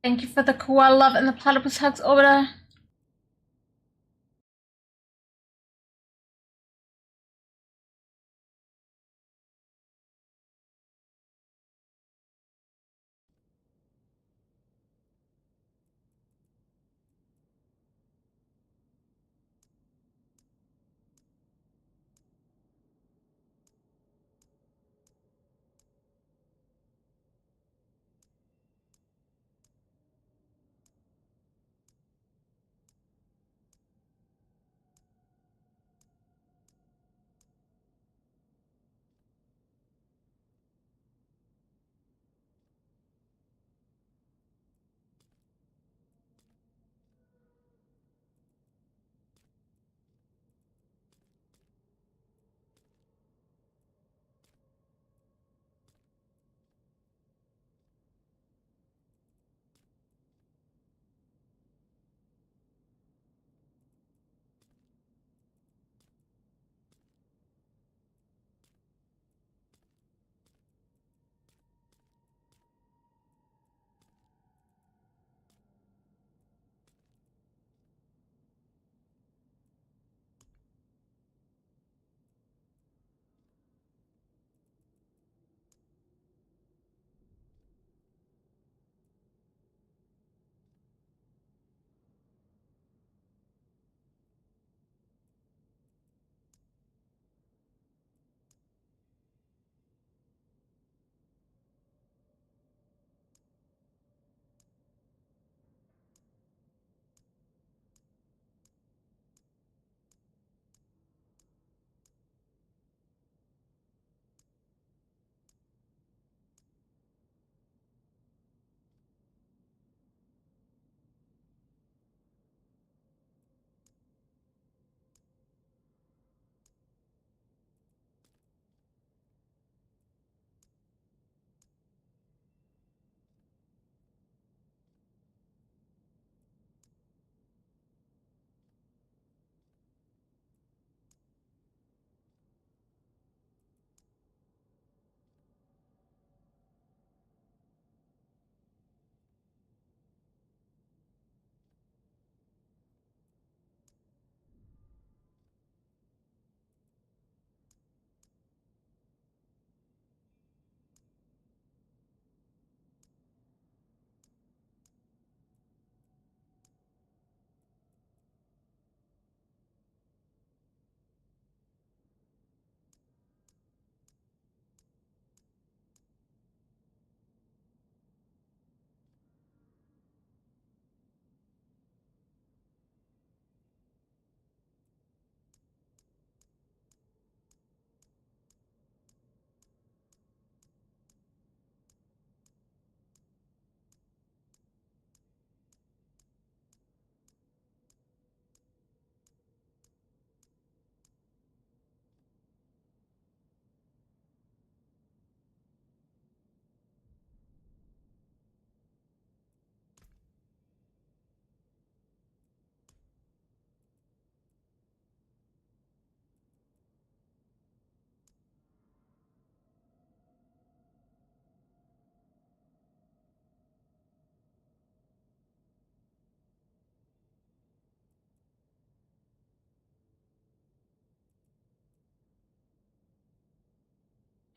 Thank you for the koala love and the platypus hugs, Orbiter.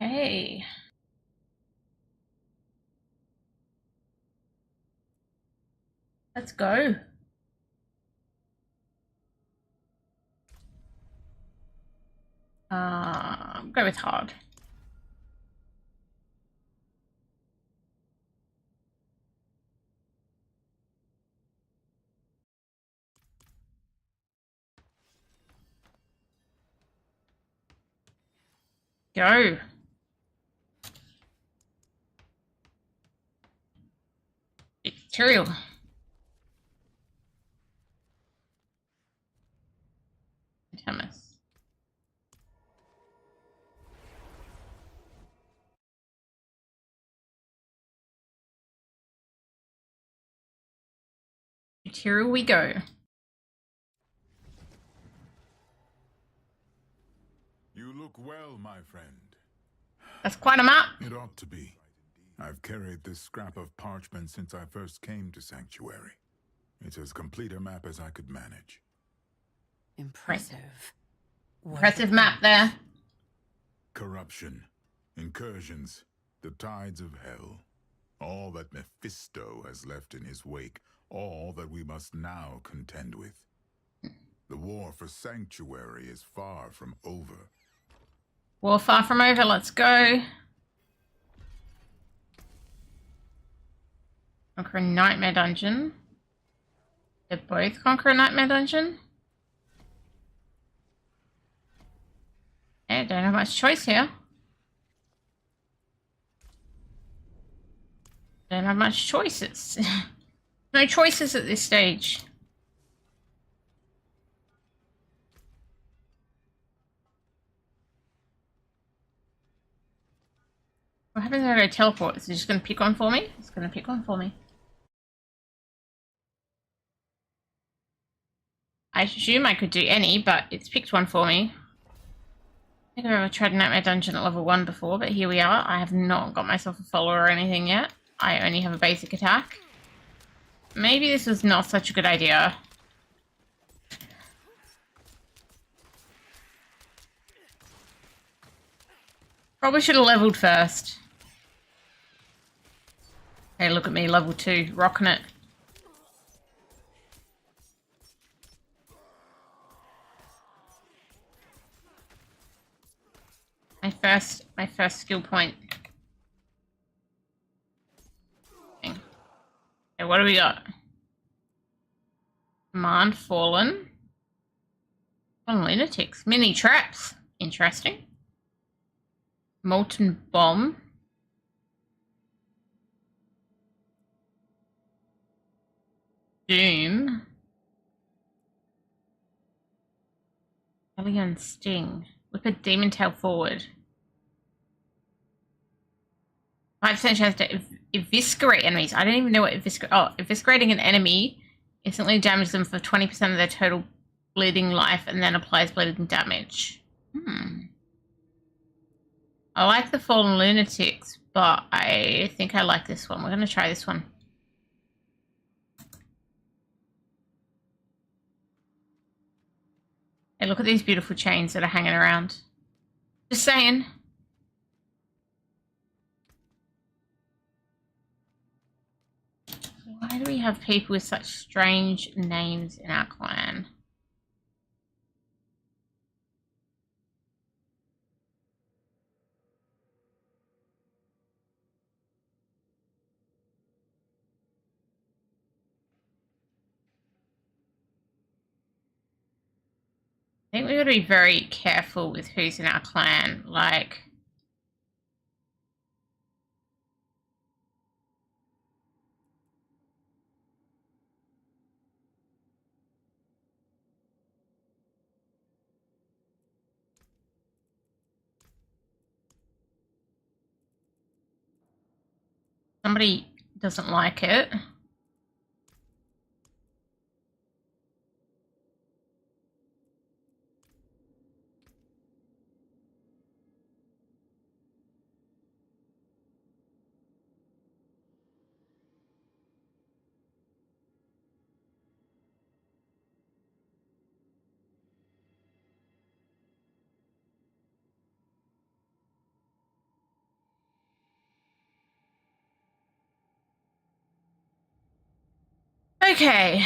Hey. Let's go. Go with hard. Go. Material. Thomas. Material we go. You look well, my friend. That's quite a map. It ought to be. I've carried this scrap of parchment since I first came to Sanctuary. It's as complete a map as I could manage. Impressive. Impressive map there. Corruption, incursions, the tides of hell. All that Mephisto has left in his wake, all that we must now contend with. The war for Sanctuary is far from over. War far from over, let's go. Conquer a nightmare dungeon. They both conquer a nightmare dungeon. Yeah, don't have much choice here. Don't have much choices. No choices at this stage. What happens if I go teleport? Is it just going to pick one for me? It's going to pick one for me. I assume I could do any, but it's picked one for me. I think I've ever tried Nightmare Dungeon at level 1 before, but here we are. I have not got myself a follower or anything yet. I only have a basic attack. Maybe this was not such a good idea. Probably should have leveled first. Hey, look at me, level 2, rocking it. My first skill point. Okay, what do we got? Command Fallen. Fallen Lunatics. Mini traps. Interesting. Molten Bomb. Doom. Alien Sting. Whip a demon tail forward. 5% chance to eviscerate enemies. I don't even know what eviscerating an enemy instantly damages them for 20% of their total bleeding life and then applies bleeding damage. I like the Fallen Lunatics, but I think I like this one. We're going to try this one. Hey, look at these beautiful chains that are hanging around. Just saying. Why do we have people with such strange names in our clan? I think we've got to be very careful with who's in our clan. Like, somebody doesn't like it. Okay.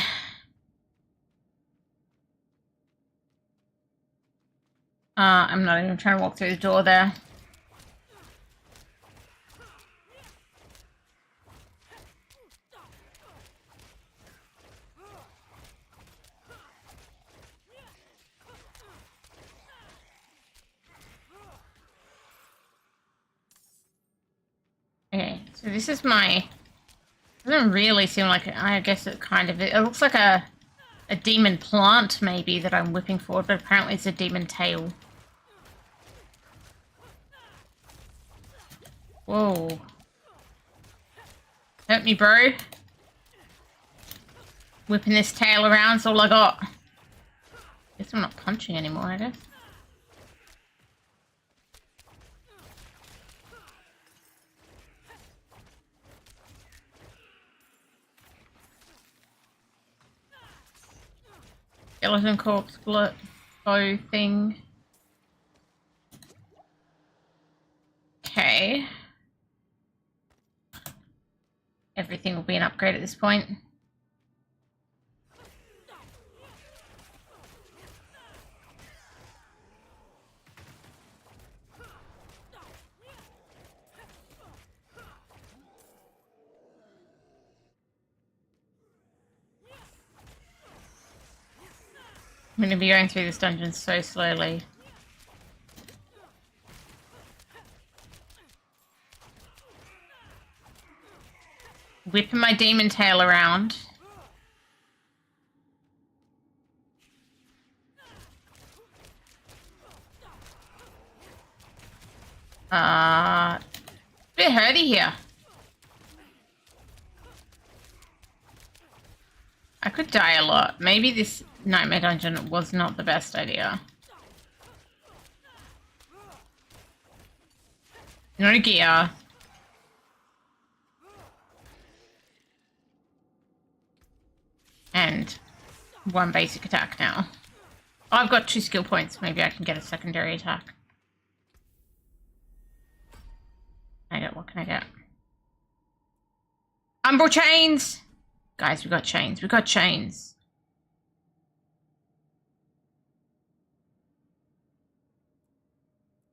I'm not even trying to walk through the door there. Okay, so this is my... Doesn't really seem like it. I guess it kind of... It looks like a demon plant, maybe, that I'm whipping forward, but apparently it's a demon tail. Whoa. Hurt me, bro. Whipping this tail around is all I got. Guess I'm not punching anymore, I guess. skeleton corpse bow thing. Okay. Everything will be an upgrade at this point. I'm going to be going through this dungeon so slowly. Whipping my demon tail around. Bit hurty here. I could die a lot. Maybe this nightmare dungeon was not the best idea. No gear. And one basic attack now. Oh, I've got 2 skill points. Maybe I can get a secondary attack. What can I get? Umbral chains! Guys, we got chains. We got chains.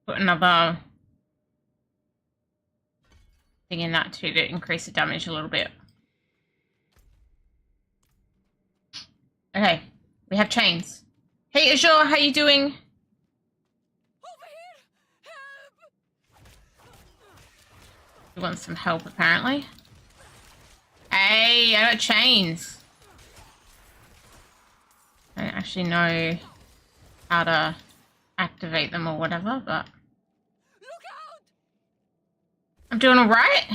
Put another thing in that too to increase the damage a little bit. Okay, we have chains. Hey Azure, how you doing? Over here! Help! We want some help apparently. Hey, I got chains. I don't actually know how to activate them or whatever, but Look out! I'm doing alright.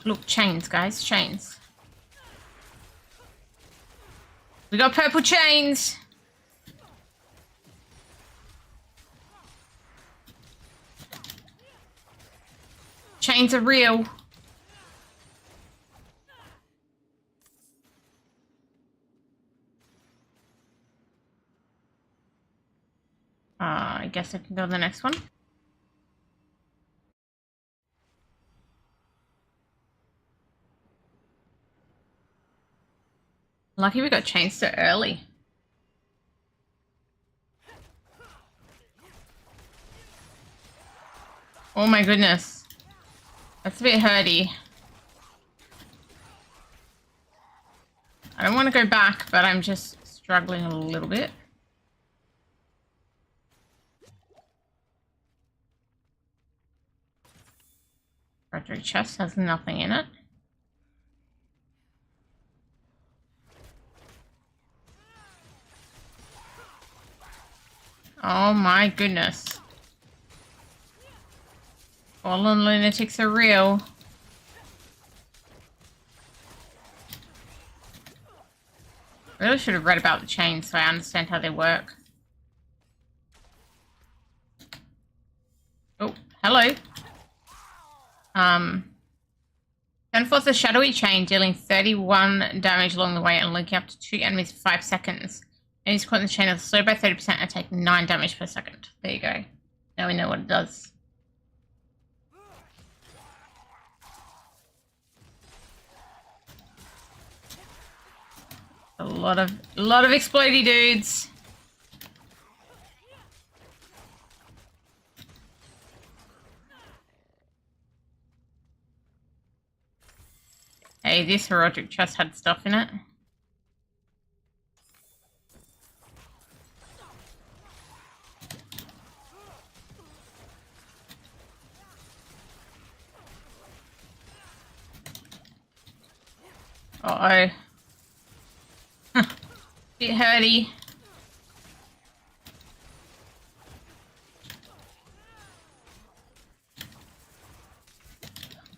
Look, chains, guys, chains. We got purple chains. Chains are real. I guess I can go to the next one. Lucky we got chains so early. Oh my goodness. That's a bit hurty. I don't want to go back, but I'm just struggling a little bit. Rotary chest has nothing in it. Oh my goodness. Fallen lunatics are real. Really should have read about the chains so I understand how they work. Oh, hello. Then forth a shadowy chain, dealing 31 damage along the way and linking up to 2 enemies for 5 seconds. Enemies caught in the chain are slowed by 30% and take 9 damage per second. There you go. Now we know what it does. A lot of explodey dudes. Hey, this heroic chest had stuff in it. Uh-oh. Bit hurty.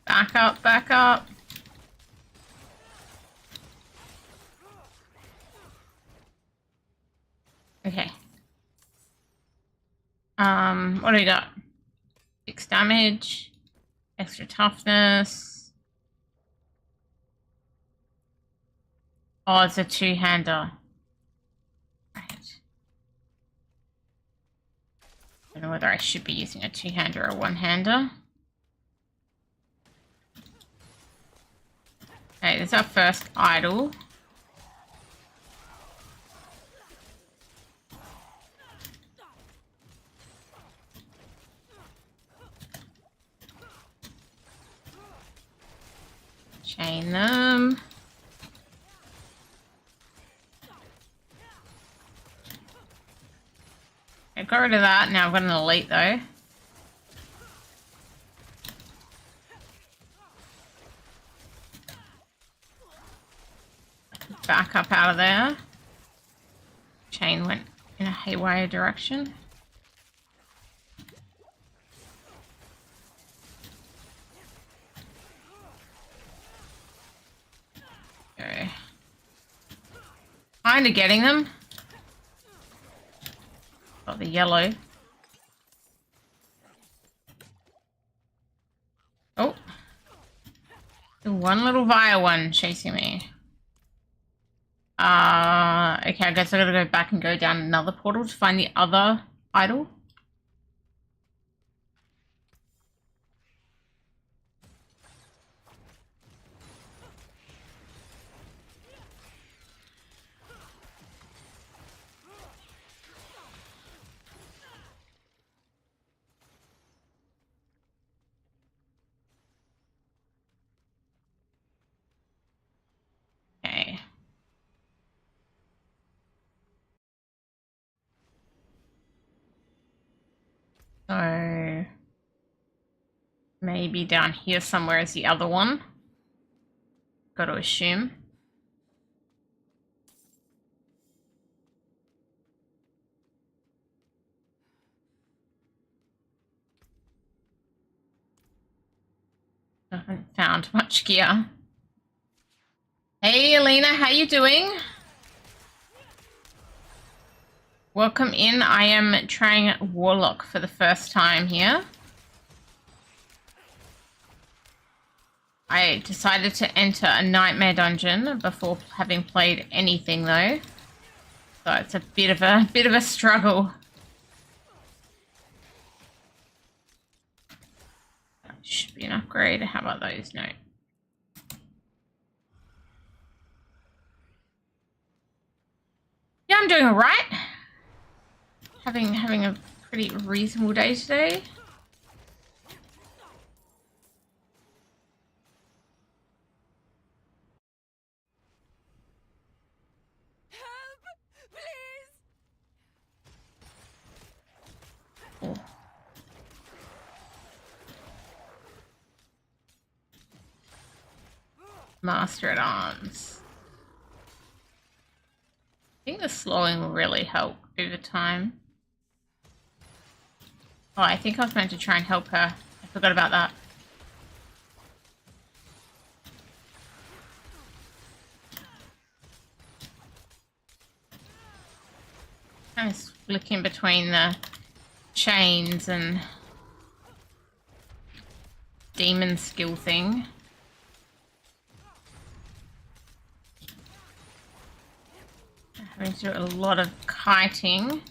Back up, back up. Okay. What do we got? 6 damage, extra toughness. Oh, it's a 2-hander. I don't know whether I should be using a two-hander or a one-hander. Okay, there's our first idol. Chain them. I got rid of that. Now I've got an elite though. Back up out of there. Chain went in a haywire direction. Okay. Kinda getting them. Got the yellow. Oh. The one little vile one chasing me. Okay, I guess I gotta go back and go down another portal to find the other idol. Okay. So maybe down here somewhere is the other one. Got to assume. I haven't found much gear. Hey Alina, how you doing? Welcome in. I am trying Warlock for the first time here. I decided to enter a nightmare dungeon before having played anything though. So it's a bit of a struggle. That should be an upgrade. How about those? No. Yeah, I'm doing alright. Having a pretty reasonable day today. Help! Please! Oh. Master at Arms. I think the slowing will really help over time. Oh, I think I was meant to try and help her. I forgot about that. Kind of flicking between the chains and demon skill thing. Having to do a lot of kiting.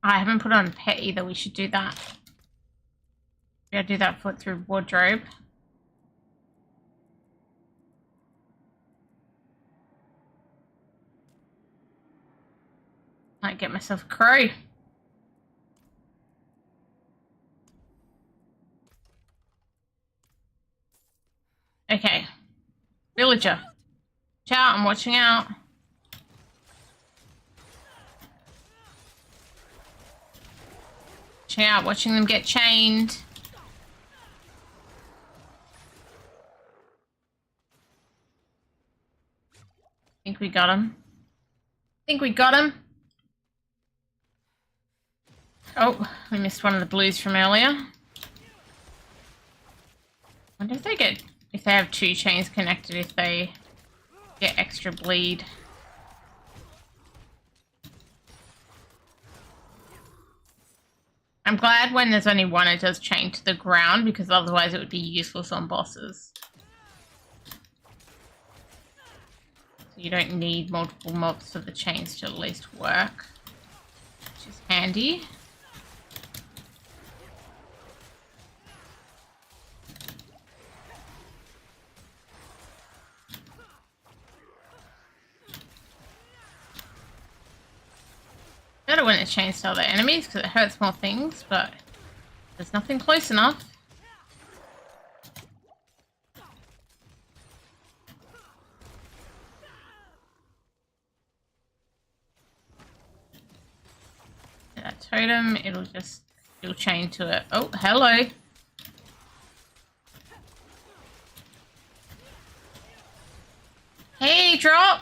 I haven't put on a pet either. We should do that. We gotta do that through wardrobe. Might get myself a crow. Okay. Villager. Ciao, I'm watching out. Watching out, watching them get chained. Think we got him. Think we got him. Oh, we missed one of the blues from earlier. Wonder if they have two chains connected, if they get extra bleed. I'm glad when there's only one it does chain to the ground, because otherwise it would be useless on bosses. So you don't need multiple mobs for the chains to at least work, which is handy. Better when it chains to other enemies because it hurts more things, but there's nothing close enough. That totem, it'll chain to it. Oh, hello. Hey, drop!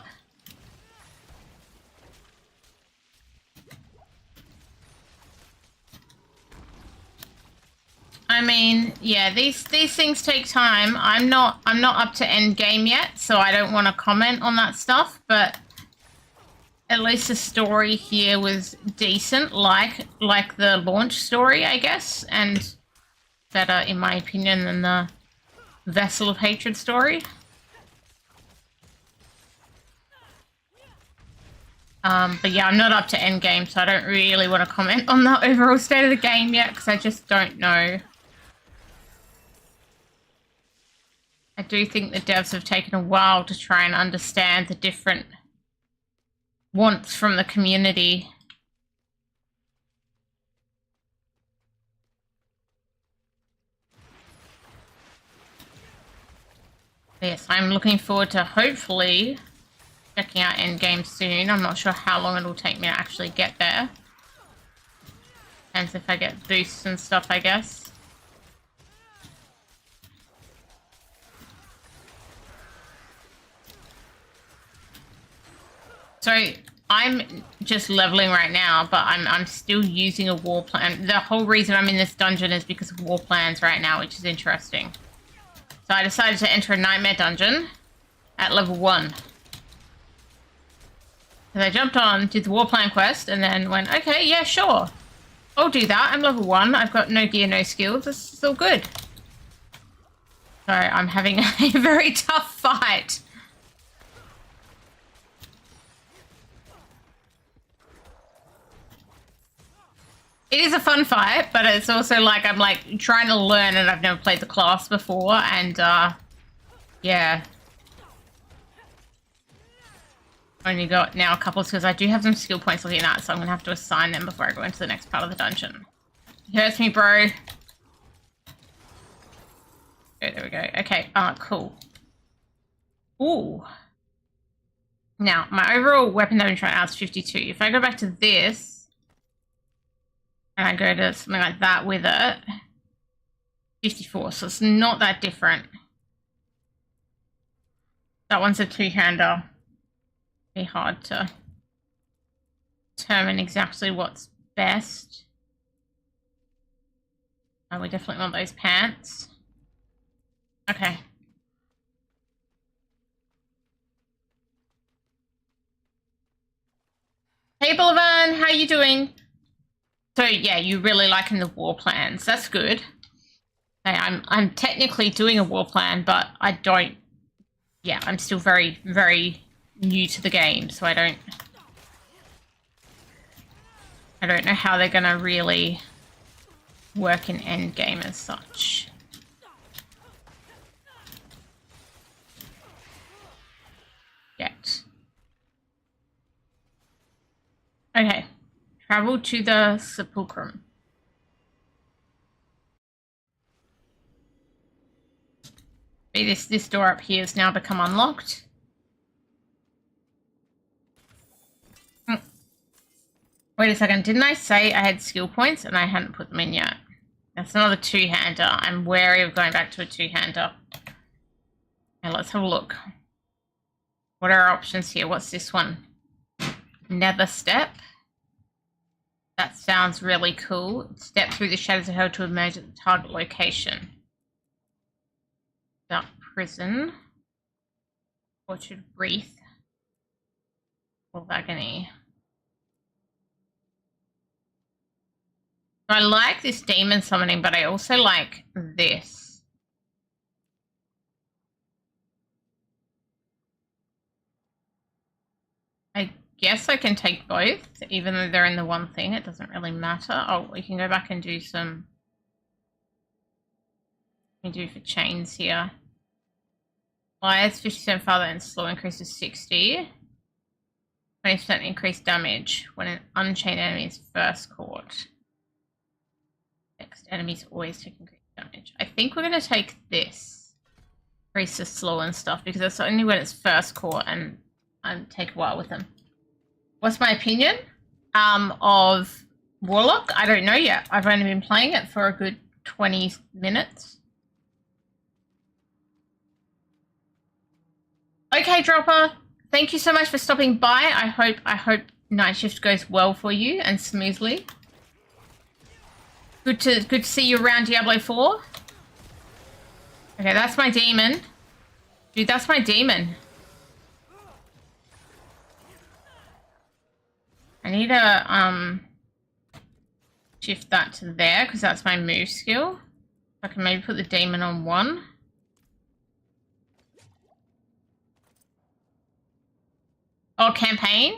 I mean, yeah, these things take time. I'm not up to end game yet, so I don't want to comment on that stuff, but at least the story here was decent, like the launch story, I guess, and better in my opinion than the Vessel of Hatred story. But yeah, I'm not up to end game, so I don't really want to comment on the overall state of the game yet, because I just don't know. I do think the devs have taken a while to try and understand the different wants from the community. Yes, I'm looking forward to hopefully checking out endgame soon. I'm not sure how long it'll take me to actually get there. Depends if I get boosts and stuff, I guess. So I'm just leveling right now, but I'm still using a war plan. The whole reason I'm in this dungeon is because of war plans right now, which is interesting. So I decided to enter a nightmare dungeon at level 1. And I jumped on, did the war plan quest, and then went, okay, yeah, sure. I'll do that. I'm level 1. I've got no gear, no skills. This is all good. So I'm having a very tough fight. It is a fun fight, but it's also like I'm like trying to learn and I've never played the class before, and yeah. Only got now a couple because I do have some skill points looking at, so I'm gonna have to assign them before I go into the next part of the dungeon. It hurts me, bro. Oh, there we go. Okay, cool. Ooh. Now, my overall weapon damage right now is 52. If I go back to this, and I go to something like that with it, 54, so it's not that different. That one's a two-hander. Be hard to determine exactly what's best. Oh, we definitely want those pants. Okay. Hey, Bolivan, how you doing? So yeah, you really liking the war plans. That's good. Hey, I'm technically doing a war plan, but I don't. Yeah, I'm still very, very new to the game, so I don't know how they're gonna really work in endgame as such. Yet. Okay. Travel to the Sepulchrum. This door up here has now become unlocked. Wait a second, didn't I say I had skill points and I hadn't put them in yet? That's another two-hander. I'm wary of going back to a two-hander. Okay, let's have a look. What are our options here? What's this one? Nether Step. That sounds really cool. Step through the shadows of hell to emerge at the target location. Dark Prison. Orchard Wreath. Full of Agony. I like this demon summoning, but I also like this. I guess I can take both, even though they're in the one thing. It doesn't really matter. Oh, we can go back and do some... We do for chains here. Fires 50% farther and slow increases 60. 20% increased damage when an unchained enemy is first caught. Next enemies always take increased damage. I think we're going to take this. Increase the slow and stuff because that's only when it's first caught and take a while with them. What's my opinion of Warlock? I don't know yet. I've only been playing it for a good 20 minutes. Okay, Dropper. Thank you so much for stopping by. I hope night shift goes well for you and smoothly. Good to see you around Diablo 4. Okay, that's my demon. Dude, that's my demon. I need to shift that to there because that's my move skill. I can maybe put the demon on 1. Oh, campaign?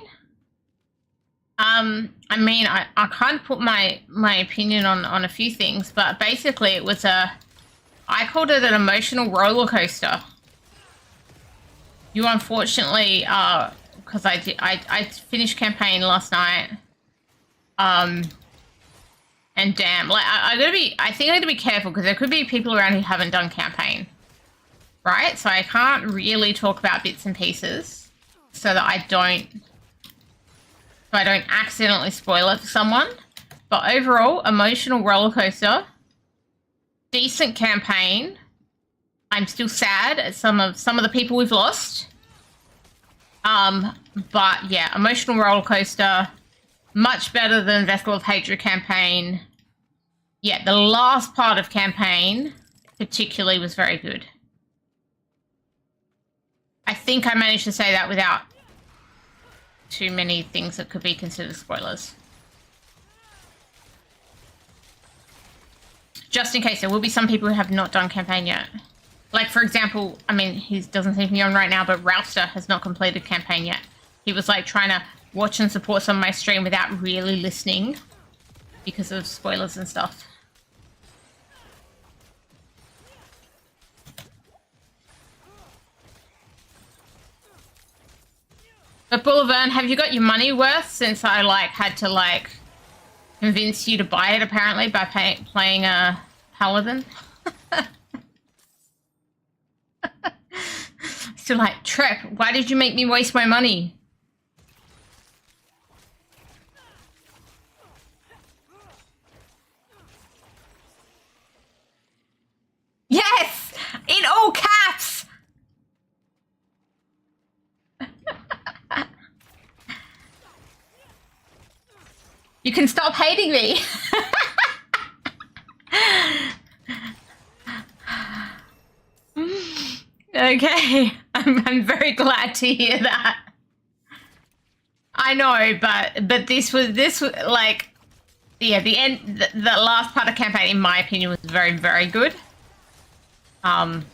I mean, I can't put my opinion on a few things, but basically it was I called it an emotional roller coaster. You unfortunately, because I finished campaign last night, and damn, like I think I gotta be careful because there could be people around who haven't done campaign, right? So I can't really talk about bits and pieces so that I don't accidentally spoil it for someone. But overall, emotional roller coaster, decent campaign. I'm still sad at some of the people we've lost. But yeah, emotional roller coaster, much better than Vessel of Hatred campaign. Yeah, the last part of campaign particularly was very good. I think I managed to say that without too many things that could be considered spoilers. Just in case, there will be some people who have not done campaign yet. Like, for example, I mean, he doesn't seem to be on right now, but Rouster has not completed campaign yet. He was, like, trying to watch and support some of my stream without really listening because of spoilers and stuff. But Boulevard, have you got your money worth since I, like, had to, like, convince you to buy it, apparently, by playing a Paladin? So, like, Trep, why did you make me waste my money? Yes! In all caps! You can stop hating me. Okay, I'm very glad to hear that. I know, but this was like, yeah, the last part of campaign, in my opinion, was very, very good. And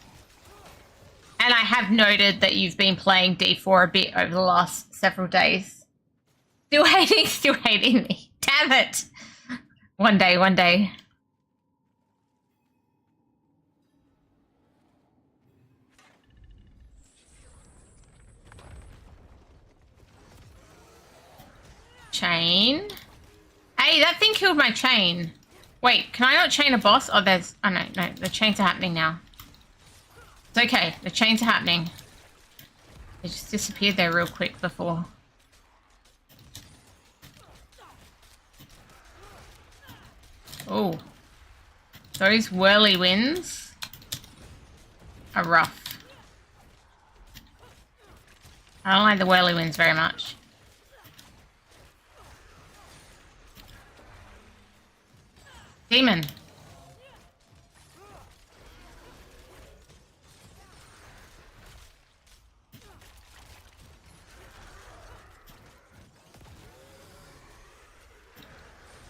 I have noted that you've been playing D4 a bit over the last several days. Still hating me. Damn it. One day. Chain. Hey, that thing killed my chain. Wait, can I not chain a boss? Oh, there's... Oh, no, the chains are happening now. It's okay, the chains are happening. They just disappeared there real quick before. Oh. Those whirly winds are rough. I don't like the whirly winds very much. Demon.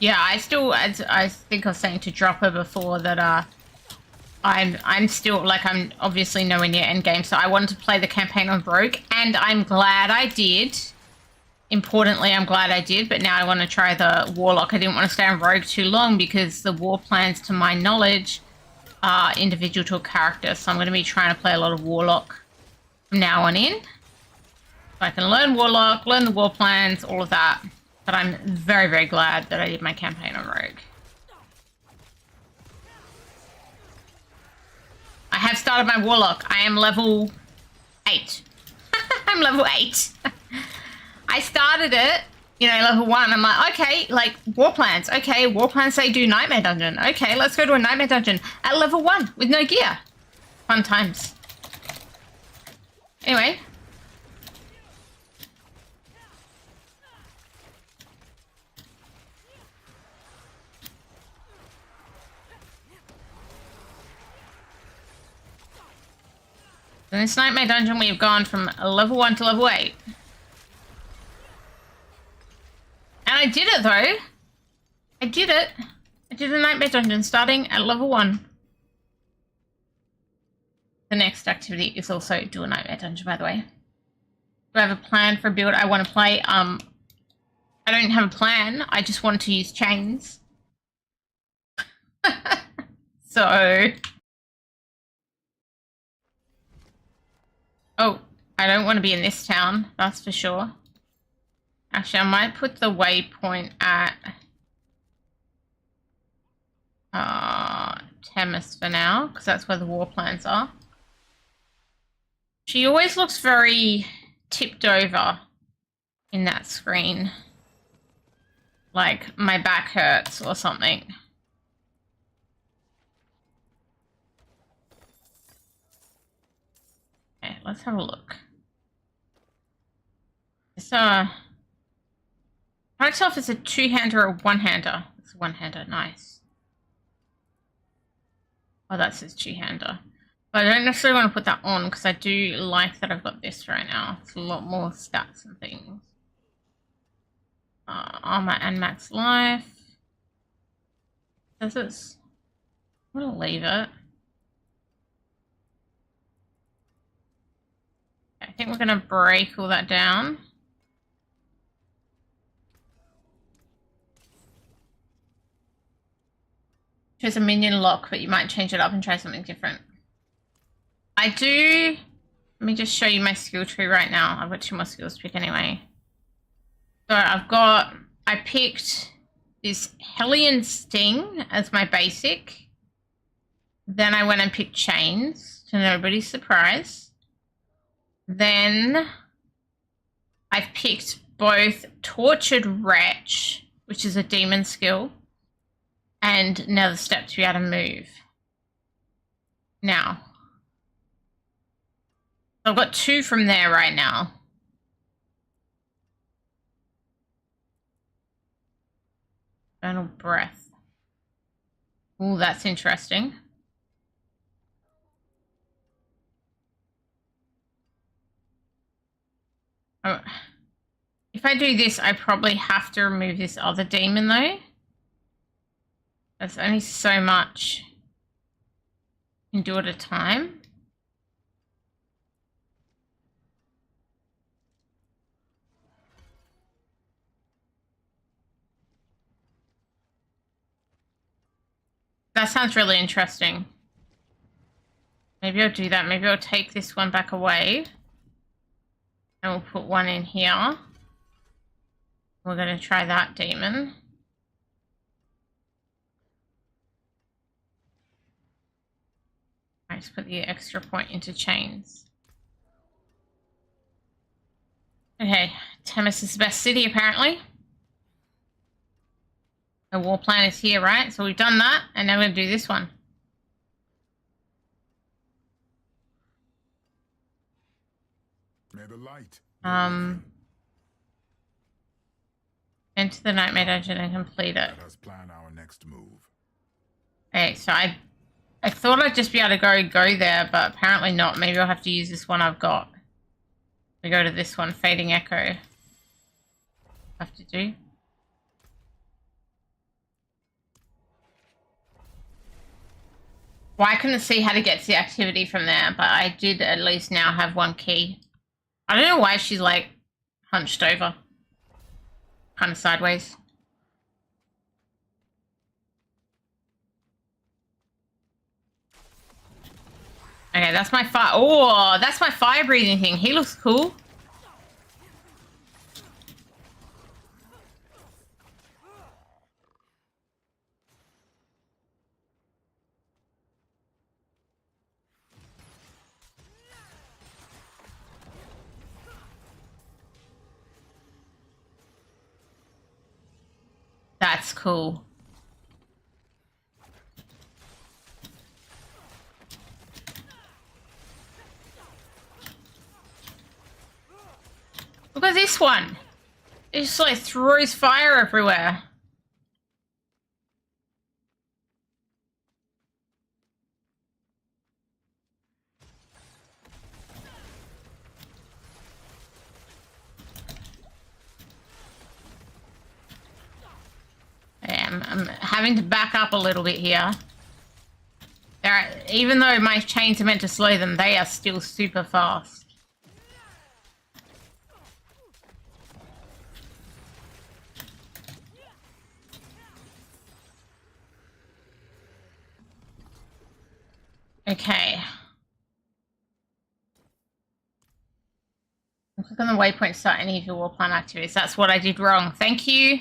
Yeah, I still, as I think I was saying to Dropper before, that I'm still, like, I'm obviously nowhere near endgame, so I wanted to play the campaign on Rogue, and I'm glad I did. Importantly, I'm glad I did, but now I want to try the Warlock. I didn't want to stay on Rogue too long because the war plans, to my knowledge, are individual to a character, so I'm going to be trying to play a lot of Warlock from now on in. So I can learn Warlock, learn the war plans, all of that. But I'm very, very glad that I did my campaign on Rogue. I have started my Warlock. I am level 8. I'm level 8. I started it, you know, level 1. I'm like, okay, like, war plans. Okay, war plans say do Nightmare Dungeon. Okay, let's go to a Nightmare Dungeon at level 1 with no gear. Fun times. Anyway. In this Nightmare Dungeon, we've gone from level 1 to level 8. And I did it, though. I did it. I did a Nightmare Dungeon starting at level 1. The next activity is also do a Nightmare Dungeon, by the way. Do I have a plan for a build I want to play? I don't have a plan. I just want to use chains. So... Oh, I don't want to be in this town, that's for sure. Actually, I might put the waypoint at Temis for now, because that's where the war plans are. She always looks very tipped over in that screen. Like my back hurts or something. Okay, let's have a look. So, I can't tell if it's a two-hander or a one-hander. It's a one-hander, nice. Oh, that says two-hander. But I don't necessarily want to put that on because I do like that I've got this right now. It's a lot more stats and things. Armor and max life. Does this? I'm gonna leave it. I think we're gonna break all that down. Choose a minion lock, but you might change it up and try something different. I do. Let me just show you my skill tree right now. I've got 2 more skills to pick anyway. So I picked this Hellion Sting as my basic. Then I went and picked Chains, to nobody's surprise. Then I've picked both Tortured Wretch, which is a demon skill, and another step to be able to move. Now, I've got 2 from there right now. Infernal Breath. Ooh, that's interesting. Oh. If I do this, I probably have to remove this other demon, though. There's only so much you can do at a time. That sounds really interesting. Maybe I'll do that. Maybe I'll take this one back away. And we'll put one in here. We're going to try that demon. Let's put the extra point into chains. Okay, Temis is the best city apparently. The war plan is here, right? So we've done that, and now we're going to do this one. May the light. Enter the Nightmare Dungeon and complete it. Let us plan our next move. Okay, so I thought I'd just be able to go there, but apparently not. Maybe I'll have to use this one I've got. We go to this one, Fading Echo. Have to do. Well, I couldn't see how to get to the activity from there, but I did at least now have one key. I don't know why she's like hunched over. Kind of sideways. Okay, that's my fire. Oh, that's my fire breathing thing. He looks cool. That's cool. Look at this one. It just like throws fire everywhere. I'm having to back up a little bit here. Even though my chains are meant to slow them, they are still super fast. Okay. Click on the waypoint to start any of your war plan activities. That's what I did wrong. Thank you.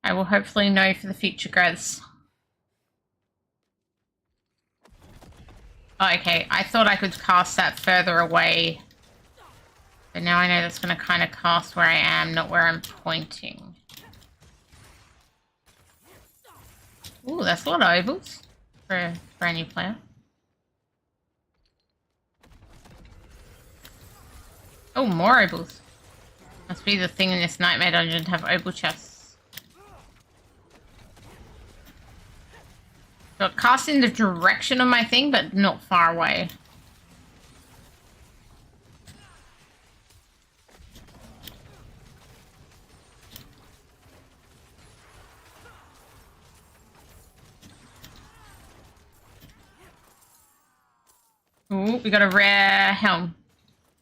I will hopefully know for the future, grads. Oh, okay, I thought I could cast that further away. But now I know that's going to kind of cast where I am, not where I'm pointing. Ooh, that's a lot of ovals for a brand new player. Oh, more ovals. Must be the thing in this nightmare dungeon to have oval chests. So it casts in the direction of my thing, but not far away. Ooh, we got a rare helm.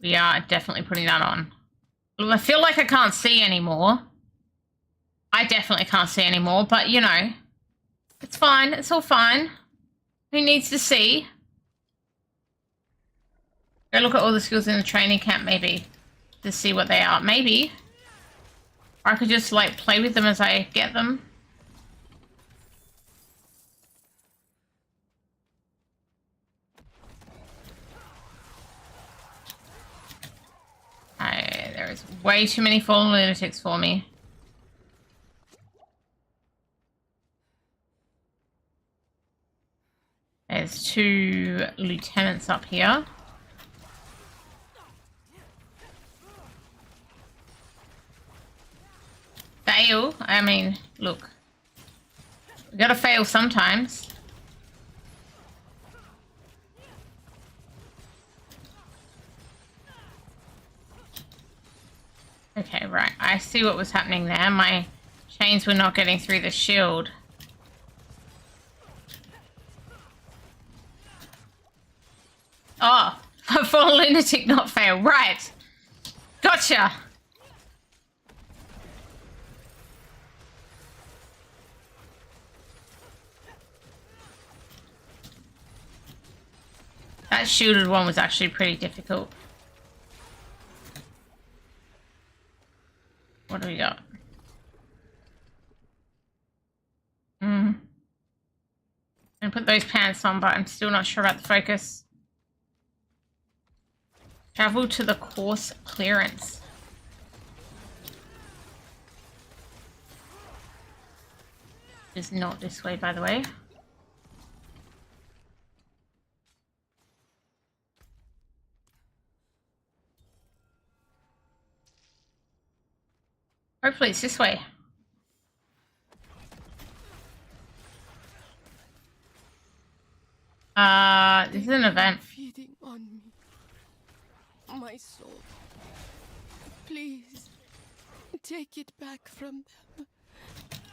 We are definitely putting that on. I feel like I can't see anymore. I definitely can't see anymore, but you know. It's fine. It's all fine. Who needs to see? Go look at all the skills in the training camp, maybe. To see what they are. Maybe. Or I could just, like, play with them as I get them. There is way too many fallen lunatics for me. There's 2 lieutenants up here. Fail? I mean, look. We gotta fail sometimes. Okay, right. I see what was happening there. My chains were not getting through the shield. Oh, a fallen lunatic not fail. Right. Gotcha. That shielded one was actually pretty difficult. What do we got? And put those pants on, but I'm still not sure about the focus. Travel to the course clearance. It's not this way, by the way. Hopefully it's this way. This is an event. Feeding on me. My soul. Please. Take it back from them.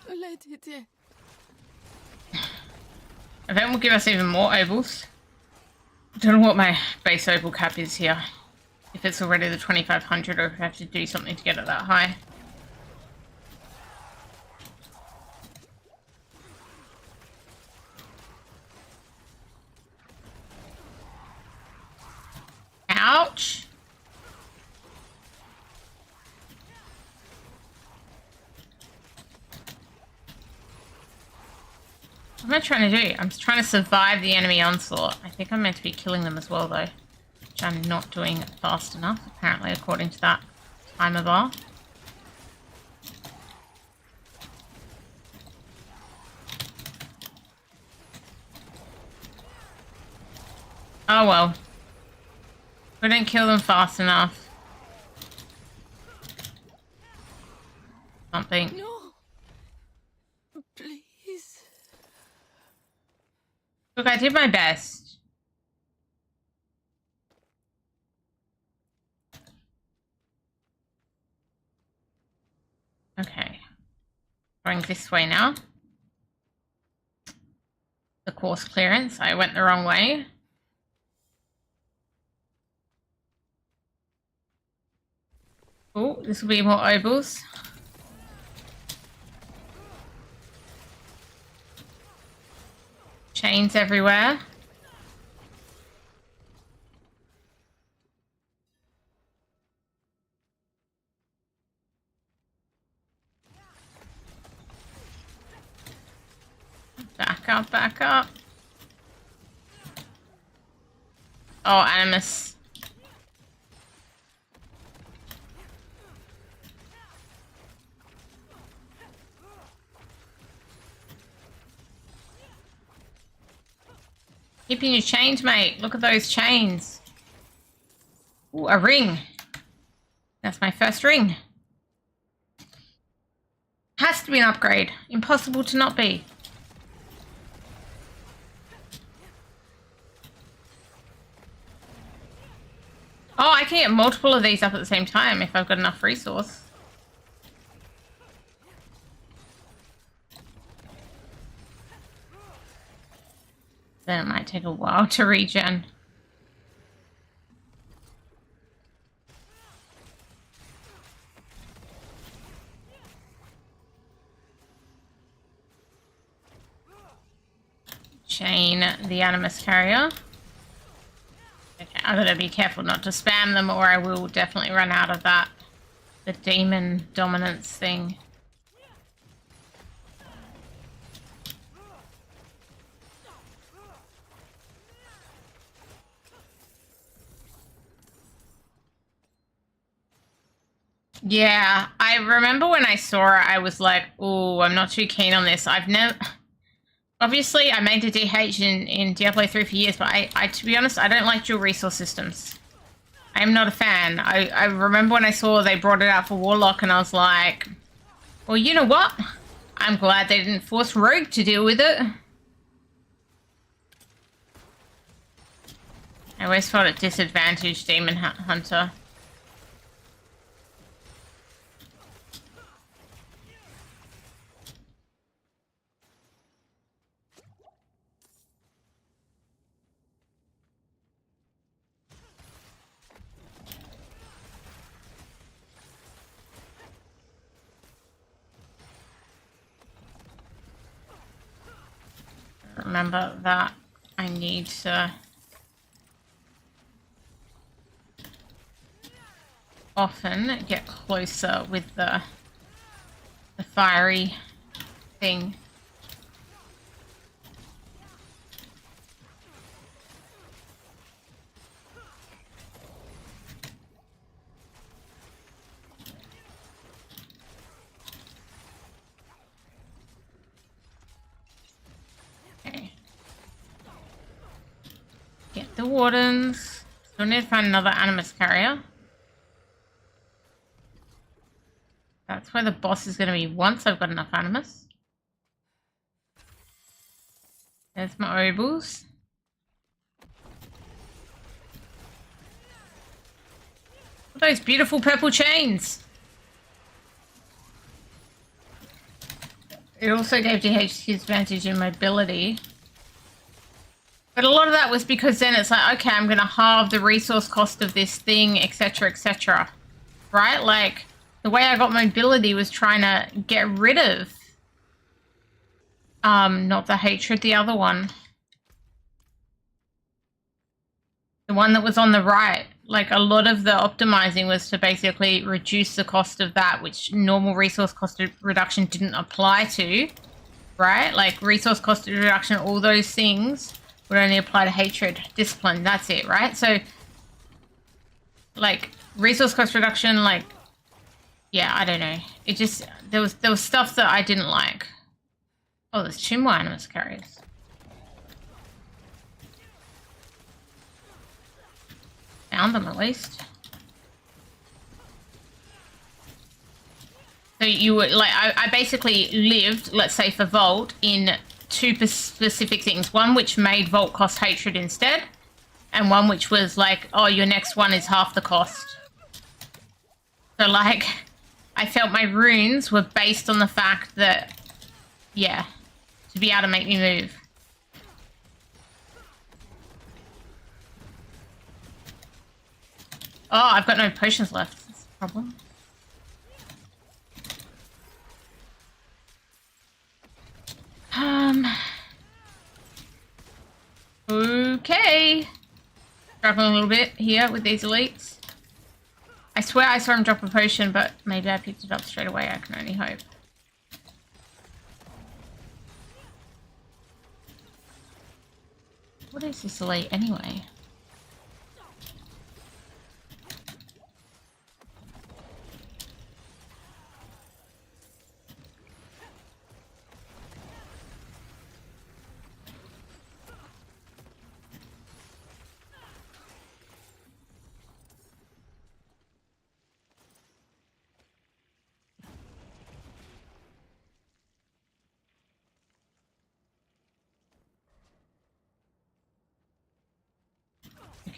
Let it end. Event will give us even more ovals. I don't know what my base oval cap is here. If it's already the 2500 or if I have to do something to get it that high. Ouch! What am I trying to do? I'm trying to survive the enemy onslaught. I think I'm meant to be killing them as well, though. Which I'm not doing fast enough, apparently, according to that timer bar. Oh well. Couldn't kill them fast enough. Something. No. Please. Look, I did my best. Okay. Going this way now. The course clearance. I went the wrong way. Oh, this will be more ovals. Chains everywhere. Back up, back up. Oh, Animus. Keeping your chains, mate. Look at those chains. Ooh, a ring. That's my first ring. Has to be an upgrade. Impossible to not be. Oh, I can get multiple of these up at the same time if I've got enough resource. Then it might take a while to regen. Chain the Animus carrier. Okay, I gotta be careful not to spam them or I will definitely run out of that. The demon dominance thing. Yeah, I remember when I saw it, I was like, "Oh, I'm not too keen on this." I've never... Obviously, I made a DH in Diablo 3 for years, but I, to be honest, I don't like dual resource systems. I am not a fan. I remember when I saw they brought it out for Warlock, and I was like, well, you know what? I'm glad they didn't force Rogue to deal with it. I always felt at disadvantage, Demon Hunter. Remember that I need to often get closer with the fiery thing. Get the wardens. Still need to find another Animus carrier. That's where the boss is going to be once I've got enough Animus. There's my obols. Look at those beautiful purple chains. It also gave DH advantage in mobility. But a lot of that was because then it's like, okay, I'm going to halve the resource cost of this thing, etc., etc. Right? Like, the way I got mobility was trying to get rid of, not the hatred, the other one. The one that was on the right. Like, a lot of the optimizing was to basically reduce the cost of that, which normal resource cost reduction didn't apply to, right? Like, resource cost reduction, all those things would only apply to hatred, discipline, that's it, right? So, like, resource cost reduction, like, yeah, I don't know. It just, there was stuff that I didn't like. Oh, there's 2 more animus carriers. Found them, at least. So you would, like, I basically lived, let's say, for Vault in 2 specific things. One which made Vault cost hatred instead, and one which was like, oh, your next one is half the cost. So, like, I felt my runes were based on the fact that, yeah, to be able to make me move. Oh, I've got no potions left. That's a problem. Okay. Struggling a little bit here with these elites. I swear I saw him drop a potion, but maybe I picked it up straight away. I can only hope. What is this elite anyway?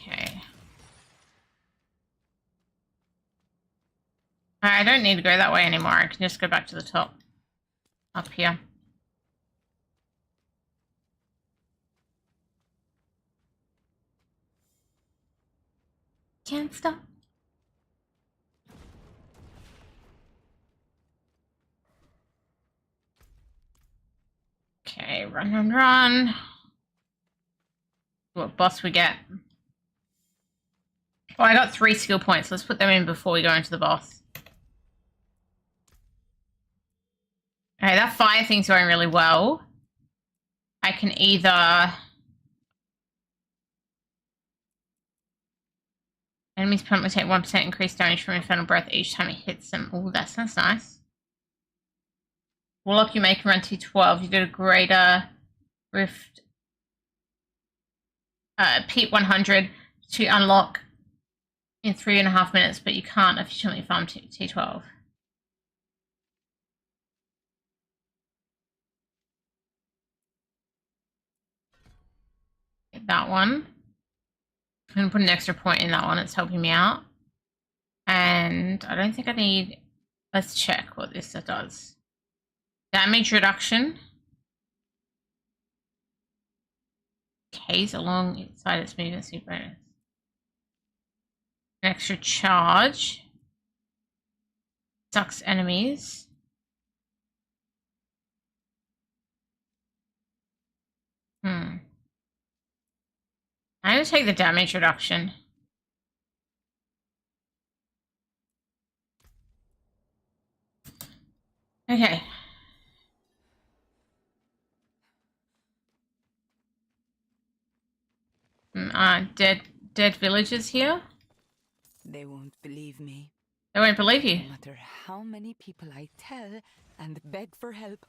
Okay. I don't need to go that way anymore. I can just go back to the top. Up here. Can't stop. Okay, run, run, run. What boss we get? Oh, I got 3 skill points. Let's put them in before we go into the boss. Okay, that fire thing's going really well. I can either... Enemies permanently take 1% increased damage from Infernal Breath each time it hits them. Oh, that sounds nice. Warlock, you make around T12. You get a greater rift. Pit 100 to unlock in 3.5 minutes, but you can't efficiently farm T12. Get that one. I'm going to put an extra point in that one. It's helping me out. And I don't think I need... Let's check what this does. Damage reduction. Case alongside its movement speed bonus. An extra charge. Sucks enemies. I'm going to take the damage reduction. Okay. Dead villagers here. They won't believe me. They won't believe you. No matter how many people I tell and beg for help,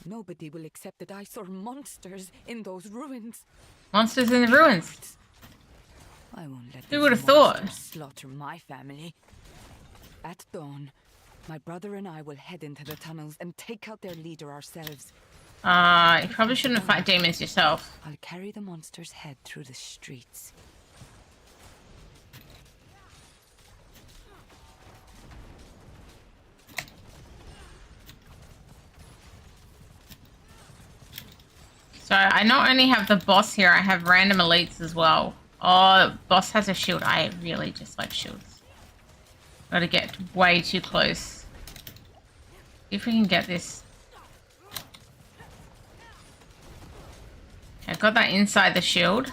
nobody will accept that I saw monsters in those ruins. Monsters in the ruins. I won't let Who would have thought? Slaughter my family. At dawn, my brother and I will head into the tunnels and take out their leader ourselves. You probably shouldn't fight demons yourself. I'll carry the monster's head through the streets. So I not only have the boss here, I have random elites as well. Oh, boss has a shield. I really dislike shields. Gotta get way too close. See if we can get this. I've got that inside the shield.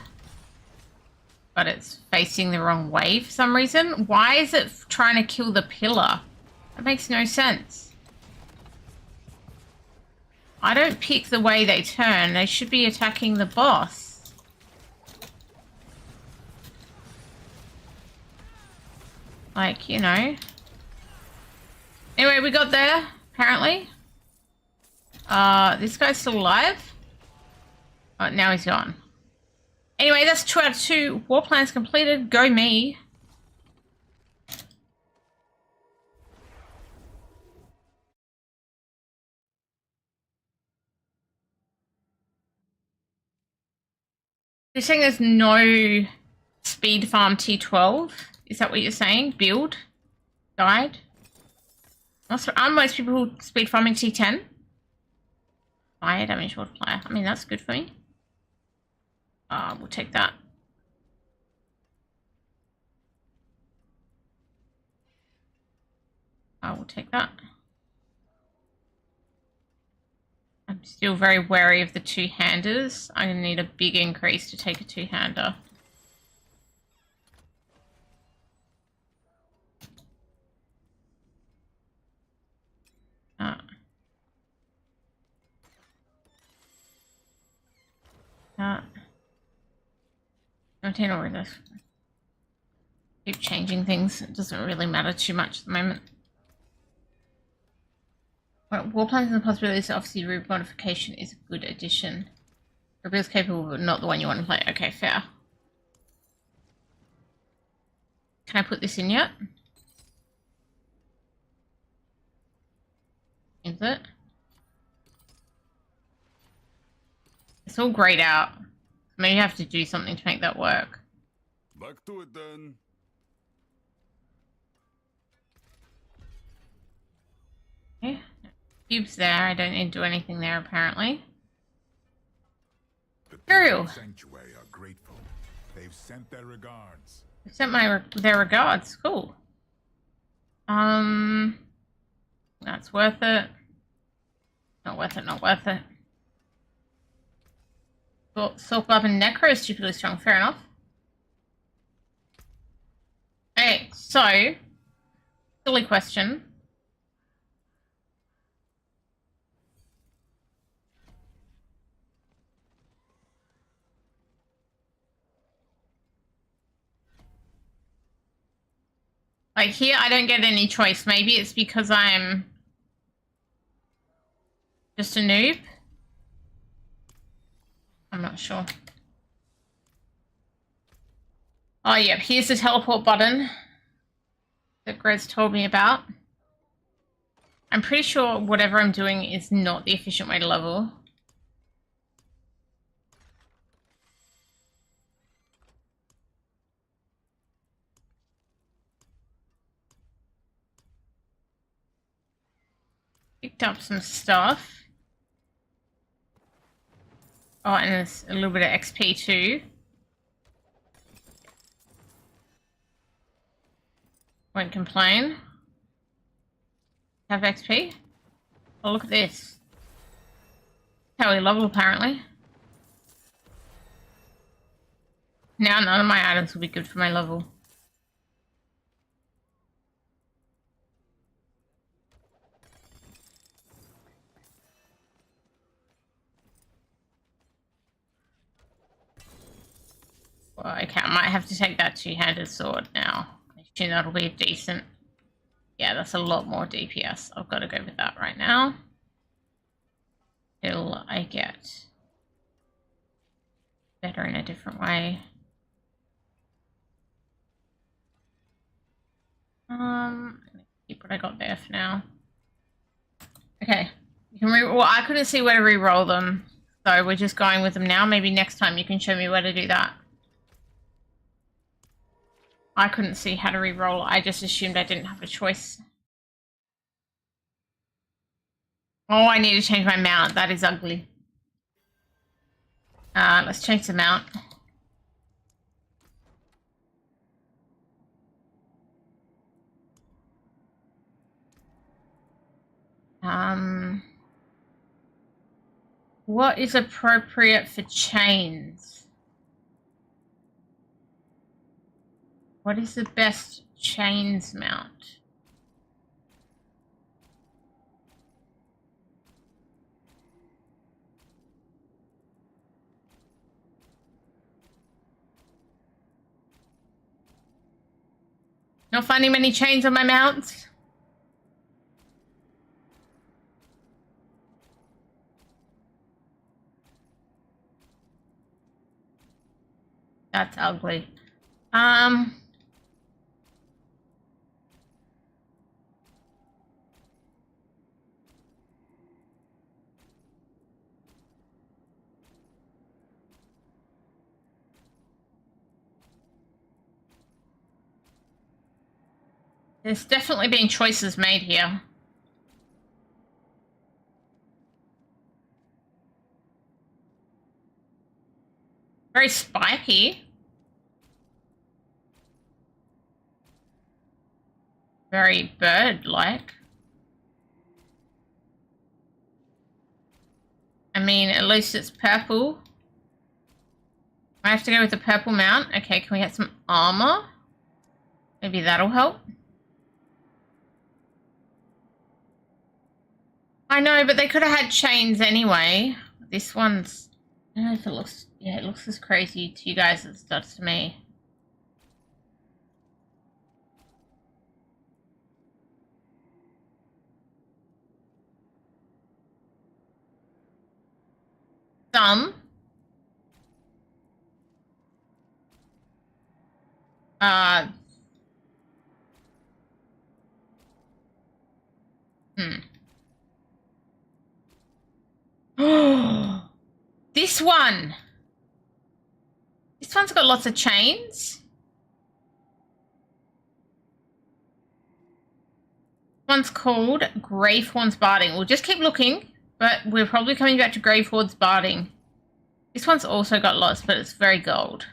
But it's facing the wrong way for some reason. Why is it trying to kill the pillar? That makes no sense. I don't pick the way they turn. They should be attacking the boss. Like, you know. Anyway, we got there, apparently. This guy's still alive. Oh, now he's gone. Anyway, that's 2 out of 2. War plans completed. Go me. You're saying there's no speed farm T12? Is that what you're saying? Build? Guide? Aren't most people speed farming T10? Fire damage multiplier. I mean, that's good for me. We'll take that. We'll take that. I'm still very wary of the two-handers. I'm going to need a big increase to take a two-hander. Rotate over this. Keep changing things. It doesn't really matter too much at the moment. Well, war plans and the possibilities. Obviously, root modification is a good addition. Reveals capable, but not the one you want to play. Okay, fair. Can I put this in yet? Is it? It's all grayed out. Maybe you have to do something to make that work. Back to it then. Okay. Cubes there. I don't need to do anything there apparently. The Imperial. Sanctuary are grateful. They've sent their regards. They sent their regards. Cool. That's worth it. Not worth it. Not worth it. Soul Club and Necro is stupidly strong. Fair enough. Okay, so silly question. Like here, I don't get any choice. Maybe it's because I'm just a noob. I'm not sure. Oh, yep. Here's the teleport button that Grez told me about. I'm pretty sure whatever I'm doing is not the efficient way to level. Picked up some stuff. Oh, and there's a little bit of XP too. Won't complain. Have XP? Oh, look at this. How we level, apparently. Now none of my items will be good for my level. Well, okay, I might have to take that two-handed sword now. I assume that'll be decent. Yeah, that's a lot more DPS. I've got to go with that right now. Till I get better in a different way. Keep what I got there for now. Okay. You can well, I couldn't see where to re-roll them, so we're just going with them now. Maybe next time you can show me where to do that. I couldn't see how to re-roll. I just assumed I didn't have a choice. Oh, I need to change my mount. That is ugly. Let's change the mount. What is appropriate for chains? What is the best chains mount? Not finding many chains on my mounts. That's ugly. There's definitely been choices made here. Very spiky. Very bird-like. I mean, at least it's purple. I have to go with the purple mount. Okay, can we get some armor? Maybe that'll help. I know, but they could have had chains anyway. This one's... I don't know if it looks... Yeah, it looks as crazy to you guys as it does to me. Some. This one. This one's got lots of chains. This one's called Gravehorn's Barding. We'll just keep looking, but we're probably coming back to Gravehorn's Barding. This one's also got lots, but it's very gold.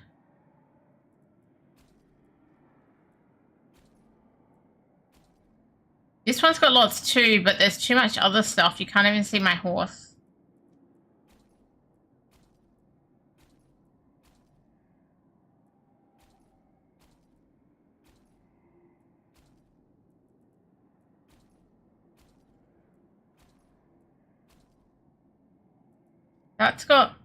This one's got lots too, but there's too much other stuff. You can't even see my horse. That's got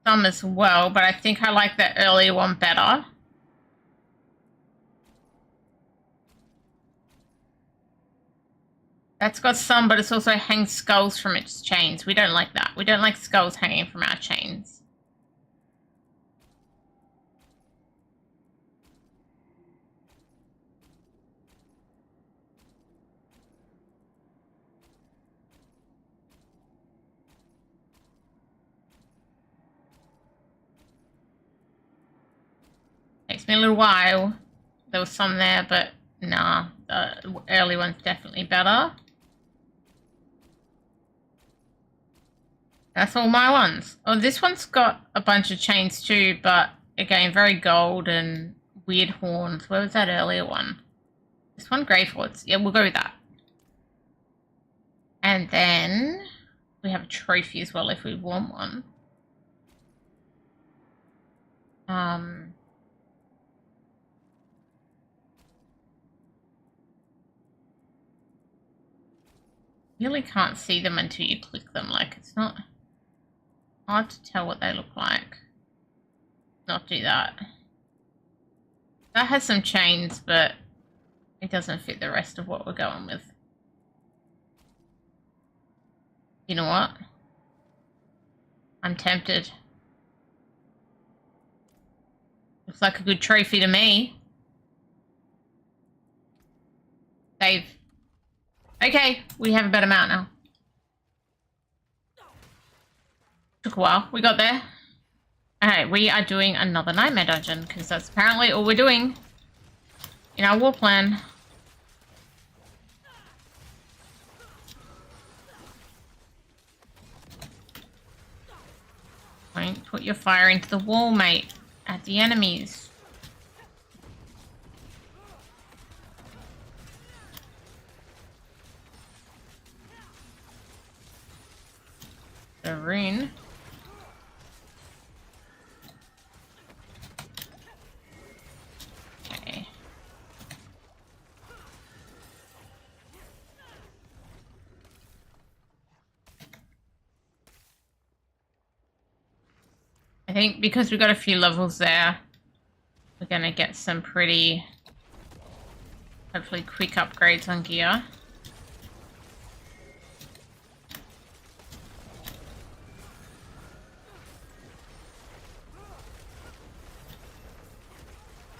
some as well, but I think I like the earlier one better. That's got some, but it's also hangs skulls from its chains. We don't like that. We don't like skulls hanging from our chains. Takes me a little while. There was some there, but nah, the early one's definitely better. That's all my ones. Oh, this one's got a bunch of chains too, but again, very gold and weird horns. Where was that earlier one? This one, Gravehorns. Yeah, we'll go with that. And then we have a trophy as well if we want one. Really can't see them until you click them. Like, it's not hard to tell what they look like. Not do that. That has some chains, but it doesn't fit the rest of what we're going with. You know what? I'm tempted. Looks like a good trophy to me. Save. Okay, we have a better mount now. Took a while. We got there. Okay, we are doing another nightmare dungeon because that's apparently all we're doing in our war plan. Don't put your fire into the wall, mate. At the enemies. The rune. Okay. I think because we got a few levels there, we're gonna get some pretty, hopefully quick upgrades on gear.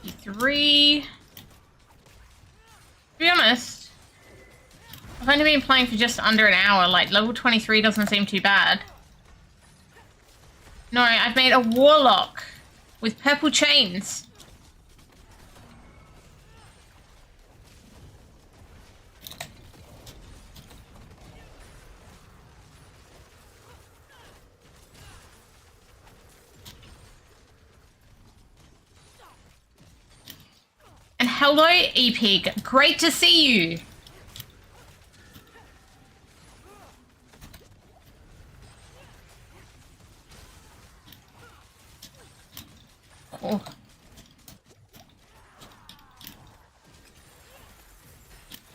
E3. To be honest, I've only been playing for just under an hour. Like, level 23 doesn't seem too bad. No, I've made a Warlock with purple chains. And hello, Epig. Great to see you. Oh.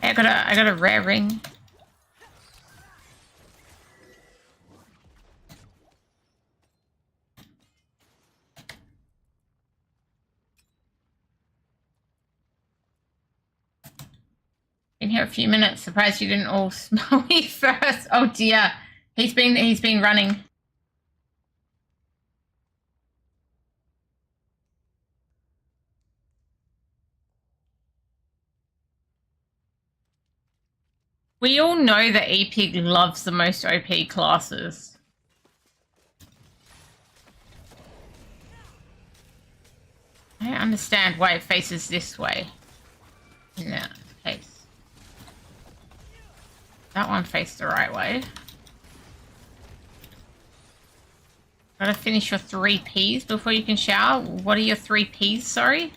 I got a rare ring. Been here a few minutes. Surprised you didn't all smell me first. Oh dear. He's been running. We all know that Epig loves the most OP classes. I don't understand why it faces this way in that case. That one faced the right way. Gotta finish your 3 Ps before you can shower. What are your 3 Ps, sorry?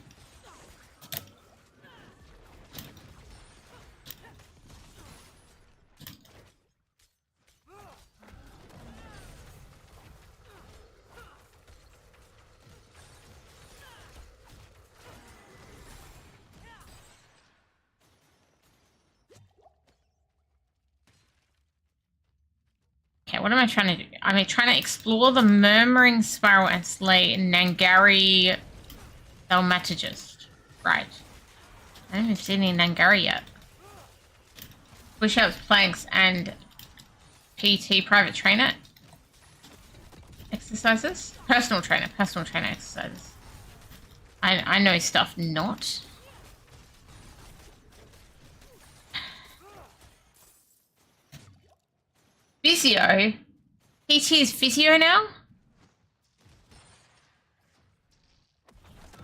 Okay, what am I trying to do? I'm trying to explore the Murmuring Spiral and slay Nangari Thaumaturgist. Right. I haven't even seen any Nangari yet. Push-ups, planks, and PT private trainer exercises? Personal trainer exercises. I know stuff not. Physio? PT is physio now?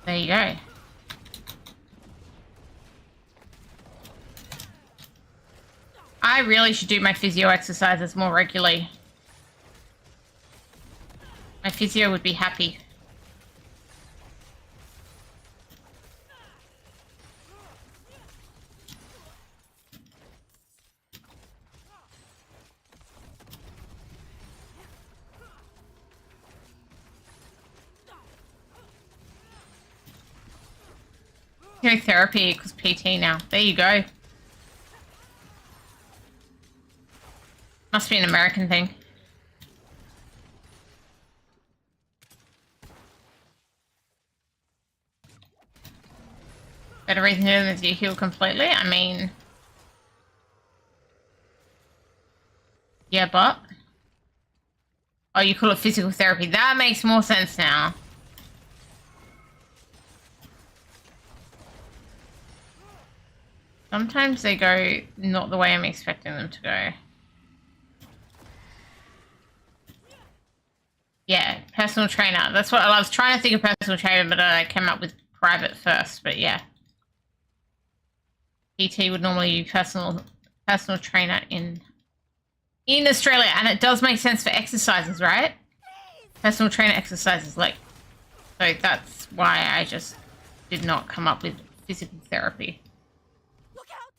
There you go. I really should do my physio exercises more regularly. My physio would be happy. Therapy equals PT now. There you go. Must be an American thing. Better reason to do than you heal completely? I mean... Yeah, but... Oh, you call it physical therapy. That makes more sense now. Sometimes they go not the way I'm expecting them to go. Yeah, personal trainer. That's what I was trying to think of personal trainer, but I came up with private first. But yeah, PT would normally be personal trainer in Australia, and it does make sense for exercises, right? personal trainer exercises like. So that's why I just did not come up with physical therapy. Look out!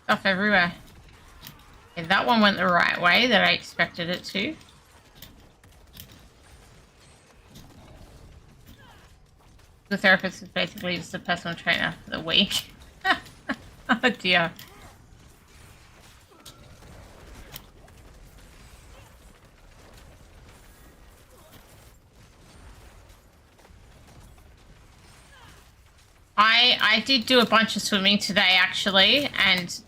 Stuff everywhere. Okay, that one went the right way that I expected it to. The therapist is basically just a personal trainer for the week. Oh dear. I did do a bunch of swimming today actually, and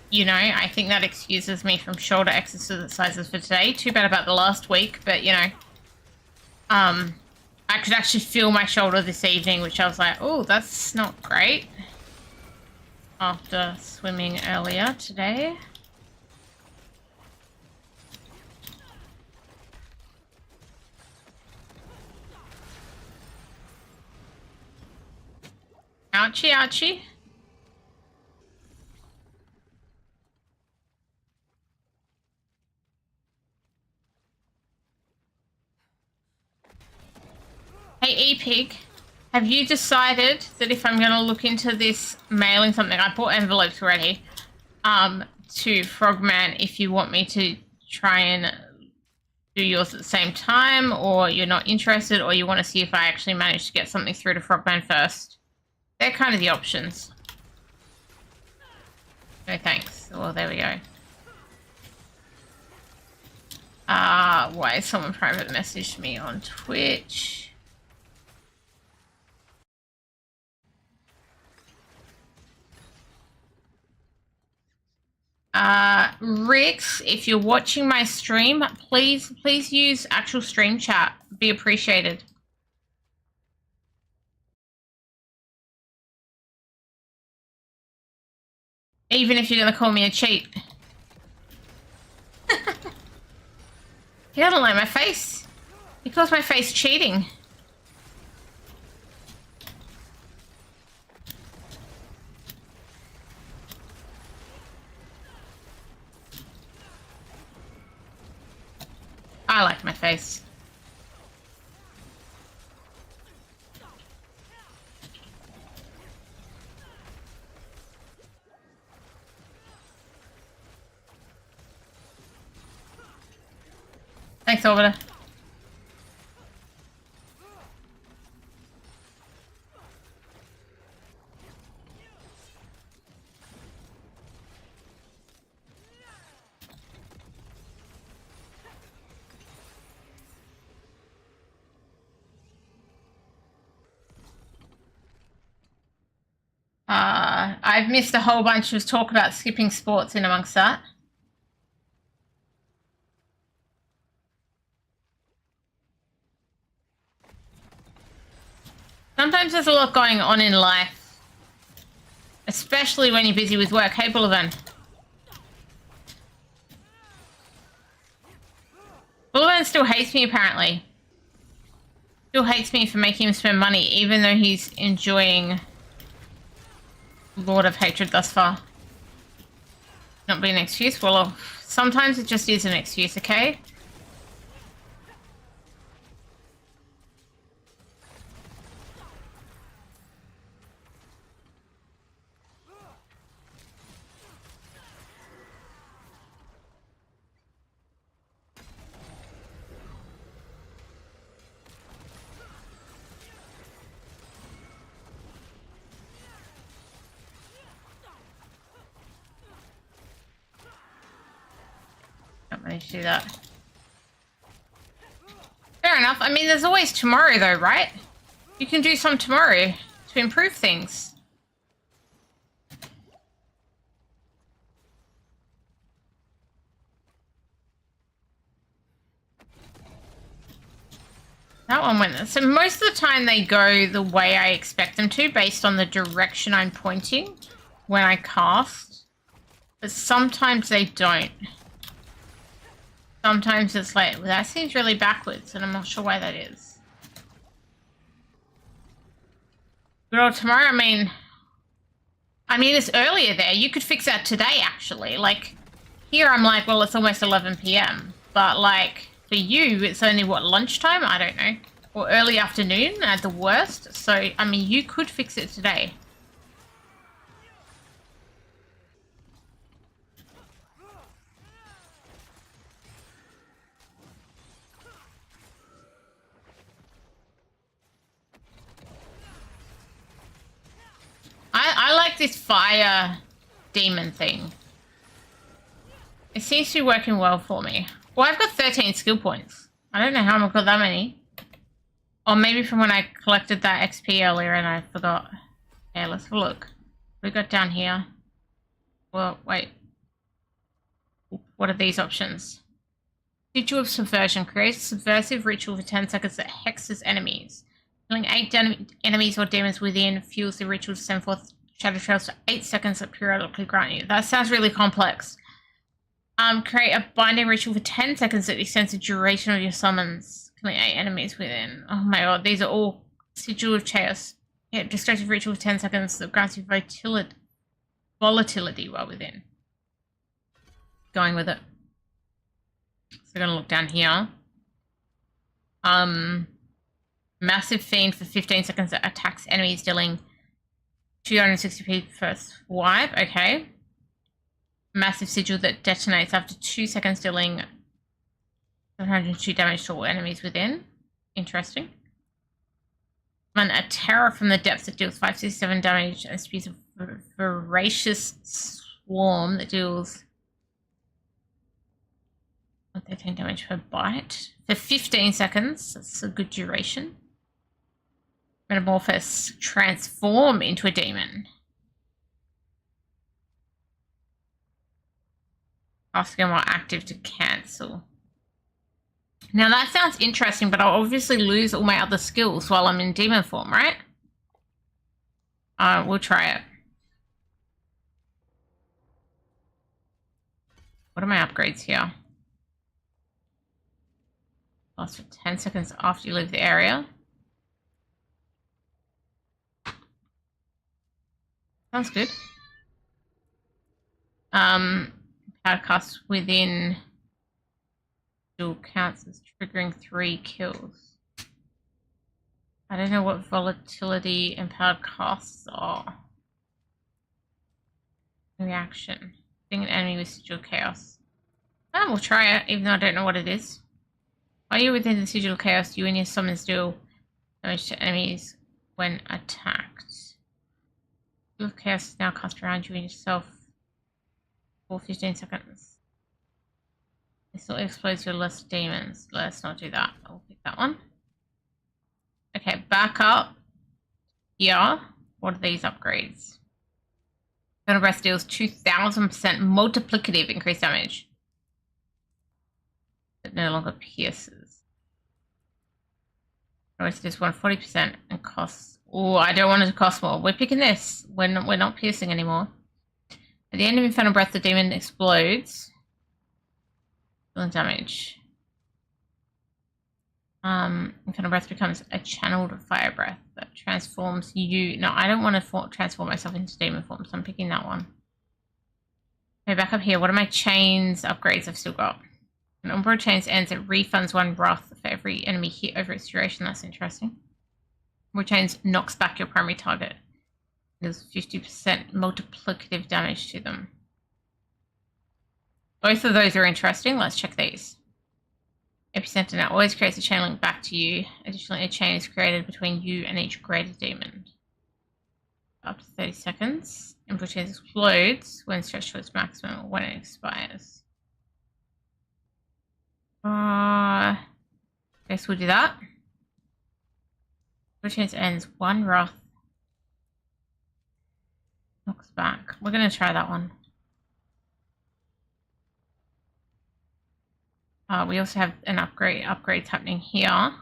you know, I think that excuses me from shoulder exercises for today. Too bad about the last week, but you know, I could actually feel my shoulder this evening, which I was like, oh, that's not great. After swimming earlier today. Ouchie, ouchie. Hey, E-Pig, have you decided that if I'm going to look into this mailing something, I bought envelopes already, to Frogman, if you want me to try and do yours at the same time, or you're not interested, or you want to see if I actually manage to get something through to Frogman first? They're kind of the options. No thanks. Well, there we go. Why someone private messaged me on Twitch? Rix, if you're watching my stream, please use actual stream chat. Be appreciated. Even if you're gonna call me a cheat. He doesn't like my face. He calls my face cheating. I like my face. Thanks, Orbiter. I've missed a whole bunch of talk about skipping sports in amongst that. Sometimes there's a lot going on in life, especially when you're busy with work. Hey, Bullivant. Bullivant still hates me, apparently. Still hates me for making him spend money, even though he's enjoying Lord of Hatred thus far. Not being an excuse? Well, sometimes it just is an excuse, okay? Don't manage to do that. Fair enough. I mean, there's always tomorrow, though, right? You can do some tomorrow to improve things. That one went. So most of the time they go the way I expect them to, based on the direction I'm pointing when I cast. But sometimes they don't. Sometimes it's like, well, that seems really backwards, and I'm not sure why that is. But tomorrow, I mean, it's earlier there. You could fix that today, actually. Like, here I'm like, well, it's almost 11 p.m. But, like, for you, it's only, what, lunchtime? I don't know. Or early afternoon at the worst. So, I mean, you could fix it today. I like this fire demon thing. It seems to be working well for me. Well, I've got 13 skill points. I don't know how I've got that many. Or maybe from when I collected that XP earlier and I forgot. Okay, let's have a look. What we got down here? Well, wait. What are these options? Sigil of Subversion. Creates a subversive ritual for 10 seconds that hexes enemies. Killing 8 enemies or demons within fuels the ritual to send forth shadow trails for 8 seconds that periodically grant you. That sounds really complex. Create a binding ritual for 10 seconds that extends the duration of your summons. Killing 8 enemies within. Oh my god, these are all Sigil of Chaos. Yeah, destructive ritual for 10 seconds that grants you volatility while within. Going with it. So we're gonna look down here. Massive Fiend for 15 seconds that attacks enemies, dealing 260p per swipe. Okay. Massive Sigil that detonates after 2 seconds, dealing 702 damage to all enemies within. Interesting. And a Terror from the Depths that deals 567 damage and spews a voracious swarm that deals 13 damage per bite for 15 seconds. That's a good duration. Metamorphosis, transform into a demon. Asking while active to cancel. Now that sounds interesting, but I'll obviously lose all my other skills while I'm in demon form, right? We'll try it. What are my upgrades here? Lasts for 10 seconds after you leave the area. Sounds good. Podcast within still counts as triggering 3 kills. I don't know what volatility empowered casts are. Reaction. Being an enemy with Sigil Chaos. We'll try it, even though I don't know what it is. While you're within the Sigil Chaos, you and your summons deal damage to enemies when attacked. Sigil Chaos is now cast around you and yourself for 15 seconds. This will explodes your list of demons. Let's not do that. I'll pick that one. Okay, back up here. What are these upgrades? Eternal Breath deals 2000% multiplicative increased damage. It no longer pierces. Otherwise it does 140% and costs. Oh, I don't want it to cost more. We're picking this. We're not piercing anymore. At the end of Infernal Breath, the demon explodes. Dealing damage. Infernal Breath becomes a channeled fire breath that transforms you. No, I don't want to transform myself into demon form, so I'm picking that one. Okay, back up here. What are my chains upgrades I've still got? An Umbral Chains ends, it refunds 1 wrath for every enemy hit over its duration. That's interesting. Umbral Chains knocks back your primary target. There's 50% multiplicative damage to them. Both of those are interesting. Let's check these. Epicenter now always creates a chain link back to you. Additionally, a chain is created between you and each greater demon. Up to 30 seconds. Umbral Chains explodes when stretched to its maximum or when it expires. Guess we'll do that. Umbral Chains ends 1 wrath. Knocks back. We're going to try that one. We also have an upgrades happening here.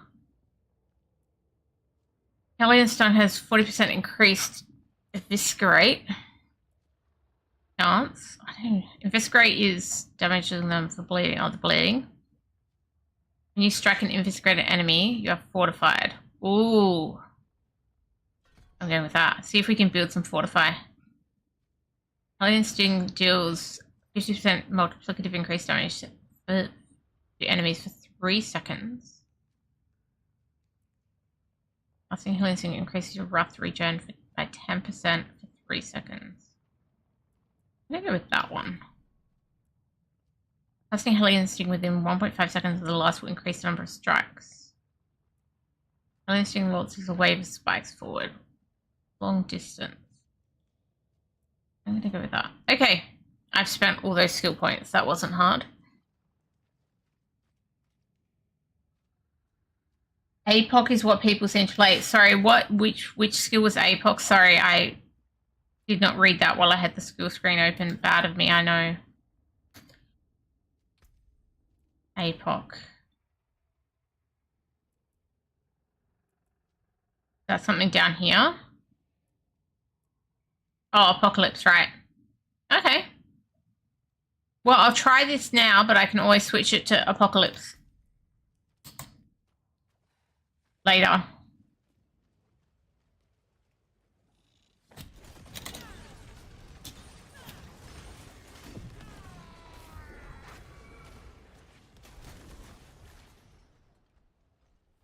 Hellion Stone has 40% increased eviscerate chance. I don't know. Eviscerate is damaging them for bleeding. Oh, the bleeding. When you strike an eviscerated enemy, you are fortified. Ooh. I'm going with that. See if we can build some fortify. Hellion Sting deals 50% multiplicative increased damage to enemies for 3 seconds. Lasting Hellion Sting increases your wrath regen by 10% for 3 seconds. I'm going to go with that one. Casting Hellion Sting within 1.5 seconds of the last will increase the number of strikes. Hellion Sting launches a wave of spikes forward. Long distance. I'm going to go with that. Okay. I've spent all those skill points. That wasn't hard. APOC is what people seem to play. Sorry, which skill was APOC? Sorry, I did not read that while I had the skill screen open. Bad of me, I know. APOC. That's something down here. Oh, Apocalypse, right. Okay. Well, I'll try this now, but I can always switch it to Apocalypse later.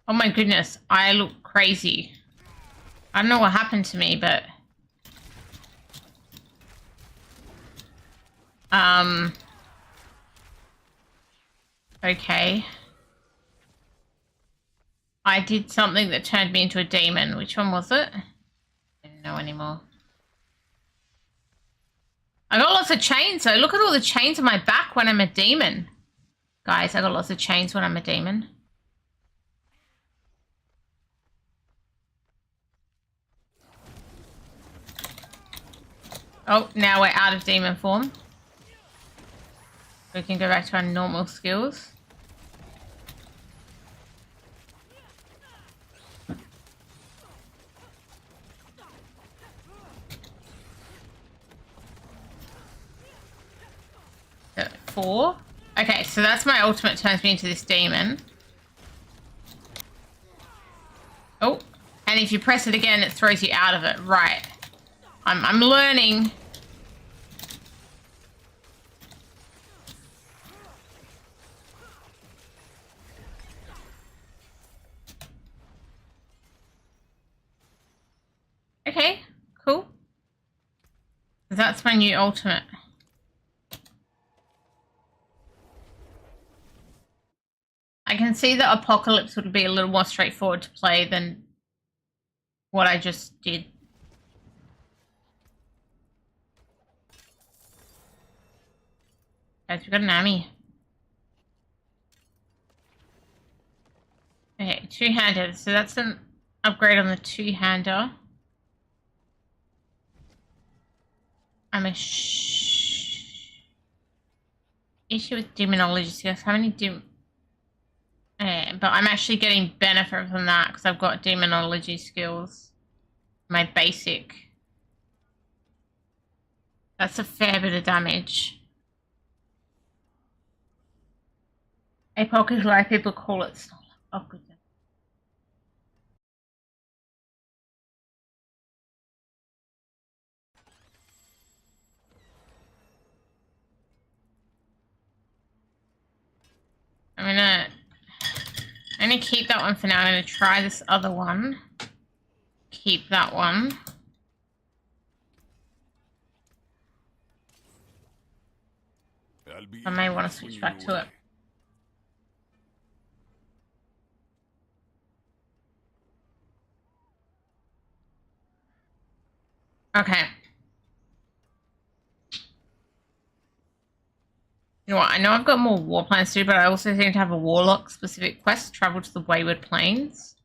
Oh my goodness, I look crazy. I don't know what happened to me, but... Okay. I did something that turned me into a demon. Which one was it? I don't know anymore. I got lots of chains though. Look at all the chains on my back when I'm a demon. Guys, I got lots of chains when I'm a demon. Oh, now we're out of demon form. We can go back to our normal skills. Four. Okay, so that's my ultimate turns me into this demon. Oh, and if you press it again, it throws you out of it. Right. I'm learning. Okay, cool. That's my new ultimate. I can see that Apocalypse would be a little more straightforward to play than what I just did. Guys, we got an Ami. Okay, two-handed. So that's an upgrade on the two-hander. I'm a issue with demonology skills. How many but I'm actually getting benefit from that because I've got demonology skills. My basic. That's a fair bit of damage. APOC is why people call it. Oh goodness. I'm gonna keep that one for now. I'm gonna try this other one. Keep that one. I may want to switch back to it. Okay. You know what? I know I've got more war plans to do, but I also seem to have a Warlock specific quest, travel to the Wayward Plains.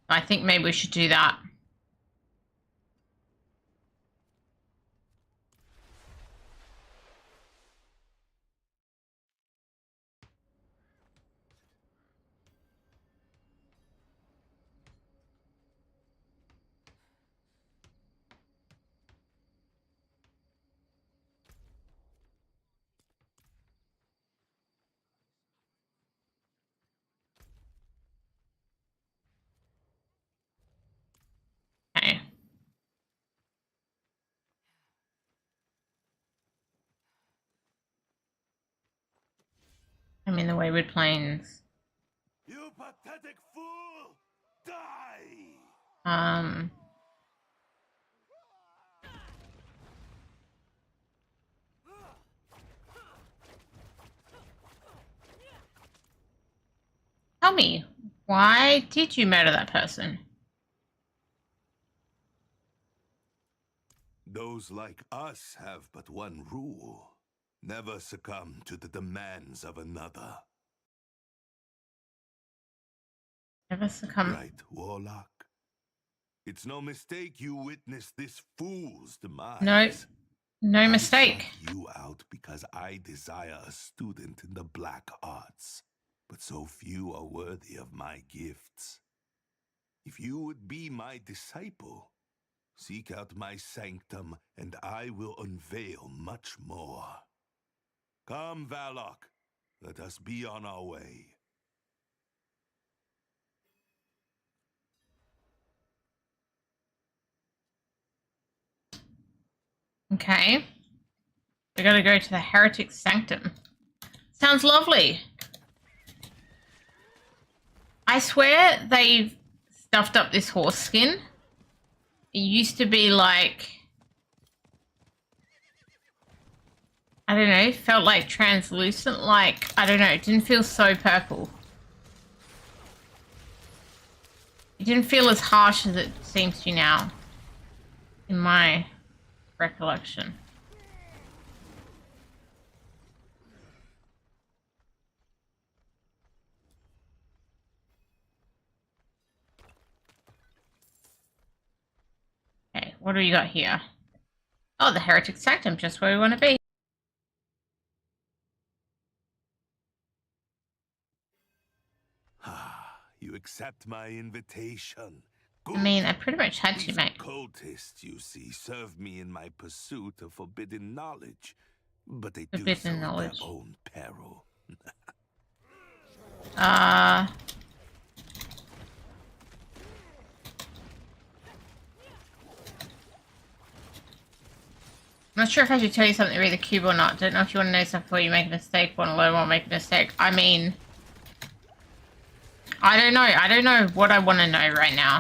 I think maybe we should do that. I'm in the Wayward Plains. You pathetic fool! Die! Tell me, why did you murder that person? Those like us have but one rule. Never succumb to the demands of another. Never succumb. Right, Warlock? It's no mistake you witnessed this fool's demise. No mistake. I sought you out because I desire a student in the black arts, but so few are worthy of my gifts. If you would be my disciple, seek out my sanctum, and I will unveil much more. Come, Warlock, let us be on our way. Okay. We gotta go to the Heretic Sanctum. Sounds lovely. I swear they've stuffed up this horse skin. It used to be like, I don't know, felt like translucent, like, I don't know, it didn't feel so purple. It didn't feel as harsh as it seems to now, in my recollection. Okay, what do we got here? Oh, the Heretic Sanctum, just where we want to be. You accept my invitation. Good. I mean, I pretty much had to, These mate. cultists, you see, serve me in my pursuit of forbidden knowledge, but they do Forbidden so knowledge. at their own peril. I'm not sure if I should tell you something, read the cube or not. Don't know if you want to know stuff before you make a mistake, want to learn while make a mistake. I mean, I don't know. I don't know what I want to know right now.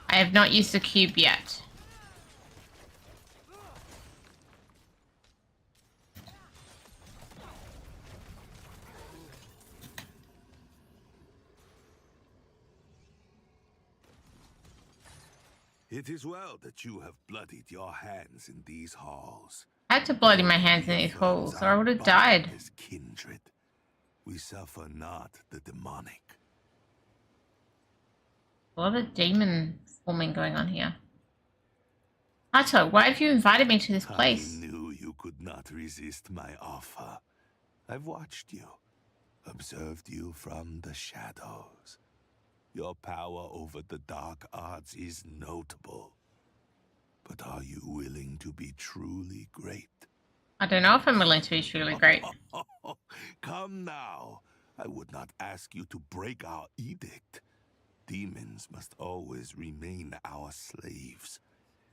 I have not used the cube yet. It is well that you have bloodied your hands in these halls. I had to bloody my hands in these holes, or I would have died. As kindred, we suffer not the demonic. A lot of demon forming going on here. Hato, why have you invited me to this place? I knew you could not resist my offer. I've watched you, observed you from the shadows. Your power over the dark arts is notable. But are you willing to be truly great? I don't know if I'm willing to be truly great. Come now. I would not ask you to break our edict. Demons must always remain our slaves,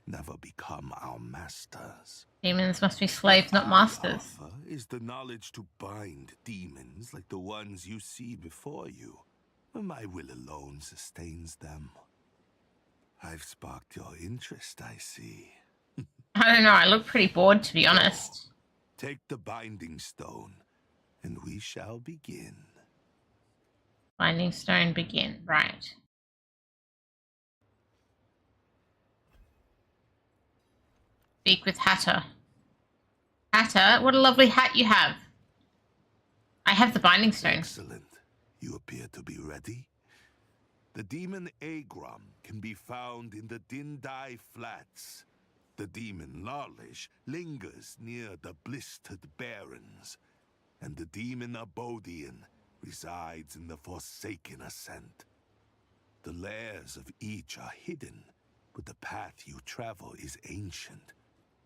never become our masters. Demons must be slaves, not masters. Offer is the knowledge to bind demons like the ones you see before you. My will alone sustains them. I've sparked your interest, I see. I don't know, I look pretty bored, to be honest. Take the binding stone, and we shall begin. Binding stone, begin. Right. Speak with Hatter. Hatter, what a lovely hat you have. I have the binding stone. Excellent. You appear to be ready. The demon Agrum can be found in the Dindai Flats. The demon Larlish lingers near the Blistered Barrens. And the demon Abodian resides in the Forsaken Ascent. The lairs of each are hidden, but the path you travel is ancient.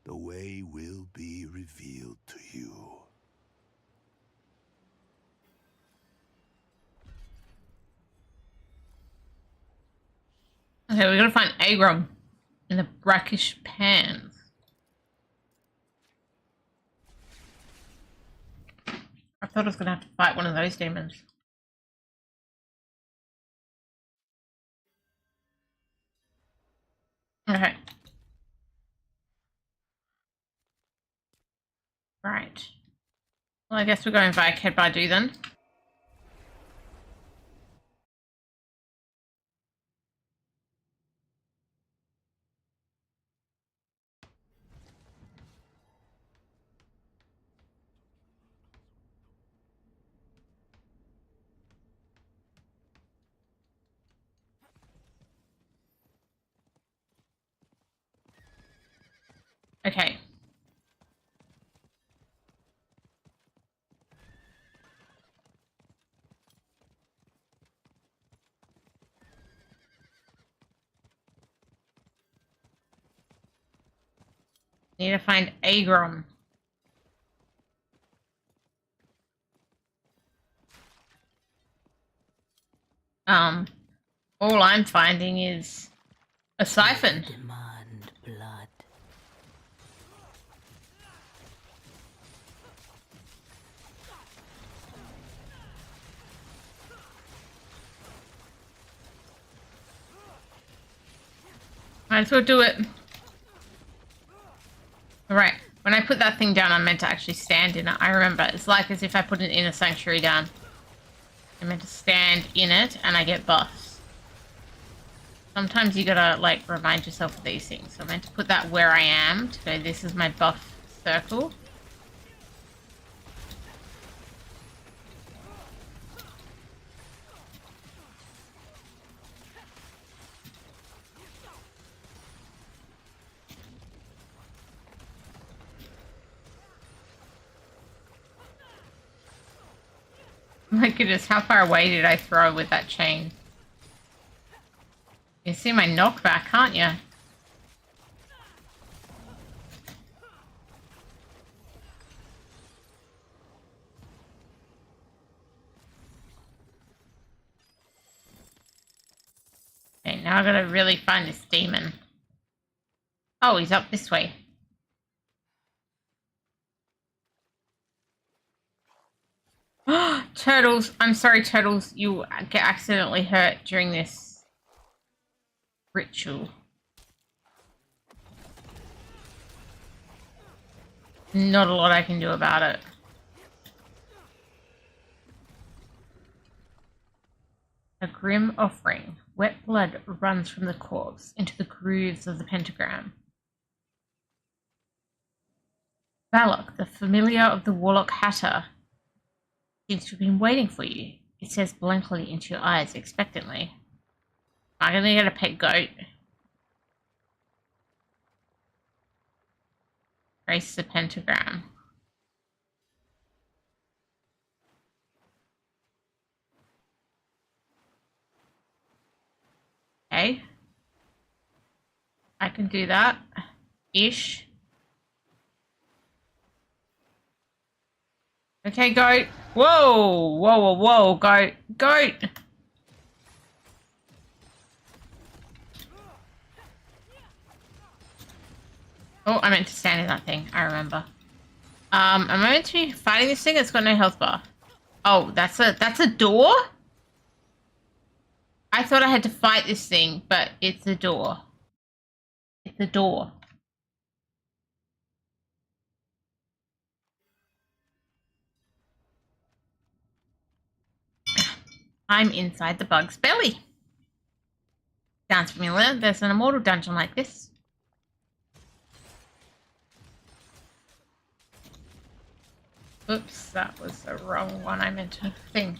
The way will be revealed to you. Okay, we're gonna find Agrum in the brackish pans. thought I was going to have to fight one of those demons. Okay. Right. Well, I guess we're going via Ked Badu then. Okay. Need to find Agron. All I'm finding is a siphon. Demand blood. Might as well do it. Alright, when I put that thing down, I meant to actually stand in it. I remember. It's like as if I put an inner sanctuary down. I meant to stand in it, and I get buffs. Sometimes you gotta, like, remind yourself of these things. So I meant to put that where I am, to go, this is my buff circle. My goodness, how far away did I throw with that chain? You see my knockback, can't you? Okay, now I gotta really find this demon. Oh, he's up this way. Turtles! I'm sorry, Turtles. You get accidentally hurt during this ritual. Not a lot I can do about it. A grim offering. Wet blood runs from the corpse into the grooves of the pentagram. Warlock, the familiar of the Warlock Hatter, seems to have been waiting for you. It says blankly into your eyes, expectantly. I'm gonna get a pet goat. Trace the pentagram. Okay. I can do that. Ish. Okay, goat. Whoa! Whoa, whoa, whoa, goat. Goat! Oh, I meant to stand in that thing. I remember. Am I meant to be fighting this thing? It's got no health bar. Oh, that's a door? I thought I had to fight this thing, but it's a door. It's a door. I'm inside the bug's belly. Sounds familiar. There's an immortal dungeon like this. Oops, that was the wrong one I meant to think.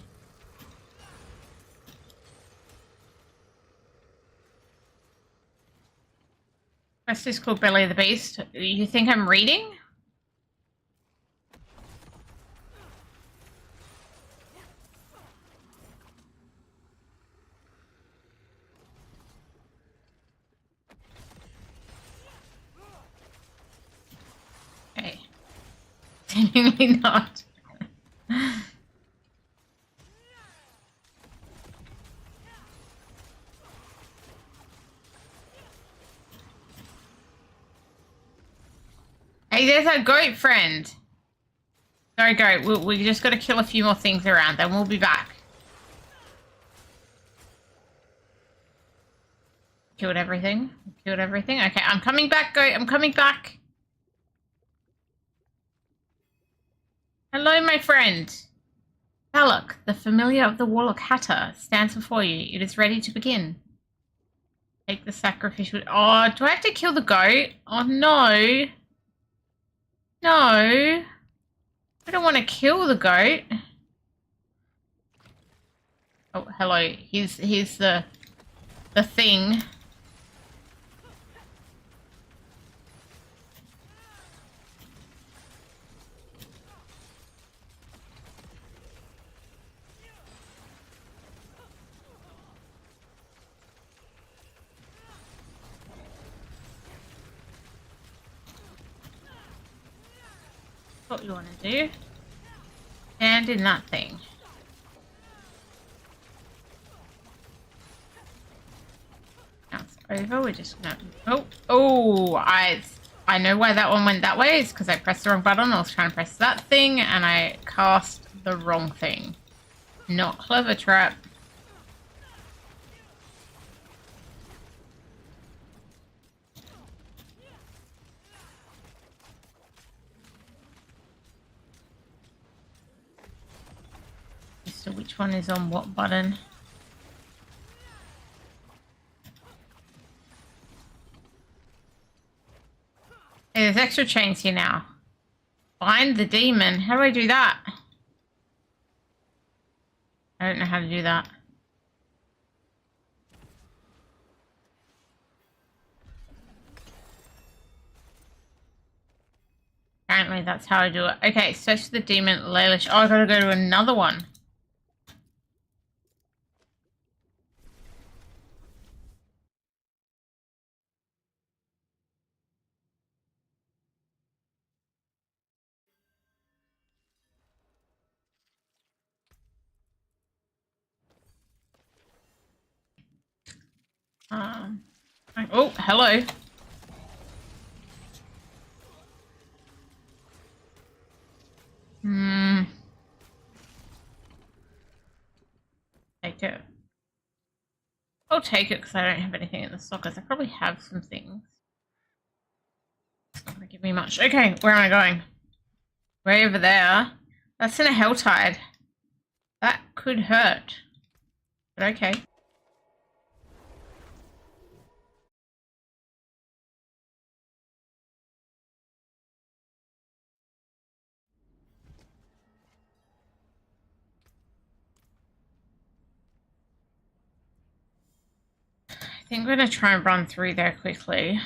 Quest is called Belly of the Beast. You think I'm reading? Okay. Seemingly not. Hey, there's our goat friend. Sorry, go. We just got to kill a few more things around, then we'll be back. Killed everything. Killed everything. Okay, I'm coming back, go. I'm coming back. Hello, my friend. Warlock, the familiar of the Warlock Hatter, stands before you. It is ready to begin. Take the sacrificial... Oh, do I have to kill the goat? Oh, no. No. I don't want to kill the goat. Oh, hello. Here's the thing. What you want to do? And in that thing. Now it's over. We're just gonna. Oh! I know why that one went that way. It's because I pressed the wrong button. I was trying to press that thing, and I cast the wrong thing. Not clever, Trap. So which one is on what button? Hey, there's extra chains here now. Bind the demon. How do I do that? I don't know how to do that. Apparently that's how I do it. Okay, search the demon Laylish. Oh, I gotta go to another one. Oh, hello. Take it. I'll take it because I don't have anything in the stockers. I probably have some things. It's not going to give me much. Okay, where am I going? Way over there. That's in a Helltide. That could hurt. But okay. I think we're going to try and run through there quickly.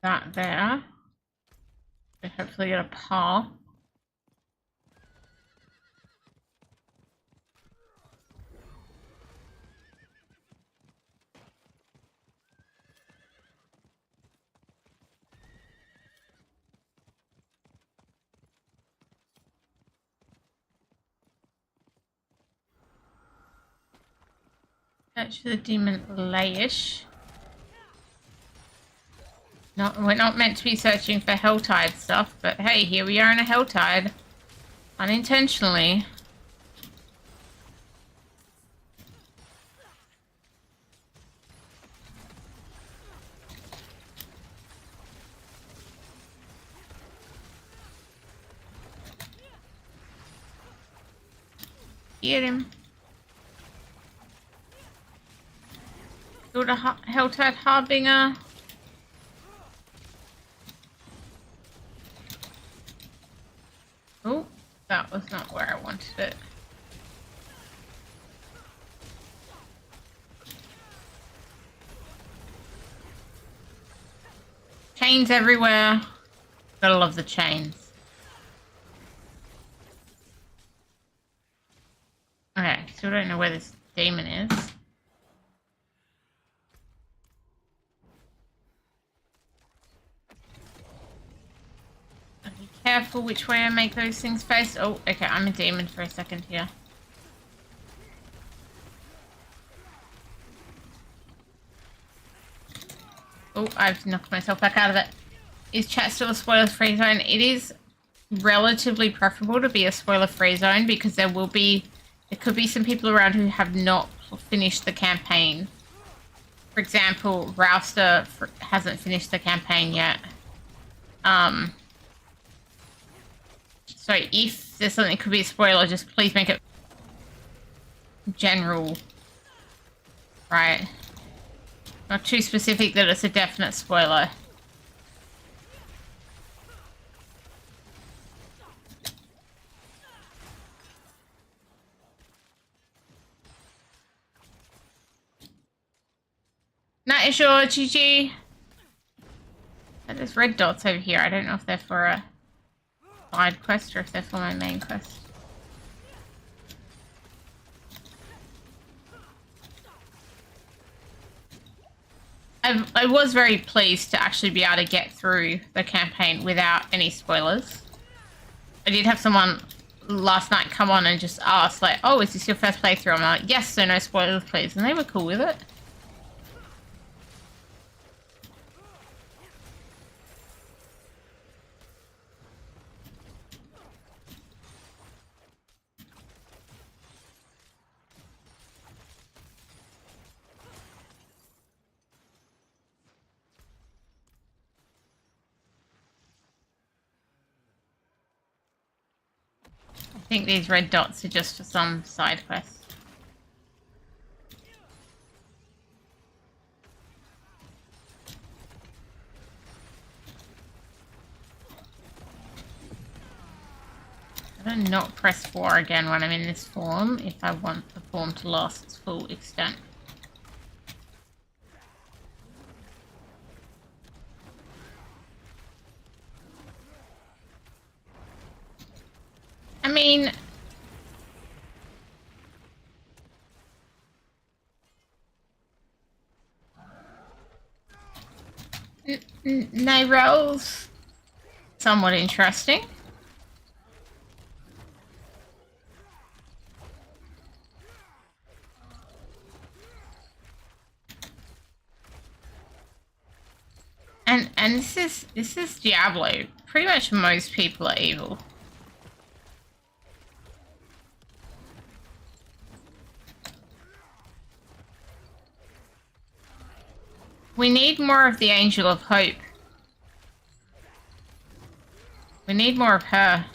That there. We hopefully get a paw. Search for the demon Layish. We're not meant to be searching for Helltide stuff, but hey, here we are in a Helltide. Unintentionally. Get him. Go to Helltide Harbinger. Oh, that was not where I wanted it. Chains everywhere. Gotta love the chains. Okay, so I don't know where this demon is. Be careful which way I make those things face. Oh, okay, I'm a demon for a second here. Oh, I've knocked myself back out of it. Is chat still a spoiler-free zone? It is relatively preferable to be a spoiler-free zone because there could be some people around who have not finished the campaign. For example, Rouster hasn't finished the campaign yet. So if there's something that could be a spoiler, just please make it general, right? Not too specific that it's a definite spoiler. Not sure, GG. There's red dots over here. I don't know if they're for a side quest or if they're for my main quest. I was very pleased to actually be able to get through the campaign without any spoilers. I did have someone last night come on and just ask, like, oh, is this your first playthrough? I'm like, yes, so no spoilers, please. And they were cool with it. I think these red dots are just for some side quest. I'm gonna not press 4 again when I'm in this form if I want the form to last its full extent. I mean, Nairel's somewhat interesting. And this is Diablo. Pretty much most people are evil. We need more of the Angel of Hope. We need more of her.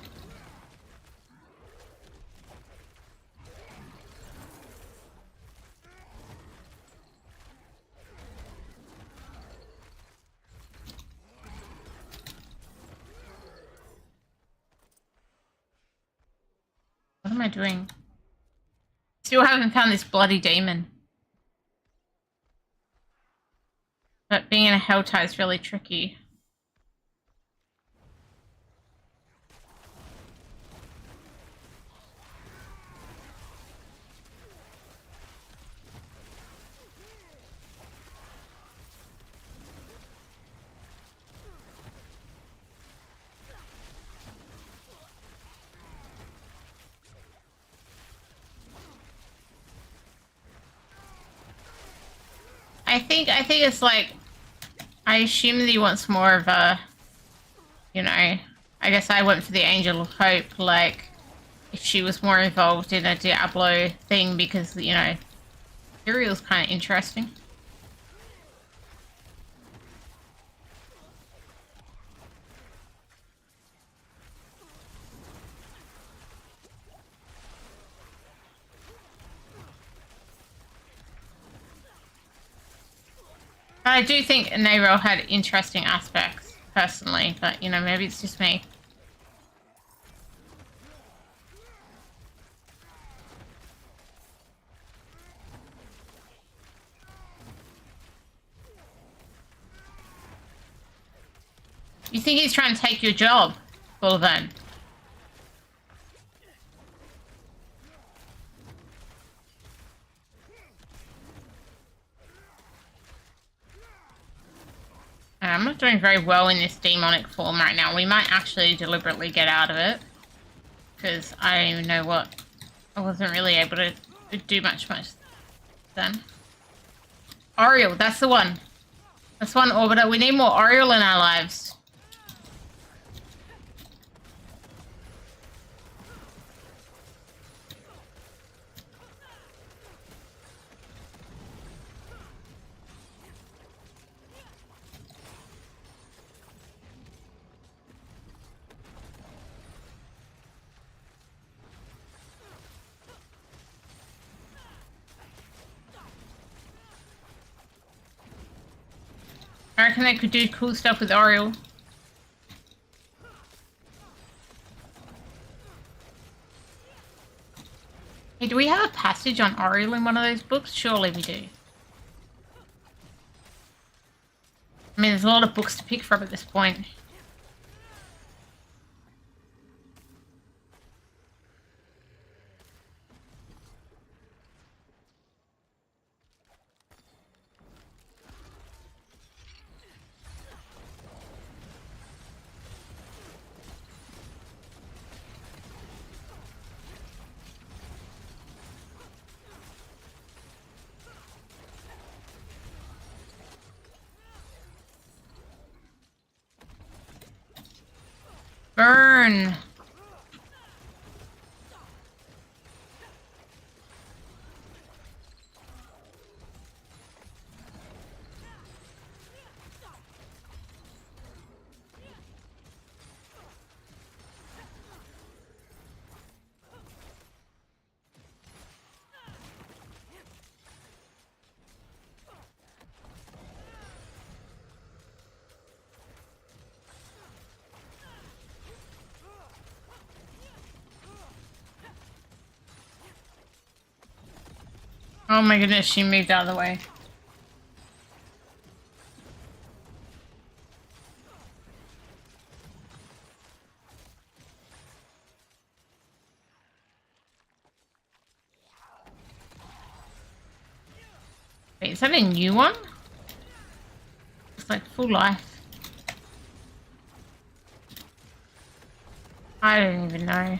What am I doing? Still haven't found this bloody demon. But being in a hell tie is really tricky. I think it's like, I assume that he wants more of a, you know, I guess I went for the Angel of Hope, like, if she was more involved in a Diablo thing, because, you know, Imperial's kind of interesting. I do think Nairel had interesting aspects, personally, but, you know, maybe it's just me. You think he's trying to take your job, Bullvan? I'm not doing very well in this demonic form right now. We might actually deliberately get out of it. Because I don't even know what... I wasn't really able to do much then. Oriole, that's the one. That's one Orbiter. We need more Oriole in our lives. I reckon they could do cool stuff with Oriel. Hey, do we have a passage on Oriel in one of those books? Surely we do. I mean, there's a lot of books to pick from at this point. Burn! Oh my goodness, she moved out of the way. Wait, is that a new one? It's like full life. I don't even know.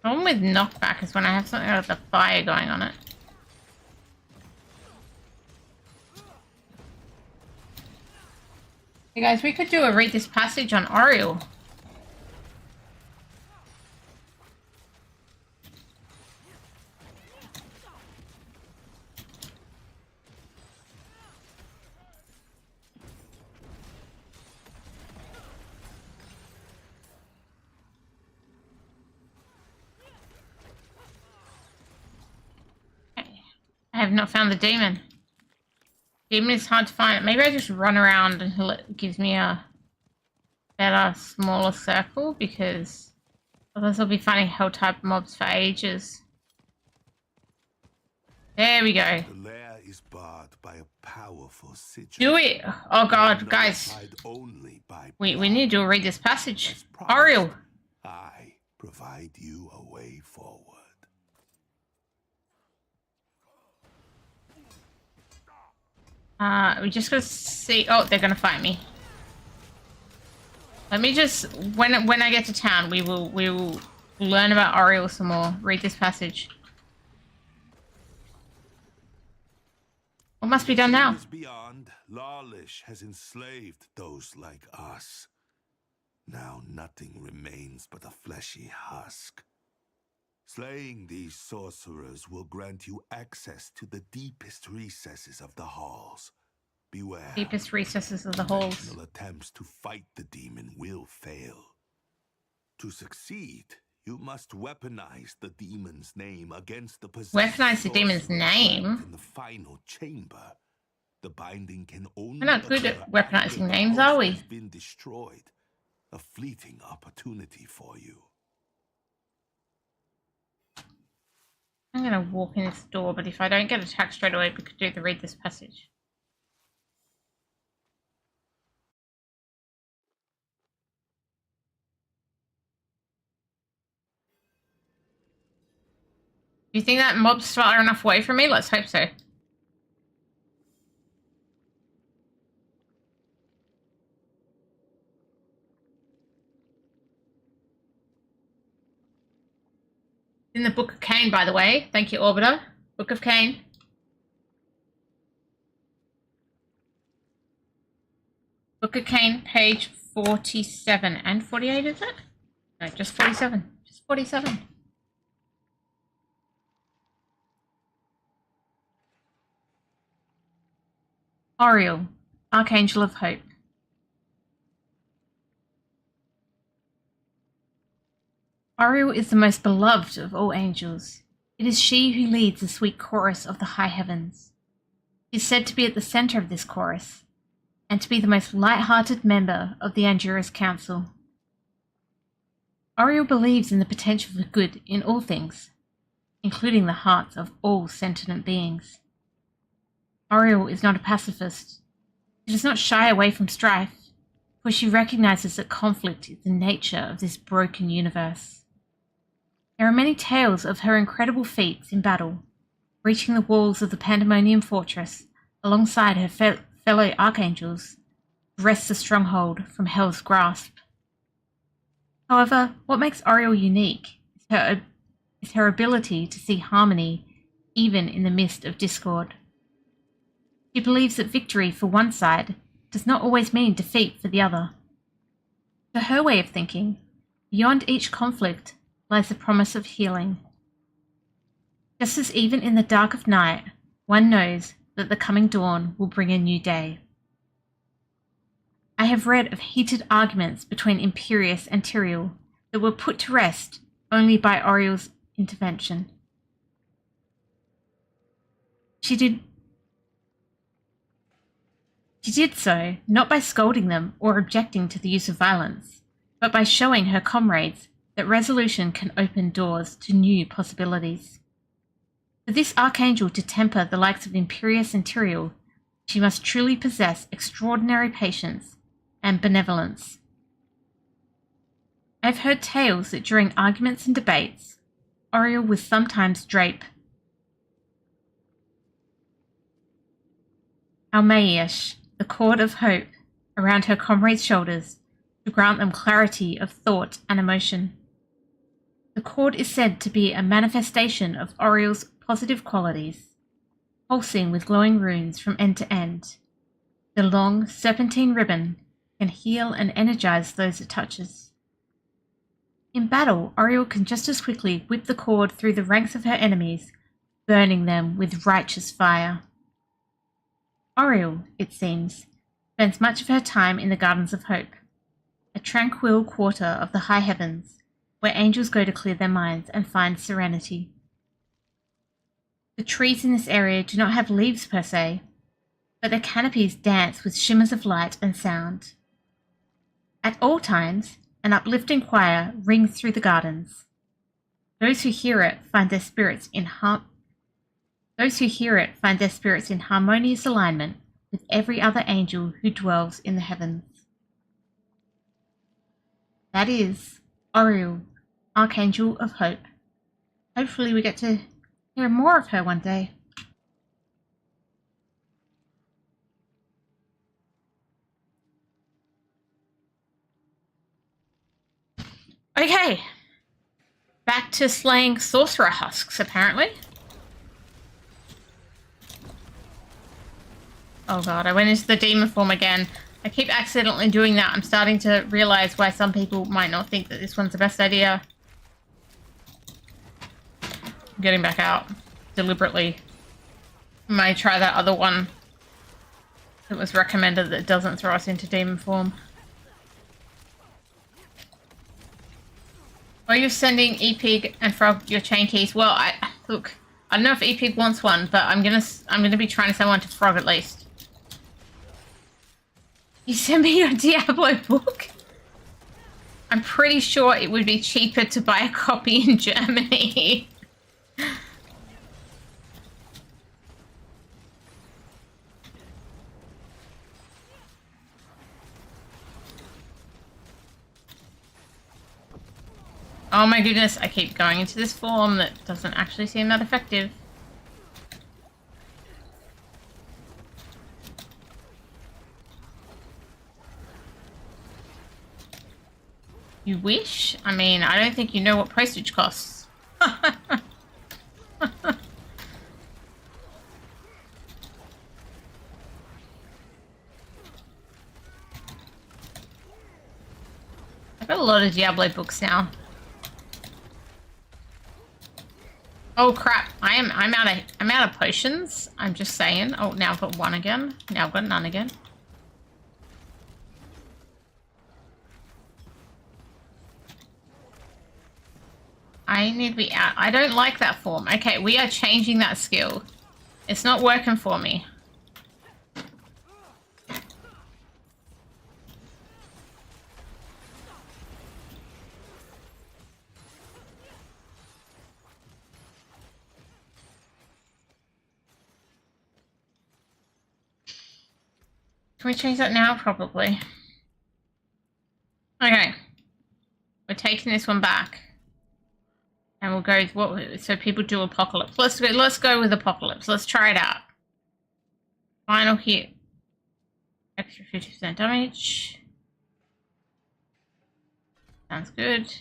The one with knockback is when I have something with the fire going on it. Hey guys, we could do a read this passage on Oriel. I have not found the demon. Demon is hard to find. Maybe I just run around until it gives me a better, smaller circle, because otherwise I'll be finding hell-type mobs for ages. There we go. The lair is barred by a powerful sigil. Do it! Oh god, guys. Only by We need to read this passage. As promised, Oriel. I provide you a way forward. We just gotta see. Oh, they're gonna fight me. Let me just when I get to town, we will learn about Oriel some more. Read this passage. What must be done now? Beyond, Lawlish has enslaved those like us. Now nothing remains but a fleshy husk. Slaying these sorcerers will grant you access to the deepest recesses of the halls. Beware. Deepest recesses of the halls. Conventional attempts to fight the demon will fail. To succeed, you must weaponize the demon's name against the possessed. Weaponize the demon's name? In the final chamber. The binding can only. We're not good at weaponizing names, are we? Has been destroyed. A fleeting opportunity for you. I'm gonna walk in this door, but if I don't get attacked straight away, we could do the read this passage. Do you think that mob's far enough away from me? Let's hope so. In the Book of Cain, by the way. Thank you, Orbiter. Book of Cain. Book of Cain, page 47 and 48, is it? No, just 47. Just 47. Oriel, Archangel of Hope. Oriel is the most beloved of all angels. It is she who leads the sweet chorus of the high heavens. She is said to be at the center of this chorus, and to be the most light-hearted member of the Anjura's council. Oriel believes in the potential for good in all things, including the hearts of all sentient beings. Oriel is not a pacifist. She does not shy away from strife, for she recognizes that conflict is the nature of this broken universe. There are many tales of her incredible feats in battle, reaching the walls of the Pandemonium Fortress alongside her fellow archangels, to wrest the stronghold from Hell's grasp. However, what makes Oriel unique is her ability to see harmony even in the midst of discord. She believes that victory for one side does not always mean defeat for the other. To her way of thinking, beyond each conflict lies the promise of healing. Just as even in the dark of night, one knows that the coming dawn will bring a new day. I have read of heated arguments between Imperius and Tyrael that were put to rest only by Oriel's intervention. She did so not by scolding them or objecting to the use of violence, but by showing her comrades that resolution can open doors to new possibilities. For this archangel to temper the likes of Imperius and Tyrael, she must truly possess extraordinary patience and benevolence. I have heard tales that during arguments and debates, Oriel would sometimes drape Almaish, the cord of hope, around her comrades' shoulders to grant them clarity of thought and emotion. The cord is said to be a manifestation of Oriel's positive qualities, pulsing with glowing runes from end to end. The long, serpentine ribbon can heal and energize those it touches. In battle, Oriel can just as quickly whip the cord through the ranks of her enemies, burning them with righteous fire. Oriel, it seems, spends much of her time in the Gardens of Hope, a tranquil quarter of the high heavens, where angels go to clear their minds and find serenity. The trees in this area do not have leaves per se, but their canopies dance with shimmers of light and sound. At all times, an uplifting choir rings through the gardens. Those who hear it find their spirits in harmonious alignment with every other angel who dwells in the heavens. That is Oriel, Archangel of Hope. Hopefully we get to hear more of her one day. Okay, back to slaying sorcerer husks, apparently. Oh god, I went into the demon form again. I keep accidentally doing that. I'm starting to realize why some people might not think that this one's the best idea. I'm getting back out deliberately. I might try that other one that was recommended that doesn't throw us into demon form. Are you sending Epig and Frog your chain keys? Well, look, I don't know if Epig wants one, but I'm gonna be trying to send one to Frog at least. You send me your Diablo book? I'm pretty sure it would be cheaper to buy a copy in Germany. Oh my goodness, I keep going into this form that doesn't actually seem that effective. You wish? I mean, I don't think you know what postage costs. I've got a lot of Diablo books now. Oh crap! I'm out of potions. I'm just saying. Oh, now I've got one again. Now I've got none again. I need to be out. I don't like that form. Okay, we are changing that skill. It's not working for me. Can we change that now? Probably. Okay. We're taking this one back. And we'll go with what, so people do Apocalypse. Let's go with Apocalypse. Let's try it out. Final hit. Extra 50% damage. Sounds good.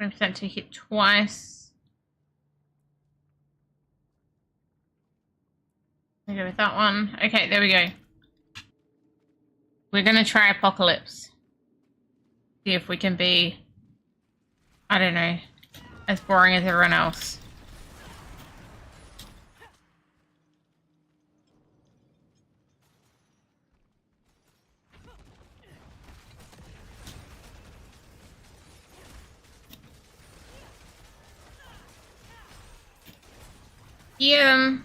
20% to hit twice. I'll go with that one. Okay, there we go. We're gonna try Apocalypse. See if we can be, I don't know, as boring as everyone else. Yeah.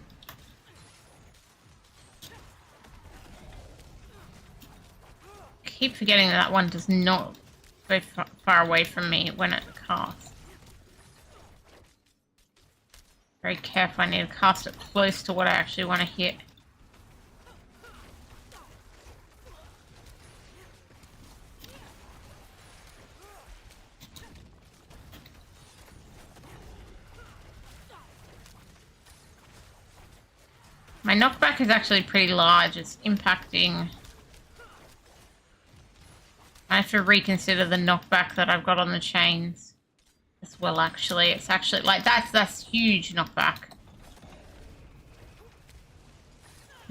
Keep forgetting that one does not go far away from me when it casts. Very careful, I need to cast it close to what I actually want to hit. My knockback is actually pretty large, it's impacting. I have to reconsider the knockback that I've got on the chains as well, actually. It's actually, like, that's huge knockback.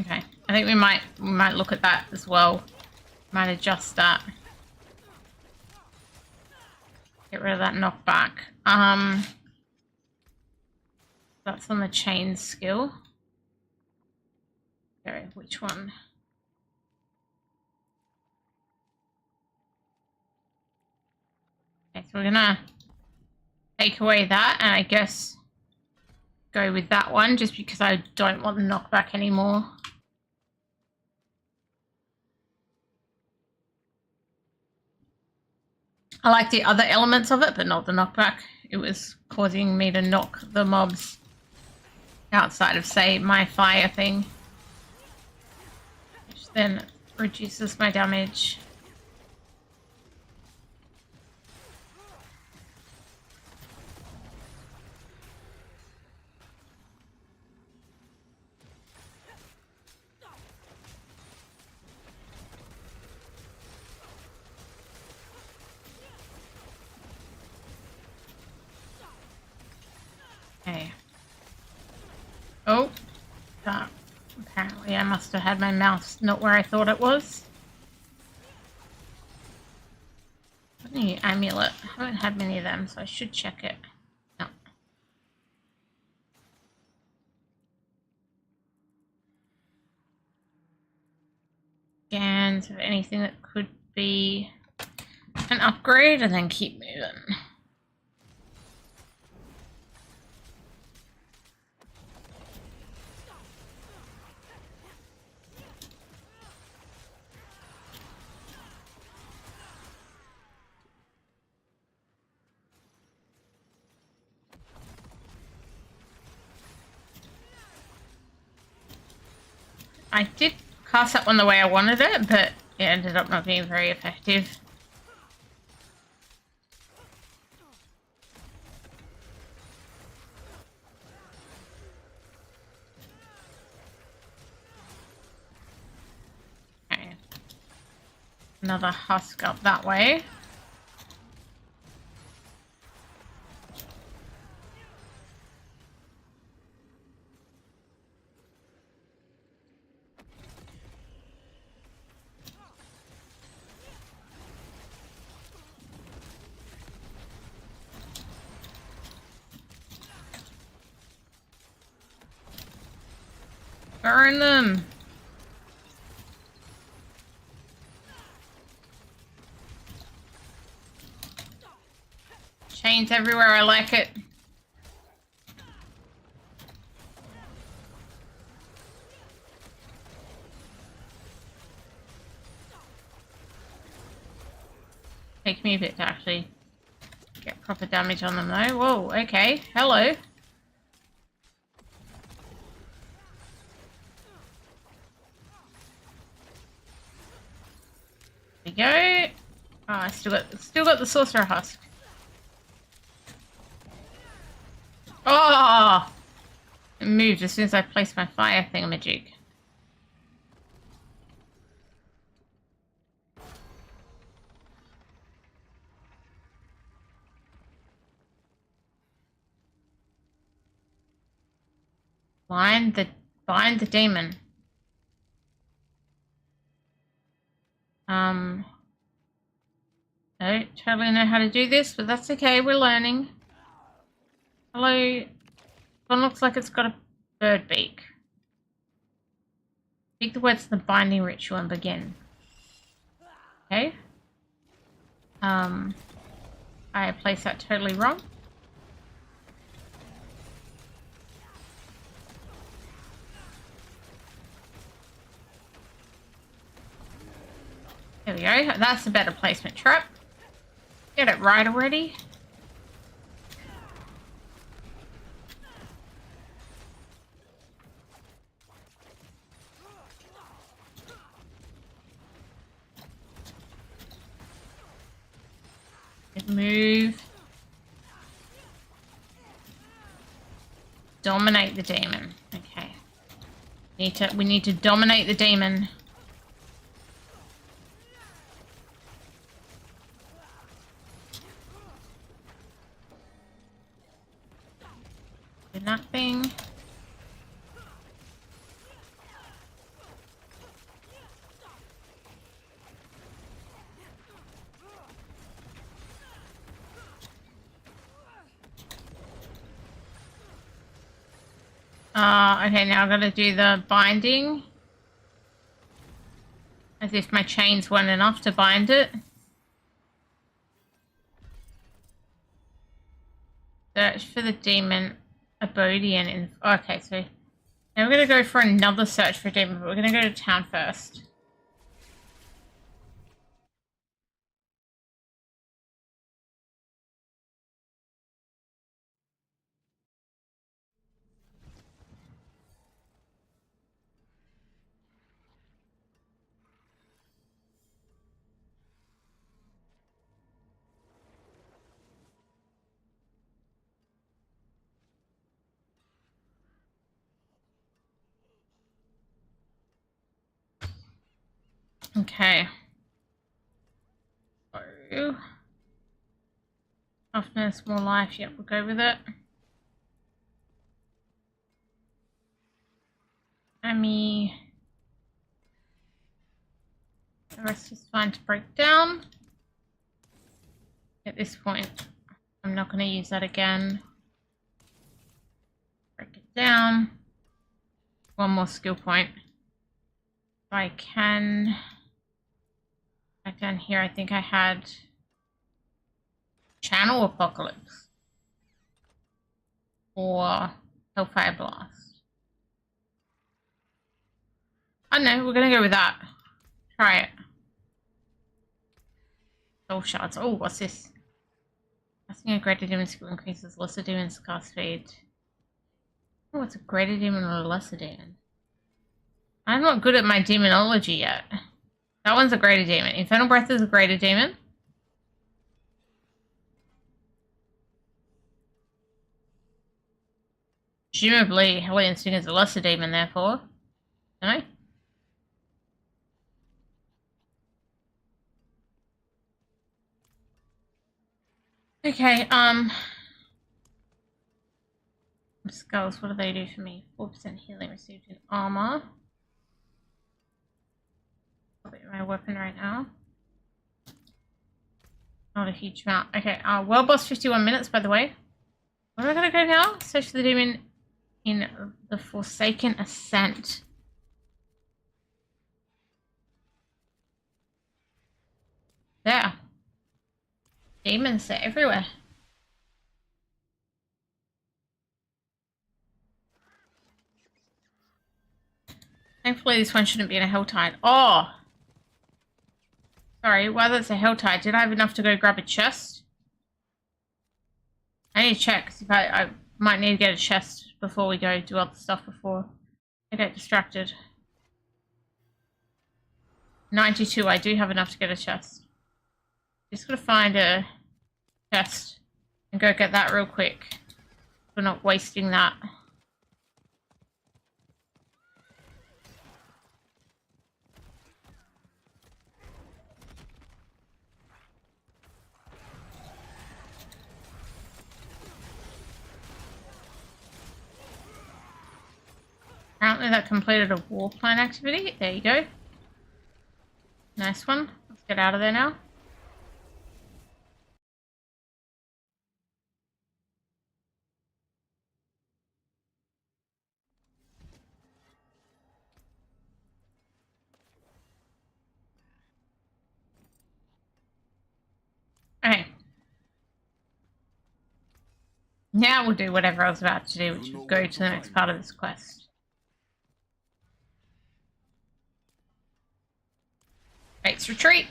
Okay, I think we might look at that as well. Might adjust that. Get rid of that knockback. That's on the chain skill. Sorry, which one? Okay, so we're gonna take away that and I guess go with that one just because I don't want the knockback anymore. I like the other elements of it, but not the knockback. It was causing me to knock the mobs outside of, say, my fire thing, which then reduces my damage. Okay. Oh, that. Apparently I must have had my mouse not where I thought it was. New amulet. I haven't had many of them, so I should check it. No. Scans of anything that could be an upgrade, and then keep moving. I did cast that one the way I wanted it, but it ended up not being very effective. Okay. Another husk up that way. Burn them! Chains everywhere, I like it. Takes me a bit to actually get proper damage on them though. Whoa, okay, hello. we go. Oh, I still got the sorcerer husk. Oh! It moved as soon as I placed my fire thingamajig. Bind the demon. I don't totally know how to do this, but that's okay, we're learning. Hello. One looks like it's got a bird beak. Speak the words to the binding ritual and begin. Okay. I placed that totally wrong. There we go. That's a better placement trap. Get it right already. Move. Dominate the demon. Okay. We need to dominate the demon. Do that thing. Okay, now I've got to do the binding. As if my chains weren't enough to bind it. Search for the demon Abodian. Okay, so now we're going to go for another search for a demon, but we're going to go to town first. Okay. So, toughness, more life. Yep, we'll go with it. The rest is fine to break down. At this point, I'm not going to use that again. Break it down. One more skill point. If I can. Back down here, I think I had Channel Apocalypse or Hellfire Blast. I don't know, we're gonna go with that. Try it. Soul shards. Oh, what's this? Casting a greater demon skill increases lesser demon's cast speed. Oh, what's a greater demon or a lesser demon? I'm not good at my demonology yet. That one's a greater demon. Infernal Breath is a greater demon. Presumably, Hellion Sting is a lesser demon, therefore. Don't I? Okay, skulls, what do they do for me? 4% healing received in armor. My weapon right now. Not a huge amount. Okay, world boss 51 minutes, by the way. Where am I gonna go now? Search for the demon in the Forsaken Ascent. There. Demons are everywhere. Thankfully, this one shouldn't be in a Helltide. Oh! Sorry, while that's a Helltide, did I have enough to go grab a chest? I need to check, because I might need to get a chest before we go do other stuff before I get distracted. 92. I do have enough to get a chest. Just gotta find a chest and go get that real quick. We're not wasting that. Apparently that completed a war plan activity. There you go. Nice one. Let's get out of there now. Okay. Now we'll do whatever I was about to do, which is go to the next part of this quest. Fate's Retreat.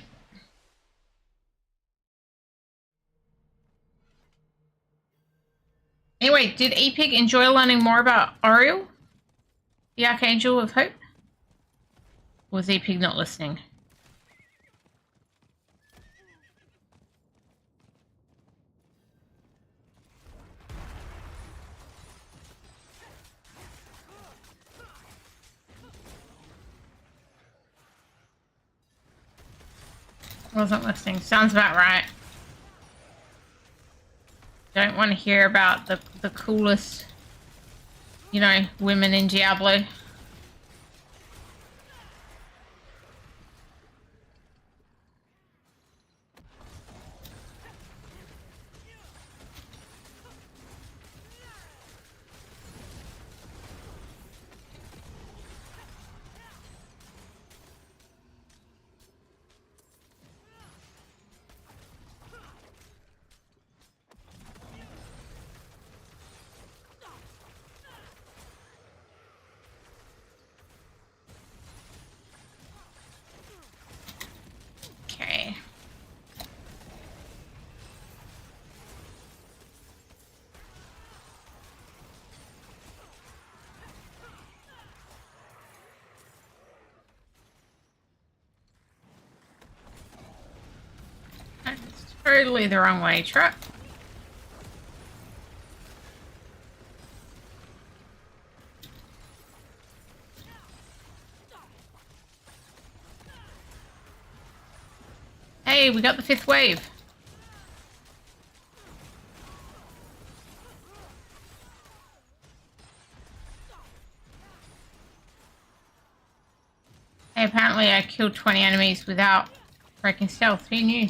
Anyway, did Epig enjoy learning more about Oriel, the Archangel of Hope? Or was Epig not listening? Wasn't listening. Sounds about right. Don't want to hear about the coolest, you know, women in Diablo. Okay. That's totally the wrong way, Trep. Hey, we got the 5th wave. Hey, apparently I killed 20 enemies without breaking stealth. Who knew?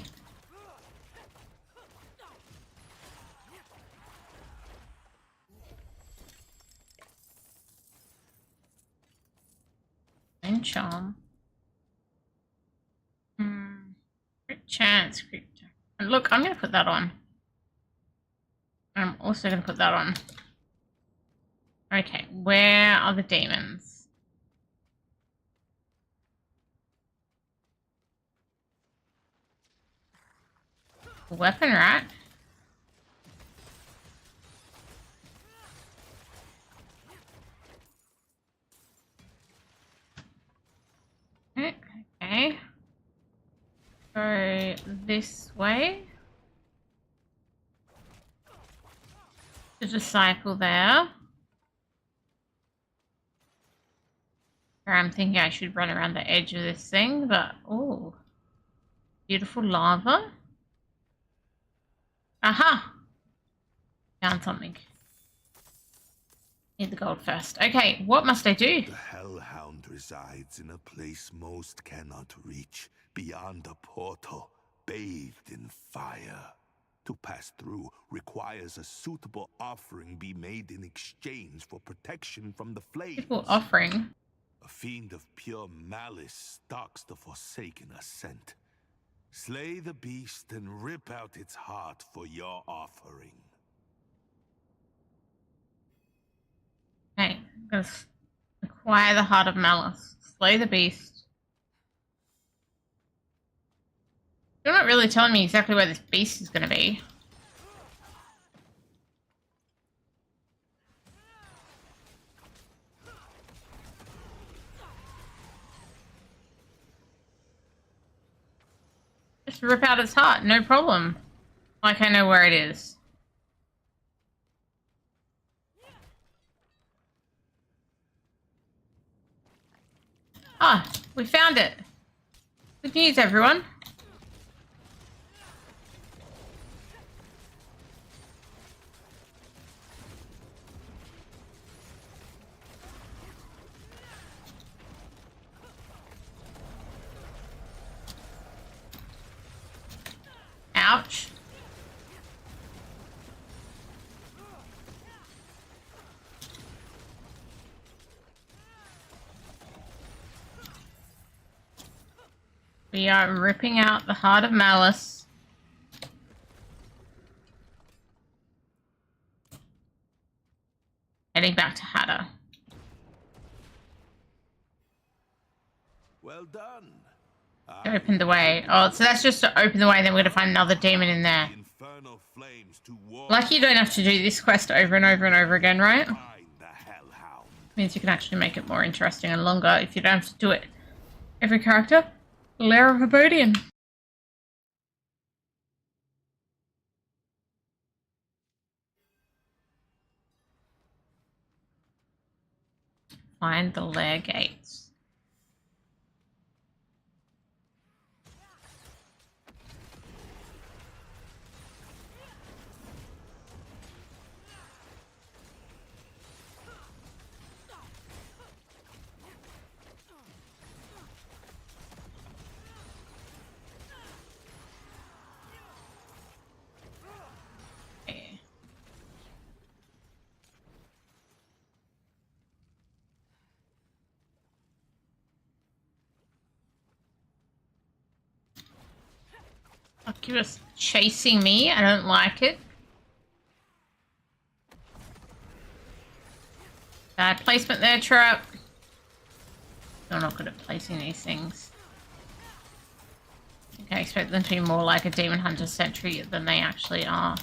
And charm. TrepChains. Look, I'm going to put that on. I'm also going to put that on. Okay, where are the demons? Weapon, right? Okay. Go this way. The disciple there. I'm thinking I should run around the edge of this thing, but oh, beautiful lava. Aha! Found something. Need the gold first. Okay, what must I do? The Hellhound resides in a place most cannot reach, beyond a portal, bathed in fire. To pass through requires a suitable offering be made in exchange for protection from the flames. Suitable offering? A fiend of pure malice stalks the Forsaken Ascent. Slay the beast and rip out its heart for your offering. Okay, let's acquire the Heart of Malice. Slay the beast. You're not really telling me exactly where this beast is going to be. to rip out its heart, no problem. Like I know where it is. Ah, we found it. Good news, everyone. Ouch. We are ripping out the heart of malice. Heading back to Hatter. Well done. Open the way. Oh, so that's just to open the way, then we're going to find another demon in there. Infernal flames to Lucky you don't have to do this quest over and over and over again, right? find the hellhound. Means you can actually make it more interesting and longer if you don't have to do it. Every character, Lair of Abodian. Find the lair gates. Okay. Oculus chasing me. I don't like it. Bad placement there, Trap. You're not good at placing these things. I think I expect them to be more like a Demon Hunter sentry than they actually are.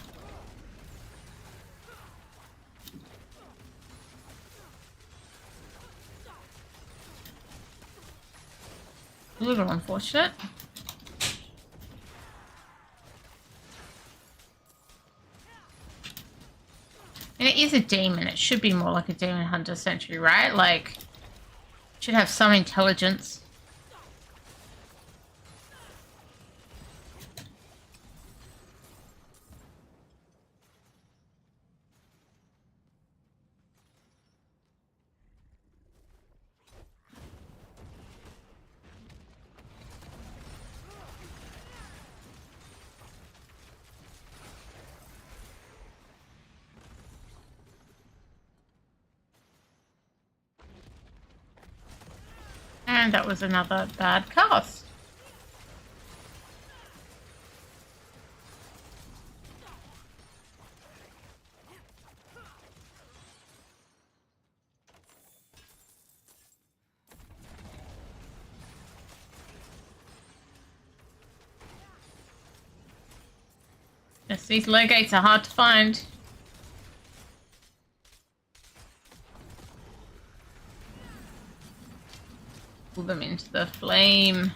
A little unfortunate. And it is a demon. It should be more like a Demon Hunter sentry, right? Like, it should have some intelligence. And that was another bad cast. Yes, these legates are hard to find. Pull them into the flame.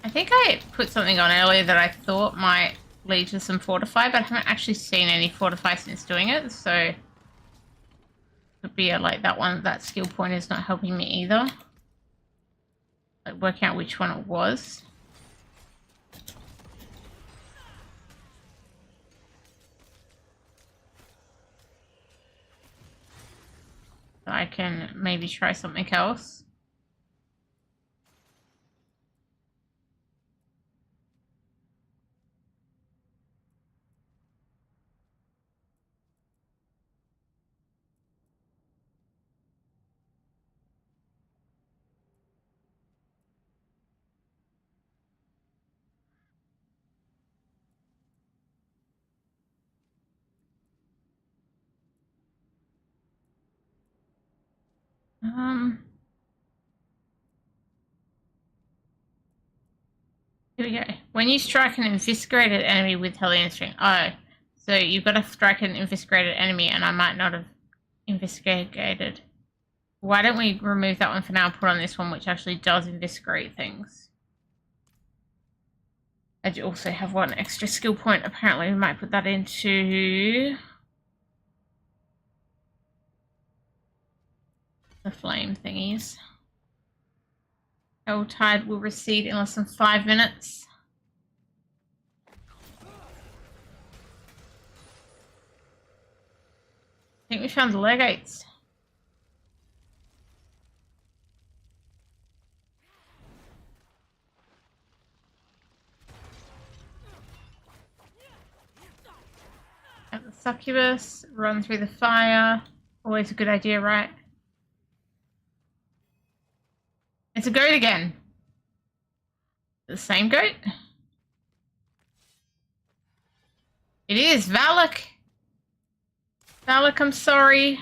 I think I put something on earlier that I thought might lead to some fortify, but I haven't actually seen any fortify since doing it, so could be like that skill point is not helping me either. Like work out which one it was. So I can maybe try something else. Here we go. When you strike an inviscerated enemy with Hellion String. Oh, so you've got to strike an inviscerated enemy, and I might not have investigated. Why don't we remove that one for now and put on this one, which actually does inviscerate things. I do also have one extra skill point. Apparently, we might put that into the flame thingies. Helltide will recede in less than 5 minutes. I think we found the legates. At the succubus, run through the fire. Always a good idea, right? It's a goat again. The same goat? It is Warlock. Warlock, I'm sorry.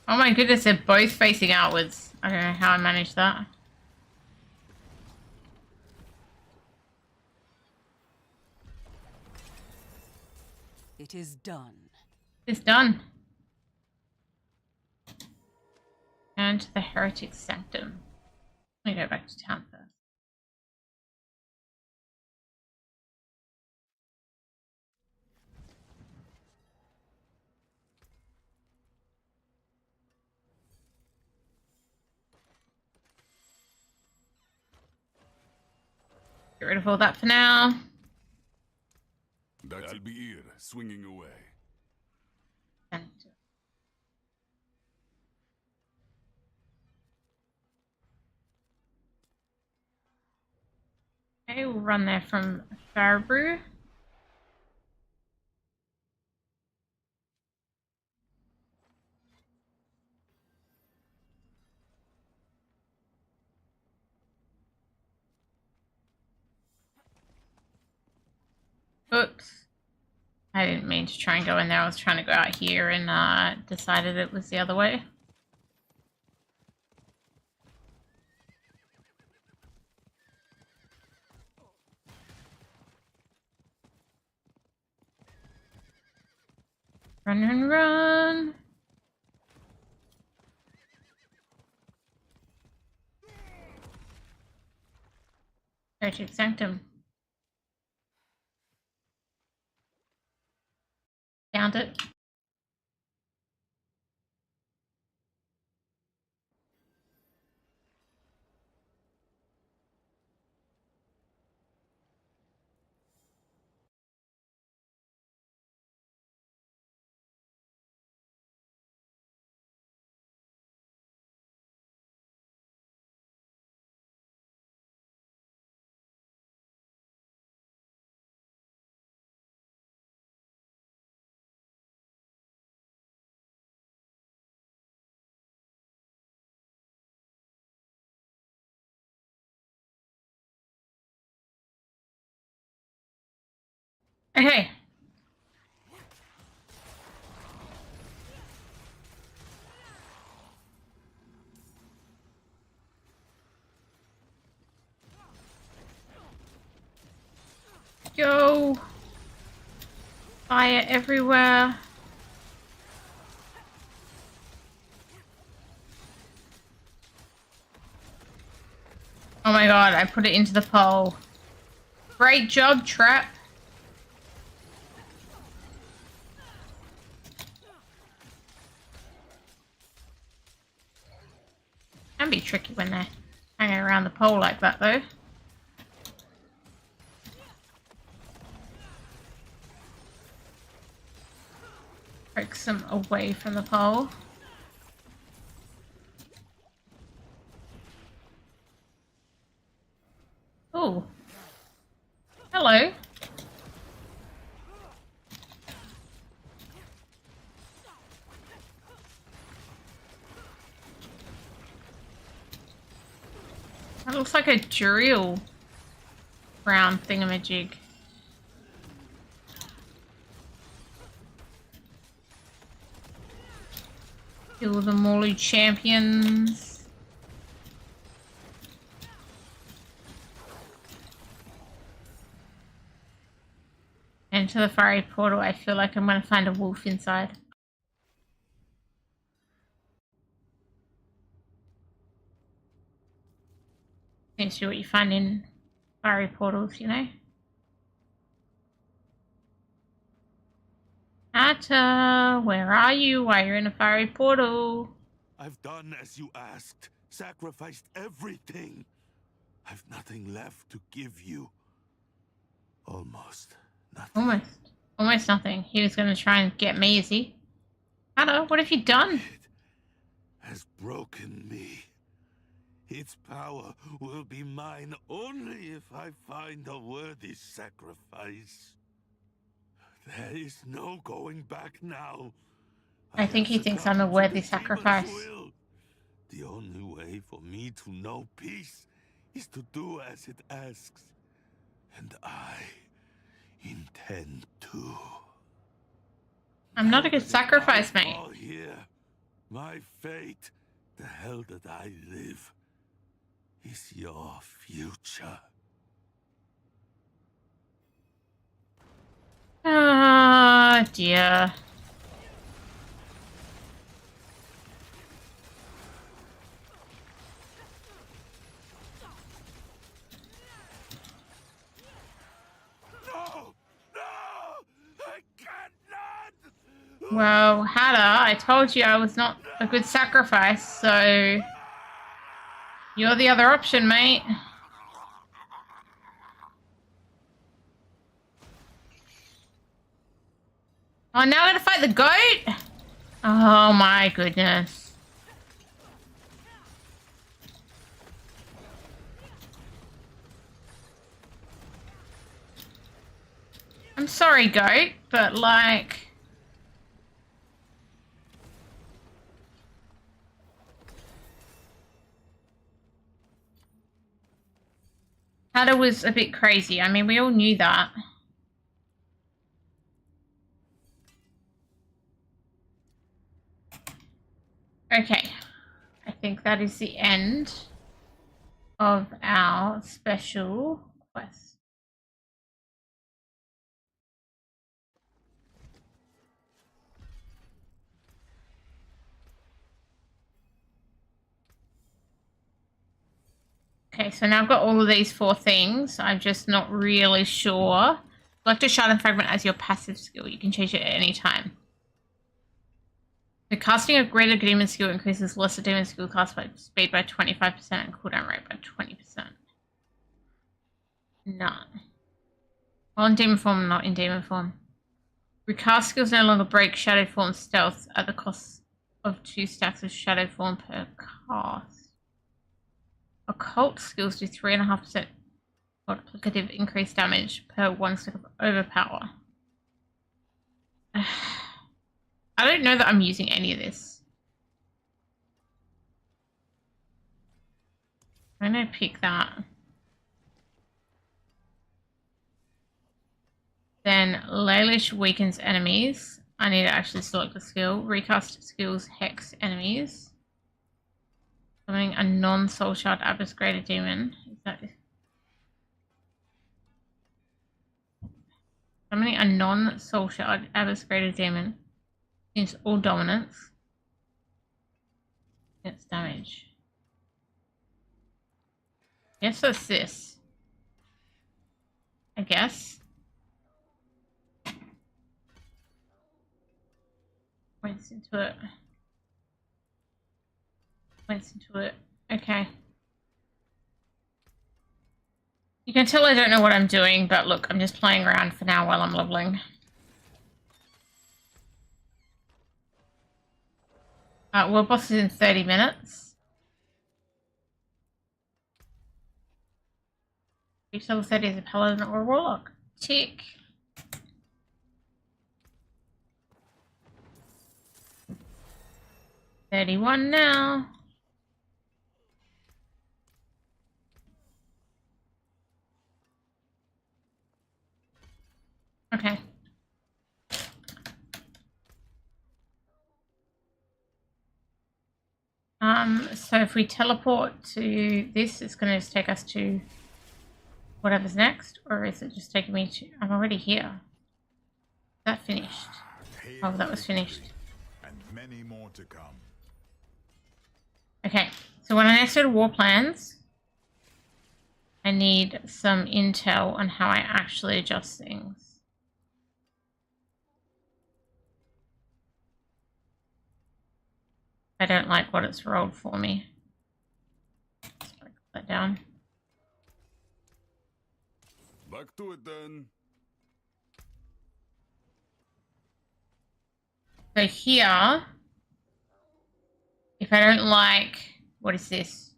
Oh my goodness, they're both facing outwards. I don't know how I managed that. It is done. It's done. And to the heretic sanctum. Let me go back to town first. Get rid of all that for now. That'll be here, swinging away. Sanctum. Okay, we'll run there from Farbrew. Oops. I didn't mean to try and go in there. I was trying to go out here and decided it was the other way. Run, run, run. Heretic Sanctum. Found it. Okay. Go. Fire everywhere. Oh my god, I put it into the pole. Great job, Trap. Can be tricky when they're hanging around the pole like that, though. Poke some away from the pole. Oh. Hello. That looks like a drill round thingamajig. Kill the Morley champions. Enter the fiery portal. I feel like I'm going to find a wolf inside. Seems to be what you find in fiery portals, you know? Atta, where are you? Why you're in a fiery portal? I've done as you asked, sacrificed everything. I've nothing left to give you. Almost nothing. Almost nothing. He was going to try and get me, is he? Atta, what have you done? It has broken me. Its power will be mine only if I find a worthy sacrifice. There is no going back now. I think he thinks I'm a worthy sacrifice. The only way for me to know peace is to do as it asks. And I intend to. I'm not a good sacrifice, mate. All here, my fate, the hell that I live, is your future. Ah, dear. No! No! I cannot! Well, Hada, I told you I was not a good sacrifice, so you're the other option, mate. Oh, now I gotta fight the goat? Oh my goodness. I'm sorry, goat, but like... Hada was a bit crazy. I mean, we all knew that. Okay, I think that is the end of our special quest. Okay, so now I've got all of these 4 things. I'm just not really sure. Select a shard and fragment as your passive skill. You can change it at any time. The casting of greater demon skill increases lesser demon skill cast by speed by 25% and cooldown rate by 20%. None. While in demon form, not in demon form. Recast skills no longer break shadow form stealth at the cost of 2 stacks of shadow form per cast. Occult skills do 3.5% multiplicative increased damage per 1 stack of overpower. I don't know that I'm using any of this. I'm gonna pick that. Then Laelish weakens enemies. I need to actually select the skill. Recast skills hex enemies. Summoning a non-soul shard abyss greater demon. Is that it? Summoning a non-soul shard abyss greater demon. Use all dominance. It's damage. Yes, that's this. I guess. Points into it. Points into it. Okay. You can tell I don't know what I'm doing, but look, I'm just playing around for now while I'm leveling. World boss is in 30 minutes. Each level 30 is a paladin or a warlock. Tick. $31 now. Okay. So if we teleport to this, it's going to just take us to whatever's next, or is it just taking me to... I'm already here. Is that finished? Oh, that was finished. And many more to come. Okay, so when I next go to war plans, I need some intel on how I actually adjust things. I don't like what it's rolled for me. Let's put that down. Back to it then. So here, if I don't like, what is this?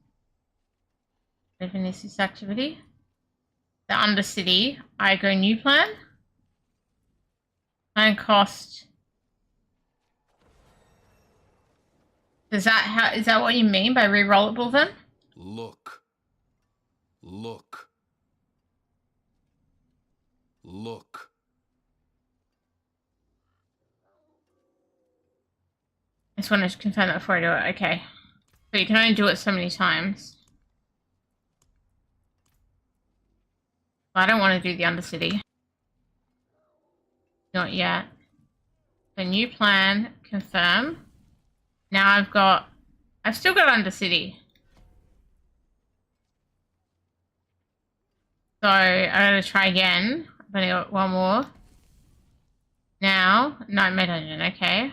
Even this activity? The Undercity, I go new plan. Plan cost. Is that what you mean by rerollable then? Look. Look. Look. I just want to confirm that before I do it. Okay. So you can only do it so many times. I don't want to do the Undercity. Not yet. The new plan, confirm. Now I've still got Undercity. So I gotta try again. I've only got one more. Now, Nightmare Dungeon, okay.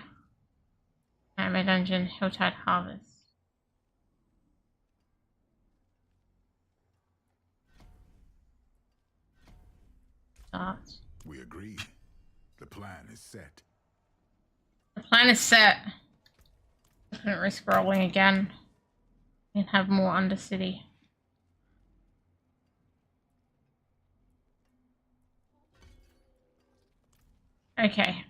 Nightmare Dungeon, Hilltide Harvest. Start. We agree. The plan is set. The plan is set. I couldn't risk rolling again and have more Undercity. Okay,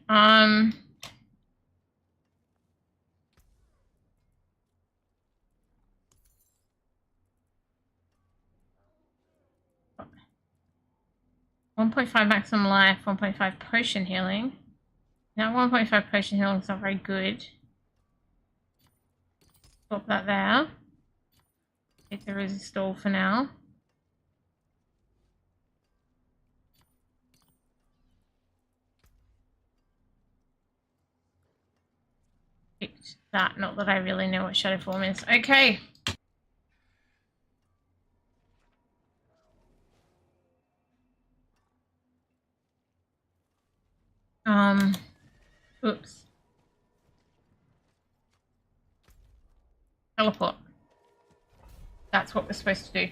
1.5 maximum life, 1.5 potion healing. Now 1.5 potion healing is not very good. Swap that there. Take the resist all for now. Picked that, not that I really know what shadow form is. Okay. Oops. Teleport. That's what we're supposed to do.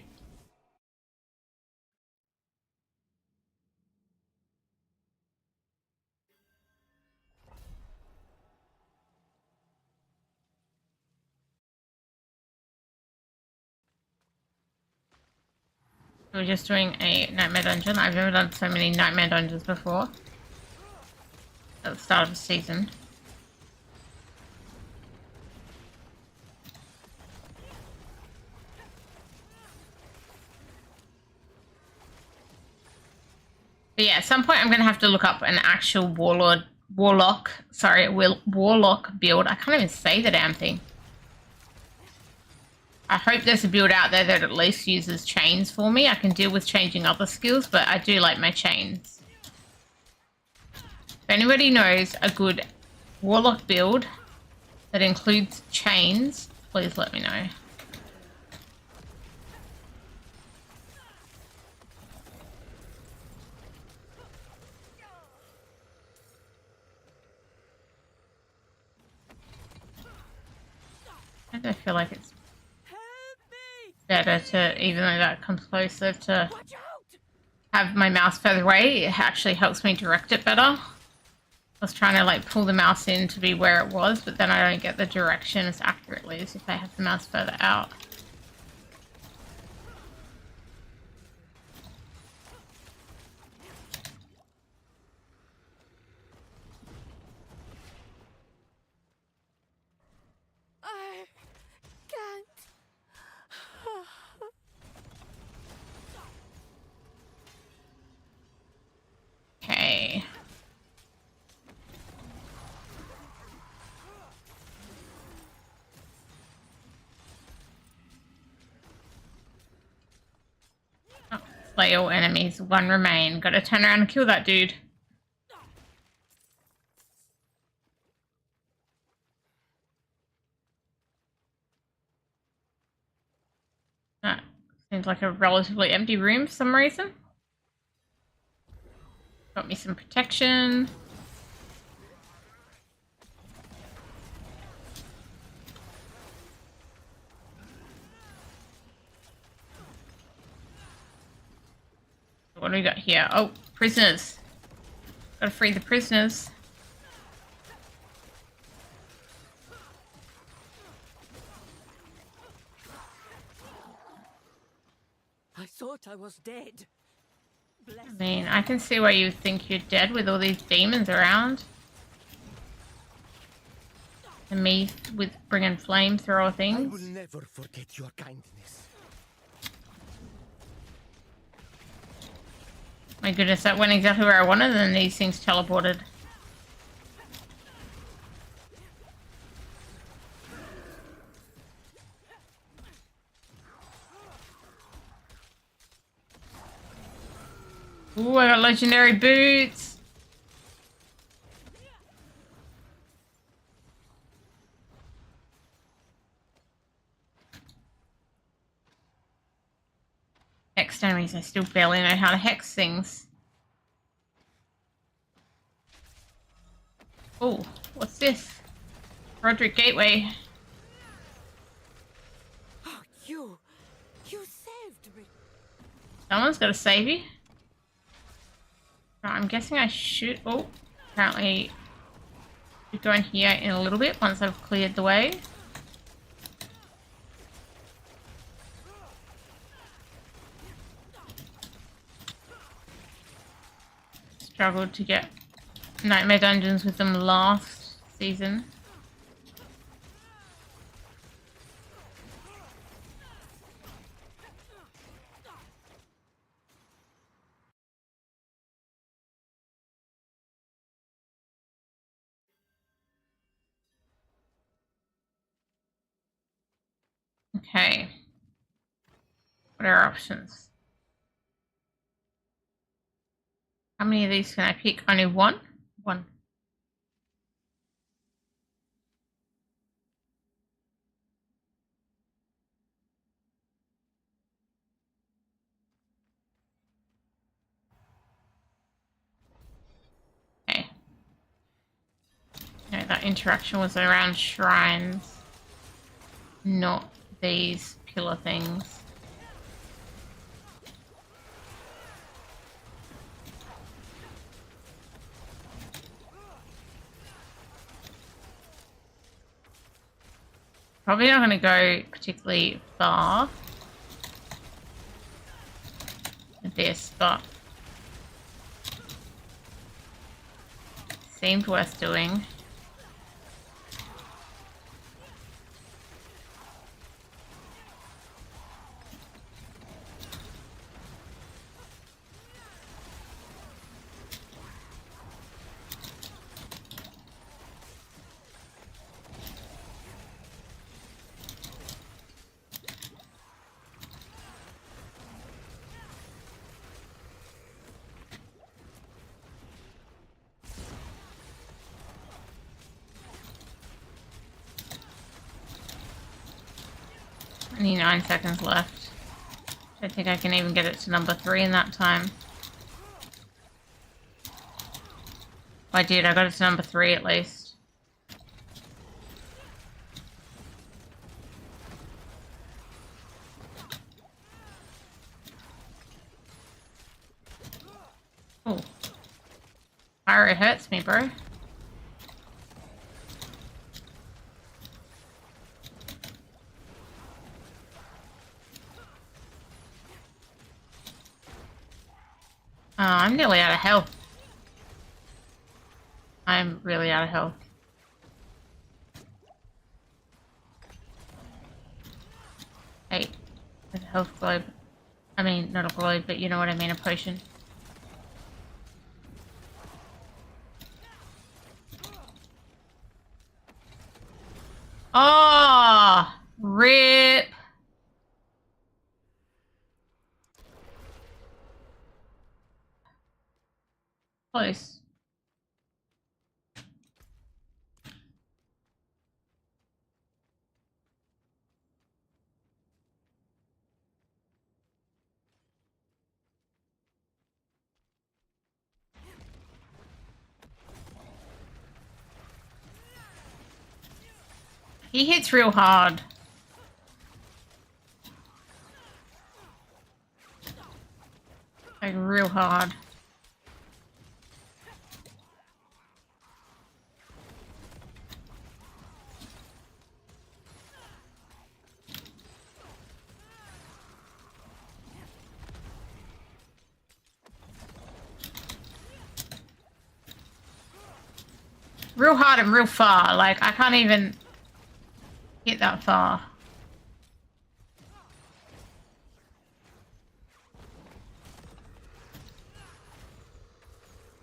We're just doing a Nightmare Dungeon. I've never done so many Nightmare Dungeons before. At the start of the season. But yeah, at some point I'm going to have to look up an actual Warlock build. I can't even say the damn thing. I hope there's a build out there that at least uses chains for me. I can deal with changing other skills, but I do like my chains. If anybody knows a good Warlock build that includes chains, please let me know. I don't feel like it's better to, even though that comes closer, to have my mouse further away. It actually helps me direct it better. I was trying to like pull the mouse in to be where it was, but then I don't get the direction as accurately as if I have the mouse further out. I can't. Okay. Oh, slay all enemies. One remain. Gotta turn around and kill that dude. That seems like a relatively empty room for some reason. Got me some protection. What do we got here? Oh, prisoners. Gotta free the prisoners. I thought I was dead. Bless I mean, I can see why you think you're dead with all these demons around. And me with bringing flamethrower I will things. never forget your kindness. My goodness, that went exactly where I wanted, and these things teleported. Ooh, I got legendary boots! Hexed enemies, I still barely know how to hex things. Oh, what's this? Roderick Gateway. Oh, you saved me. Someone's got to save you. Right, I'm guessing I should... Oh, apparently should go in here in a little bit once I've cleared the way. Struggled to get Nightmare Dungeons with them last season. Okay. What are our options? How many of these can I pick? Only one? One. Okay. No, that interaction was around shrines, not these pillar things. Probably not going to go particularly far with this, but seemed worth doing. Only 9 seconds left. I don't think I can even get it to number 3 in that time. I did, I got it to number 3 at least. Oh. Fire, it hurts me, bro. I'm nearly out of health. I'm really out of health. Hey, there's a health globe. I mean, not a globe, but you know what I mean, a potion. Oh, rip. Close. He hits real hard. Like, real hard. Real hard and real far. Like, I can't even get that far.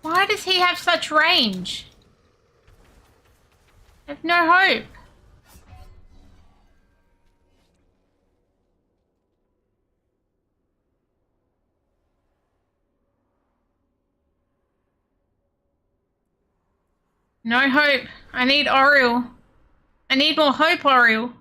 Why does he have such range? I have no hope. No hope. I need Oriel. I need more hope, Oriel.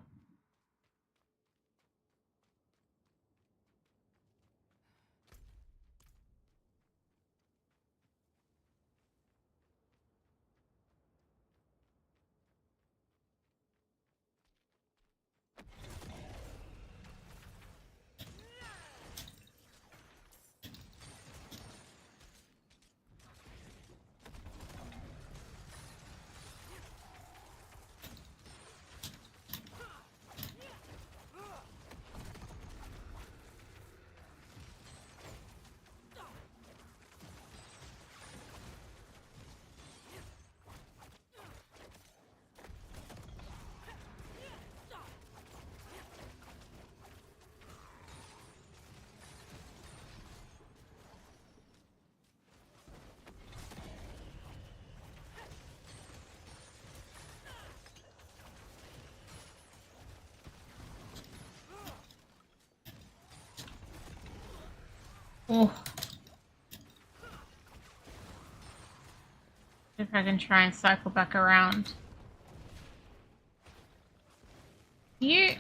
Oh. If I can try and cycle back around. You...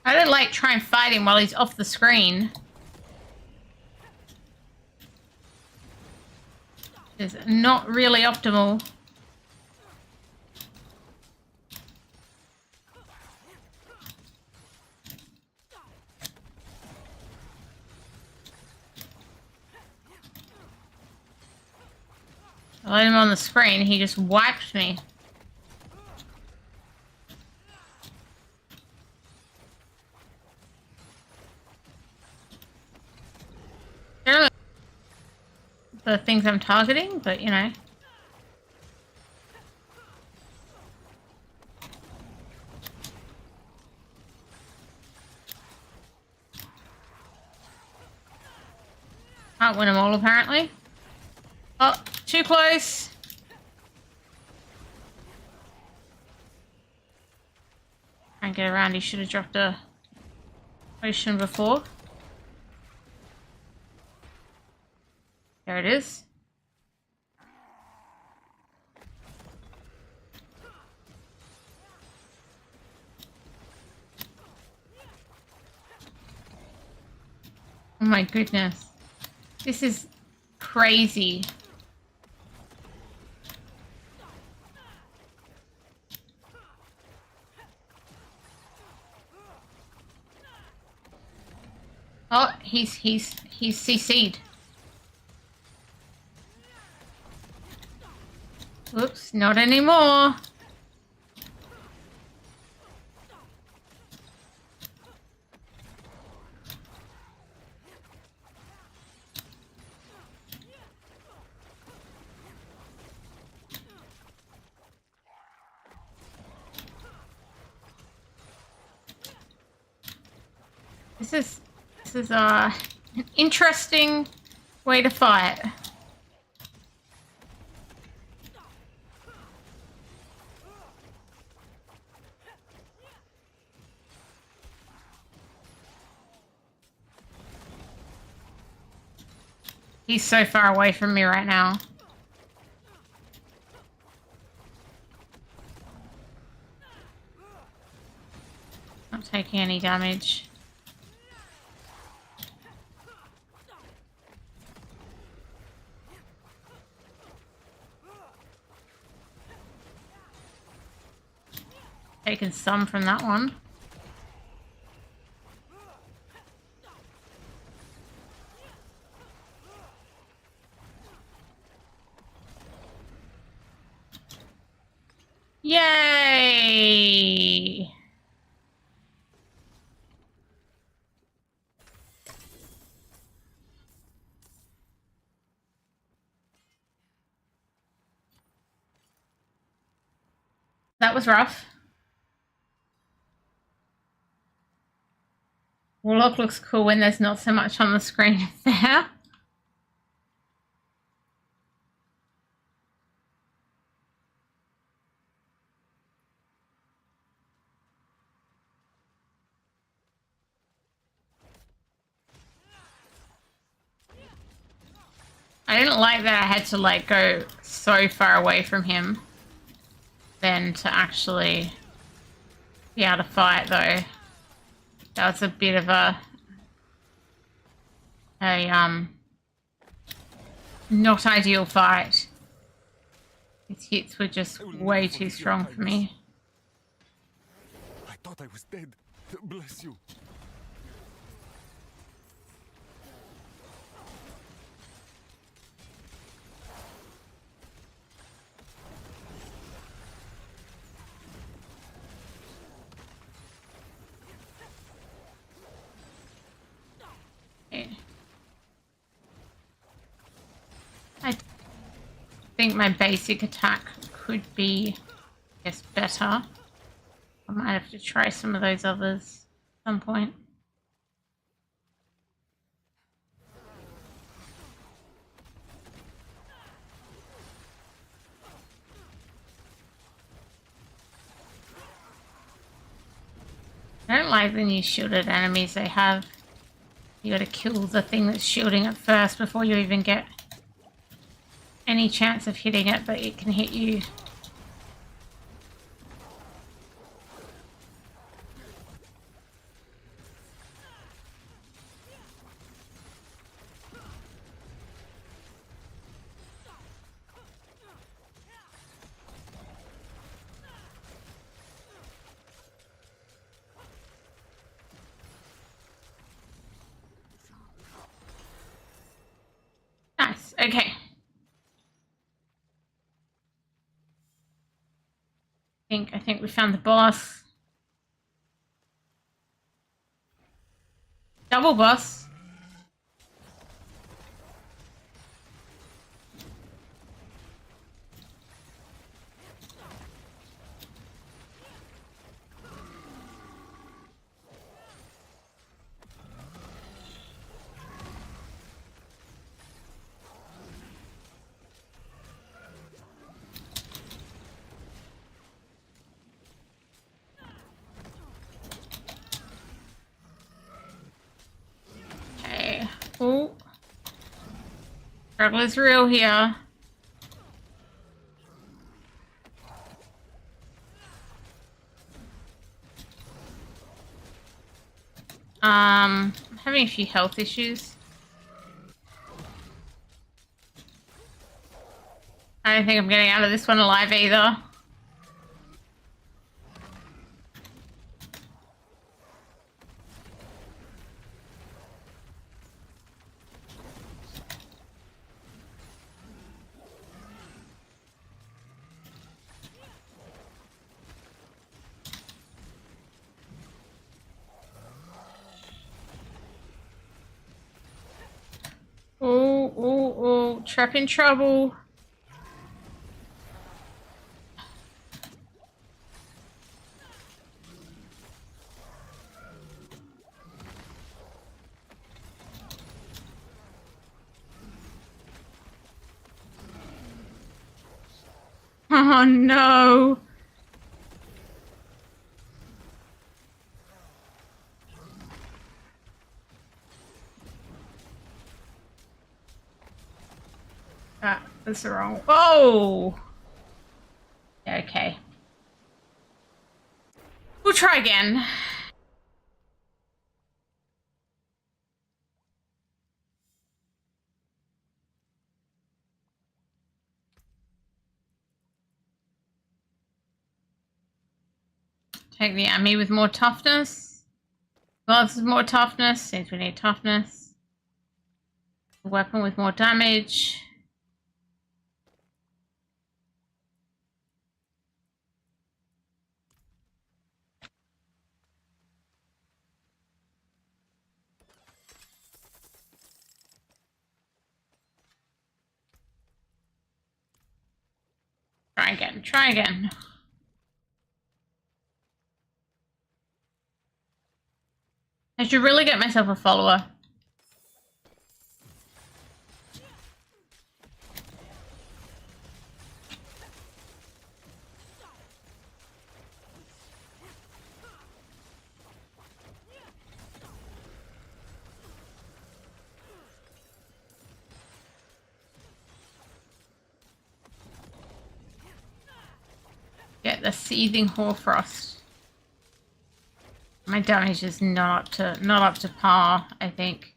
I don't like try and fight him while he's off the screen. It's not really optimal. I let him on the screen, he just wiped me. The things I'm targeting, but you know. Can't win them all, apparently. Oh, too close. Can't get around, he should have dropped a potion before. There it is. Oh my goodness. This is crazy. Oh, he's CC'd. Oops, not anymore. This is an interesting way to fight. He's so far away from me right now. Not taking any damage. Taken some from that one. Yay! That was rough. Warlock looks cool when there's not so much on the screen there. I didn't like that I had to like go so far away from him then to actually be able to fight though. That was a bit of a not ideal fight. His hits were just way too strong for me. I thought I was dead. Bless you. I think my basic attack could be, I guess, better. I might have to try some of those others at some point. I don't like the new shielded enemies they have. You gotta kill the thing that's shielding it first before you even get any chance of hitting it, but it can hit you. Nice, okay. I think we found the boss. Double boss. Oh, struggle is real here. I'm having a few health issues. I don't think I'm getting out of this one alive either. Trap in trouble. Oh no. That was wrong. Oh! Okay. We'll try again. Take the army with more toughness. Gloves with more toughness. Seems we need toughness. A weapon with more damage. Try again. Try again. I should really get myself a follower. Get the seething hoarfrost. My damage is not up to par, I think.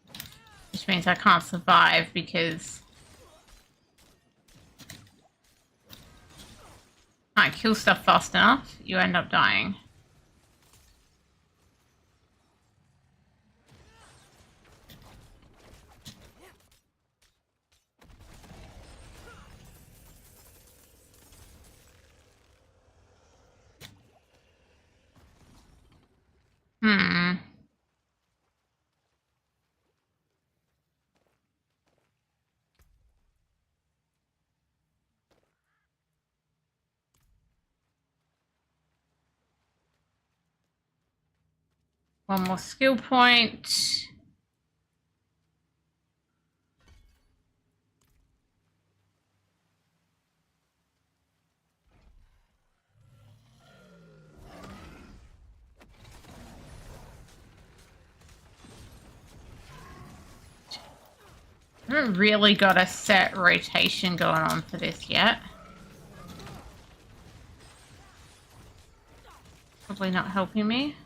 Which means I can't survive because I can't kill stuff fast enough, you end up dying. One more skill point. I haven't really got a set rotation going on for this yet. Probably not helping me.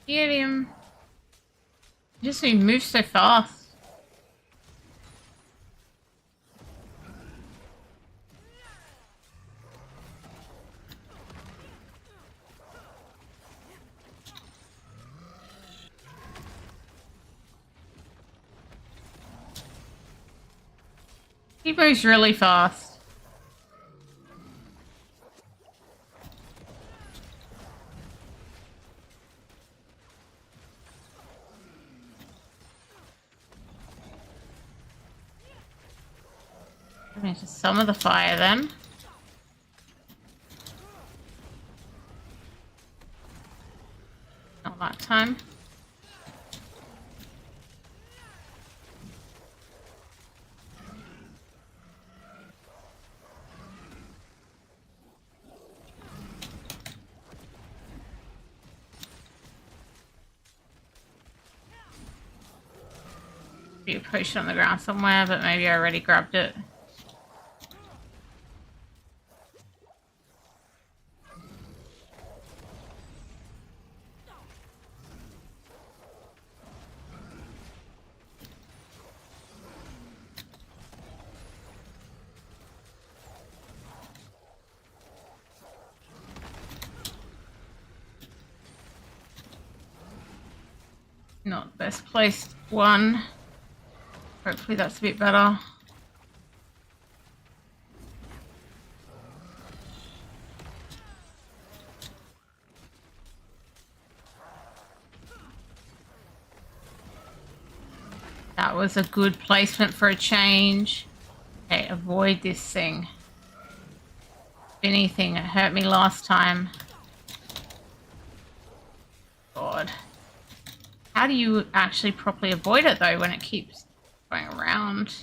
Get him. Just he moves so fast. He moves really fast. I'm going to summon the fire then. Not that time. Be a potion on the ground somewhere, but maybe I already grabbed it. Not best placed one. Hopefully that's a bit better. That was a good placement for a change. Okay, avoid this thing. Spinny thing, it hurt me last time. God. How do you actually properly avoid it though when it keeps going around?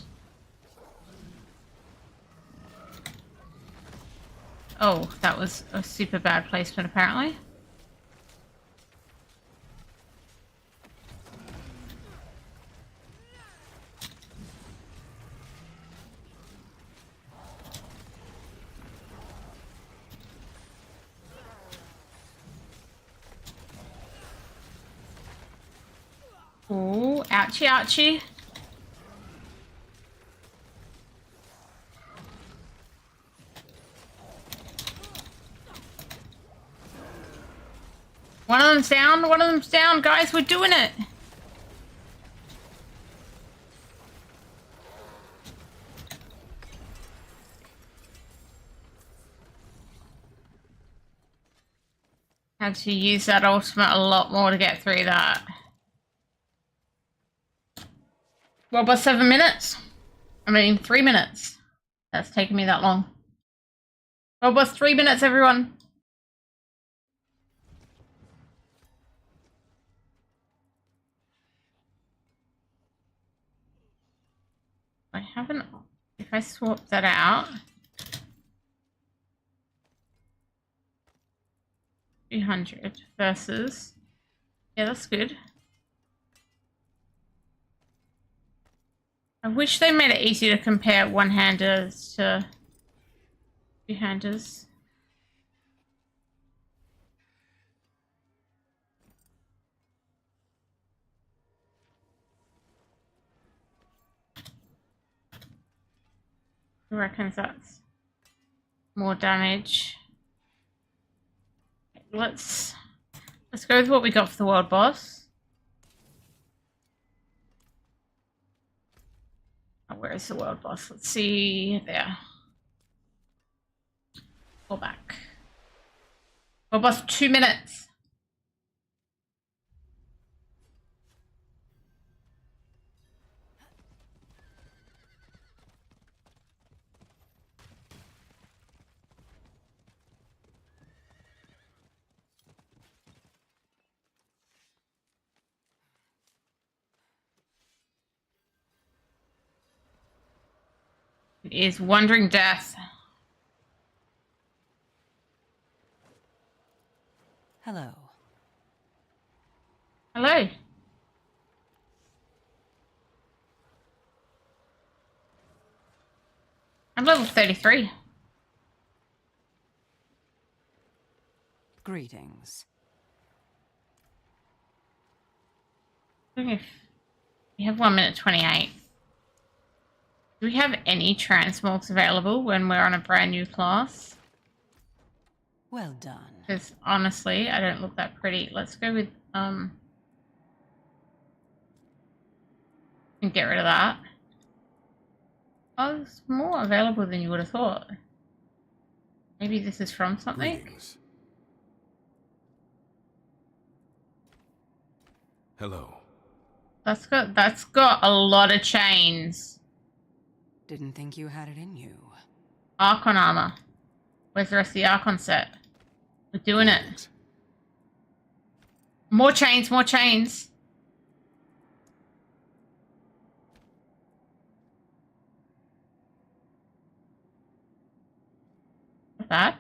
Oh, that was a super bad placement apparently. Ooh, ouchie, ouchie. One of them's down, guys, we're doing it! Had to use that ultimate a lot more to get through that. Well, about 7 minutes. I mean, 3 minutes. That's taken me that long. Well, about 3 minutes, everyone. I haven't... If I swap that out... 200 versus... Yeah, that's good. I wish they made it easier to compare one-handers to two-handers. Who reckons that's more damage? Let's go with what we got for the world boss. Oh, where is the world boss? Let's see there. Go back. World boss, 2 minutes. It is Wandering Death. Hello. Hello. I'm level 33. Greetings. Okay. We have 1 minute 28. Do we have any transmorphs available when we're on a brand new class? Well done. Because honestly, I don't look that pretty. Let's go with and get rid of that. Oh, there's more available than you would have thought. Maybe this is from something? Greetings. Hello. That's got a lot of chains. Didn't think you had it in you. Archon armor. Where's the rest of the Archon set? We're doing it. More chains, more chains. Not bad.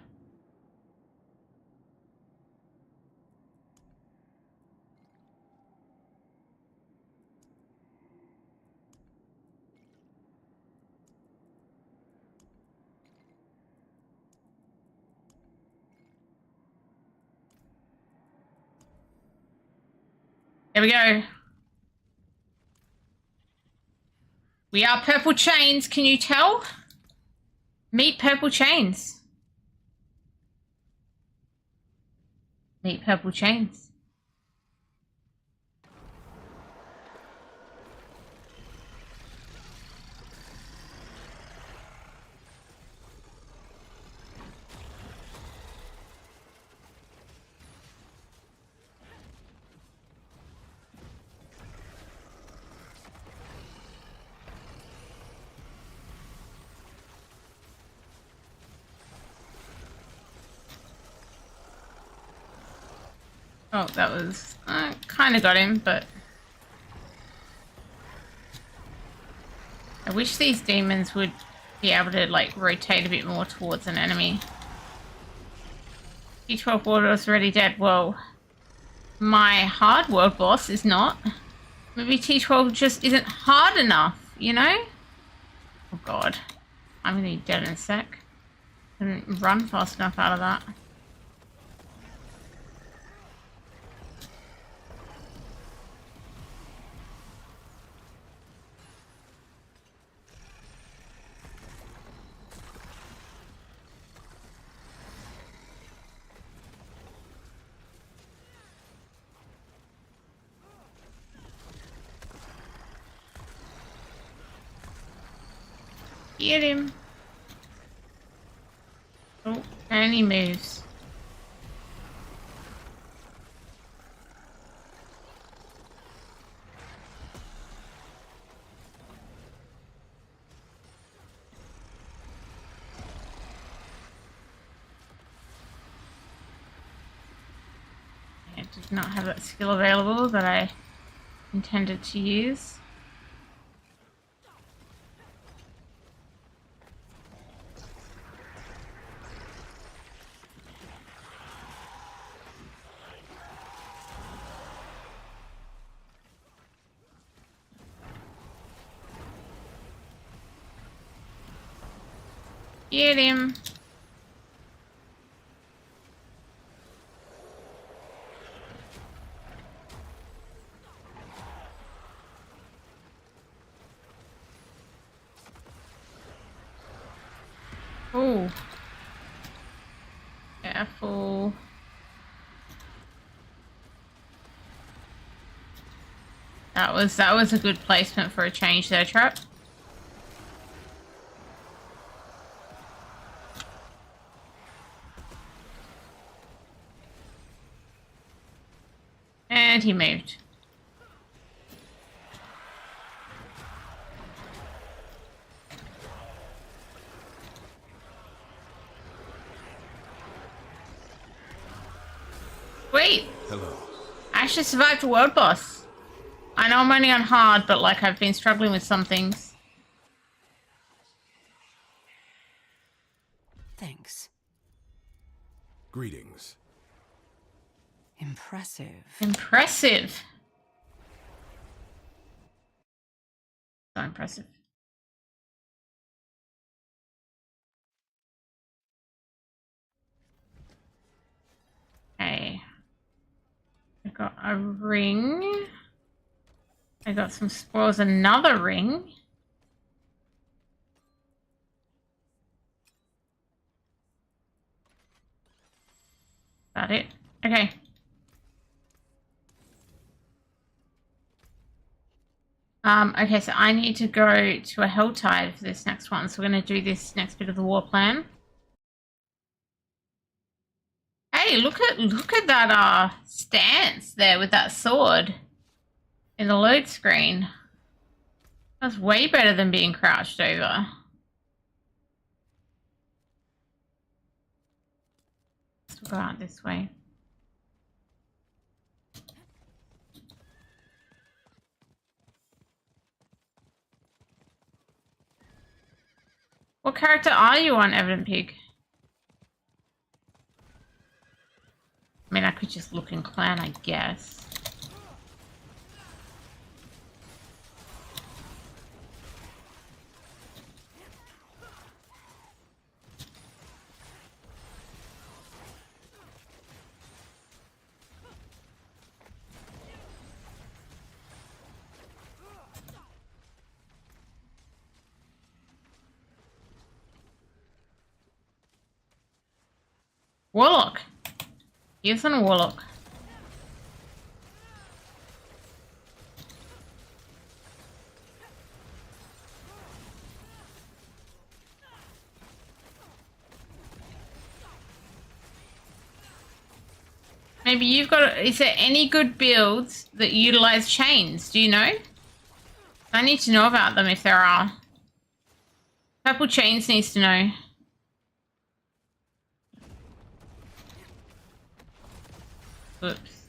There we go. We are purple chains, can you tell? Meet purple chains. Meet purple chains. Oh, that was... kind of got him, but... I wish these demons would be able to, like, rotate a bit more towards an enemy. T12 Warlock's already dead. Whoa. My hard world boss is not. Maybe T12 just isn't hard enough, you know? Oh god. I'm gonna be dead in a sec. I didn't run fast enough out of that. Get him. Oh, and he moves. I did not have that skill available that I intended to use. Get him. Oh. Careful. That was a good placement for a change there, Trap. And he moved. Wait! Hello. I actually survived a world boss. I know I'm only on hard, but like I've been struggling with some things. Thanks. Greetings. Impressive. Impressive. So impressive. Okay. I got a ring. I got some spoils, another ring. That it? Okay. Okay, so I need to go to a Helltide for this next one. So we're going to do this next bit of the war plan. Hey, look at that stance there with that sword in the load screen. That's way better than being crouched over. Let's go out this way. What character are you on, Evident Pig? I mean, I could just look in clan, I guess. Warlock. Here's a Warlock. Maybe you've got... Is there any good builds that utilize chains? Do you know? I need to know about them if there are. TrepChains needs to know. Oops.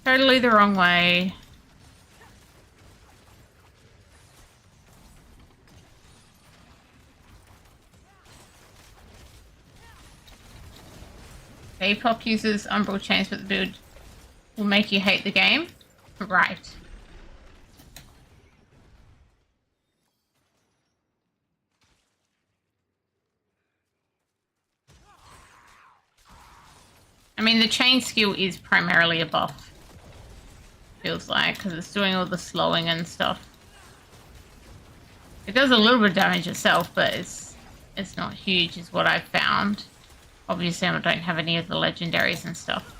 Totally the wrong way. K-pop uses umbral chains, but the build will make you hate the game. Right. I mean, the chain skill is primarily a buff. Feels like, because it's doing all the slowing and stuff. It does a little bit of damage itself, but it's not huge is what I've found. Obviously, I don't have any of the legendaries and stuff.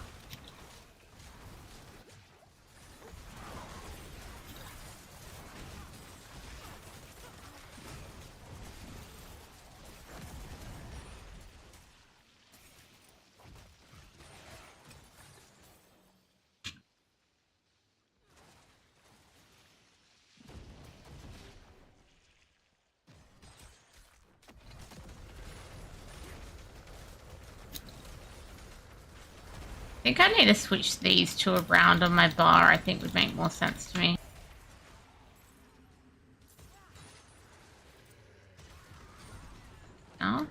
I think I need to switch these to a round on my bar. I think would make more sense to me. No?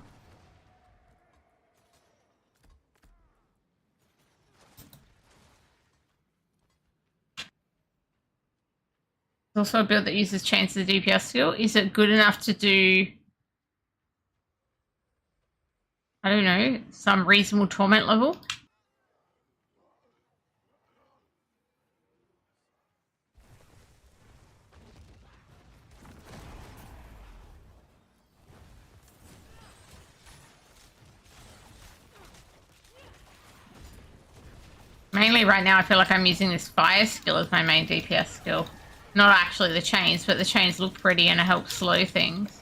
There's also a build that uses chains as a DPS skill. Is it good enough to do, I don't know, some reasonable torment level? Mainly right now I feel like I'm using this fire skill as my main DPS skill. Not actually the chains, but the chains look pretty and it helps slow things.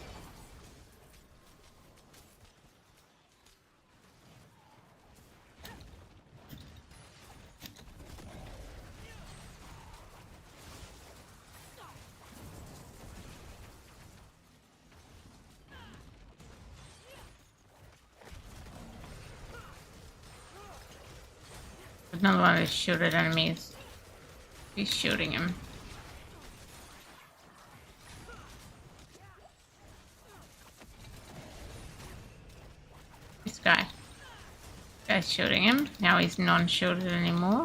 Another one of his shielded enemies. He's shielding him. This guy. This guy's shielding him. Now he's non-shielded anymore.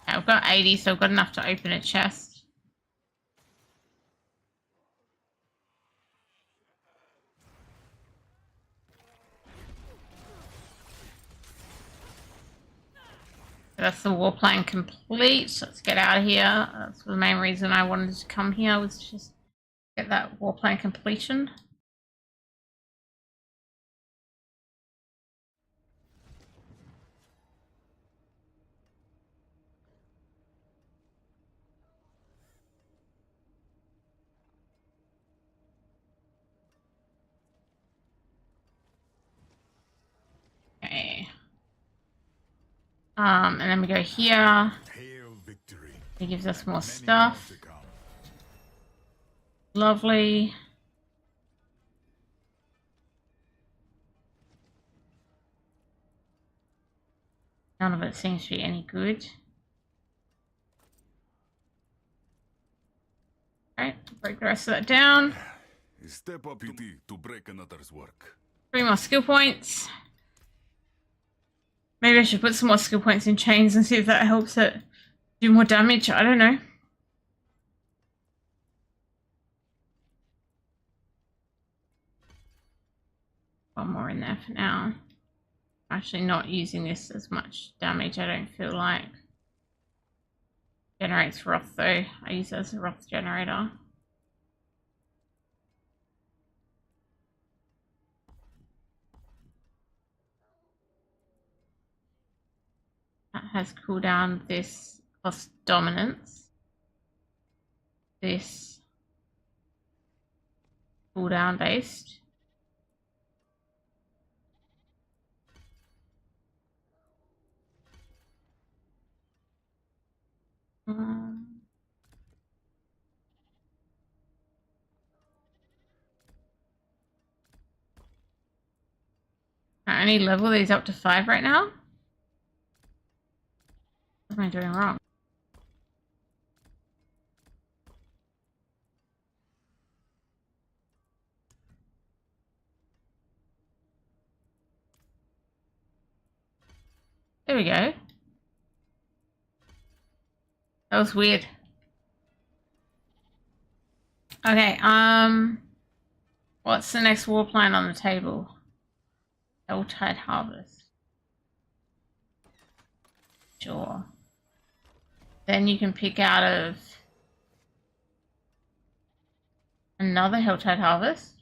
Okay, I've got 80, so I've got enough to open a chest. That's the war plan complete. Let's get out of here. That's the main reason I wanted to come here, was just get that war plan completion. Okay. And then we go here. Hail victory. It gives us more Many stuff. more to come. Lovely. None of it seems to be any good. Alright, break the rest of that down. Step up to break another's work. 3 more skill points. Maybe I should put some more skill points in chains and see if that helps it do more damage. I don't know. One more in there for now. Actually not using this as much damage, I don't feel like. Generates Wrath though. I use it as a Wrath generator. That has cooldown. This costs dominance. This cooldown based. I only level these up to 5 right now? What am I doing wrong? There we go. That was weird. Okay, what's the next war plan on the table? Helltide Harvest. Sure. Then you can pick out of another Helltide Harvest.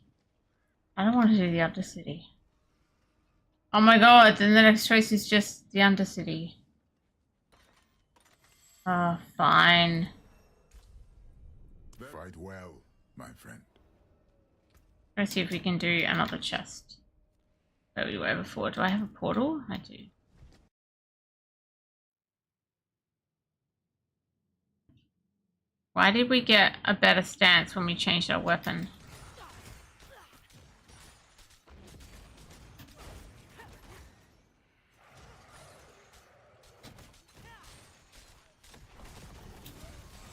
I don't want to do the Undercity. Oh my god, then the next choice is just the Undercity. Oh, fine. Fight well, my friend. Let's see if we can do another chest. Where we were before. Do I have a portal? I do. Why did we get a better stance when we changed our weapon?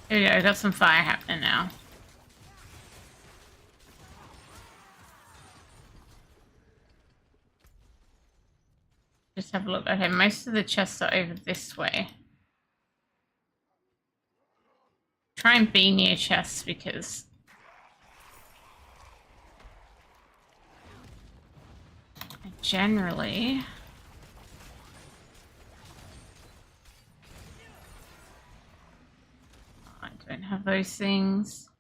There we go, got some fire happening now. Just have a look. Okay, most of the chests are over this way. Try and be near chests because generally I don't have those things.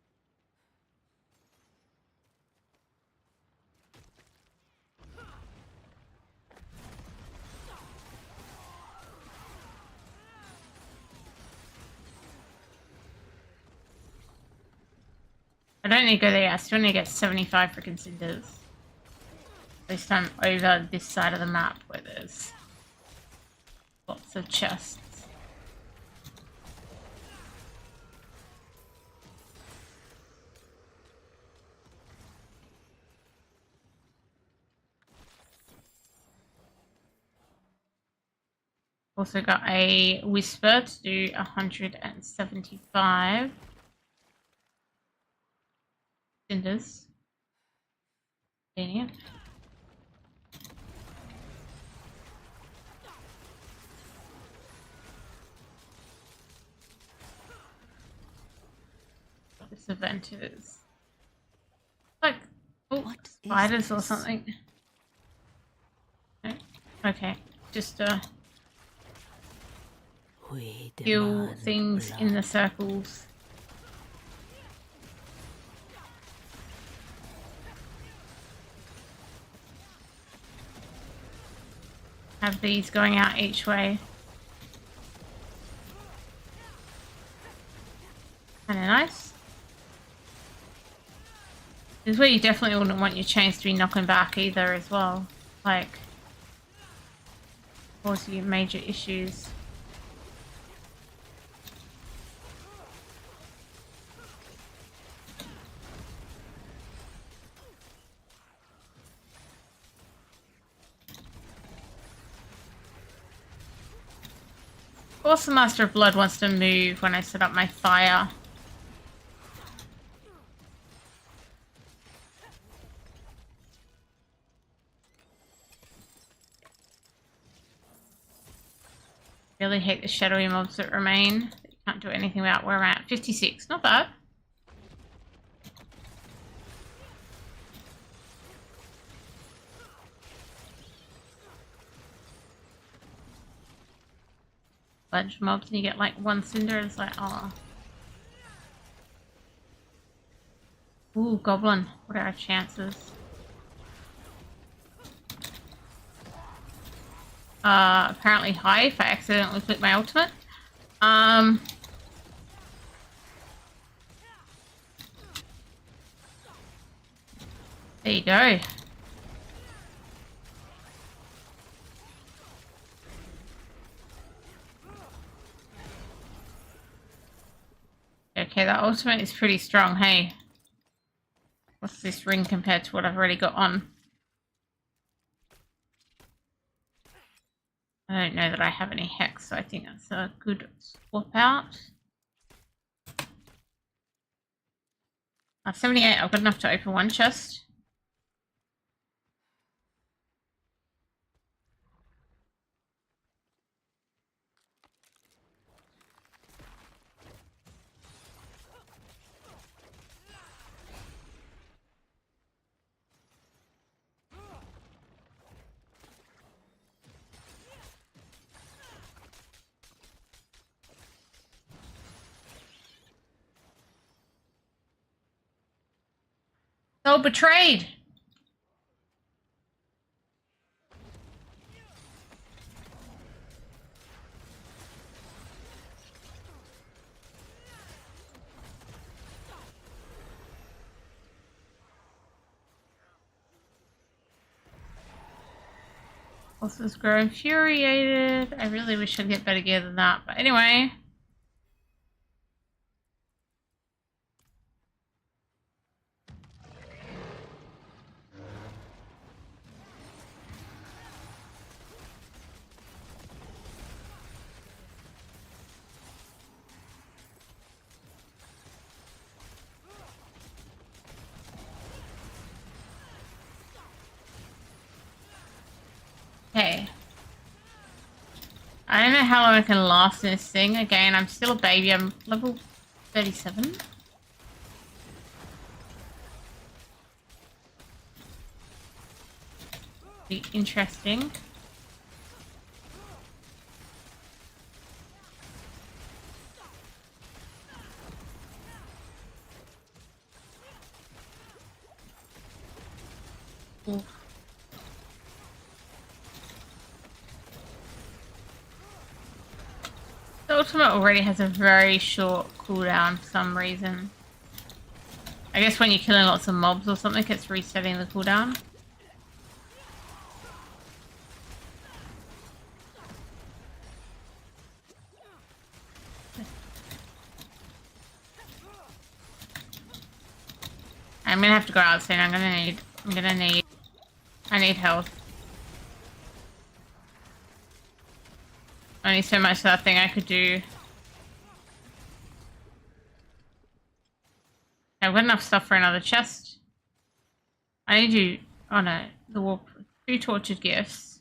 I don't need to go there. I still need to get 75 freaking cinders. This time over this side of the map where there's lots of chests. Also got a whisper to do 175 cinders. Convenient. What this event is. Like, oh, spiders or something. Okay, just kill things in the circles. Have these going out each way. Kinda nice. This is where you definitely wouldn't want your chains to be knocking back either as well. Like, cause you major issues. Of course, the Master of Blood wants to move when I set up my fire. Really hate the shadowy mobs that remain. You can't do anything about where I'm at. 56, not bad. Bunch of mobs and you get like one cinder and it's like, oh. Ooh, goblin. What are our chances? Apparently high if I accidentally click my ultimate. There you go. Okay, that ultimate is pretty strong, hey. What's this ring compared to what I've already got on? I don't know that I have any hex, so I think that's a good swap out. 78, I've got enough to open one chest. So betrayed! Bosses grow infuriated. I really wish I'd get better gear than that. But anyway. Okay. I don't know how long I can last in this thing. Again, I'm still a baby. I'm level 37. Be interesting. Ooh. The ultimate already has a very short cooldown for some reason. I guess when you're killing lots of mobs or something, it's resetting the cooldown. I'm gonna have to go out soon. I need health. Only so much that thing I could do. I've got enough stuff for another chest. I need you. Oh no, the warp. 2 tortured gifts.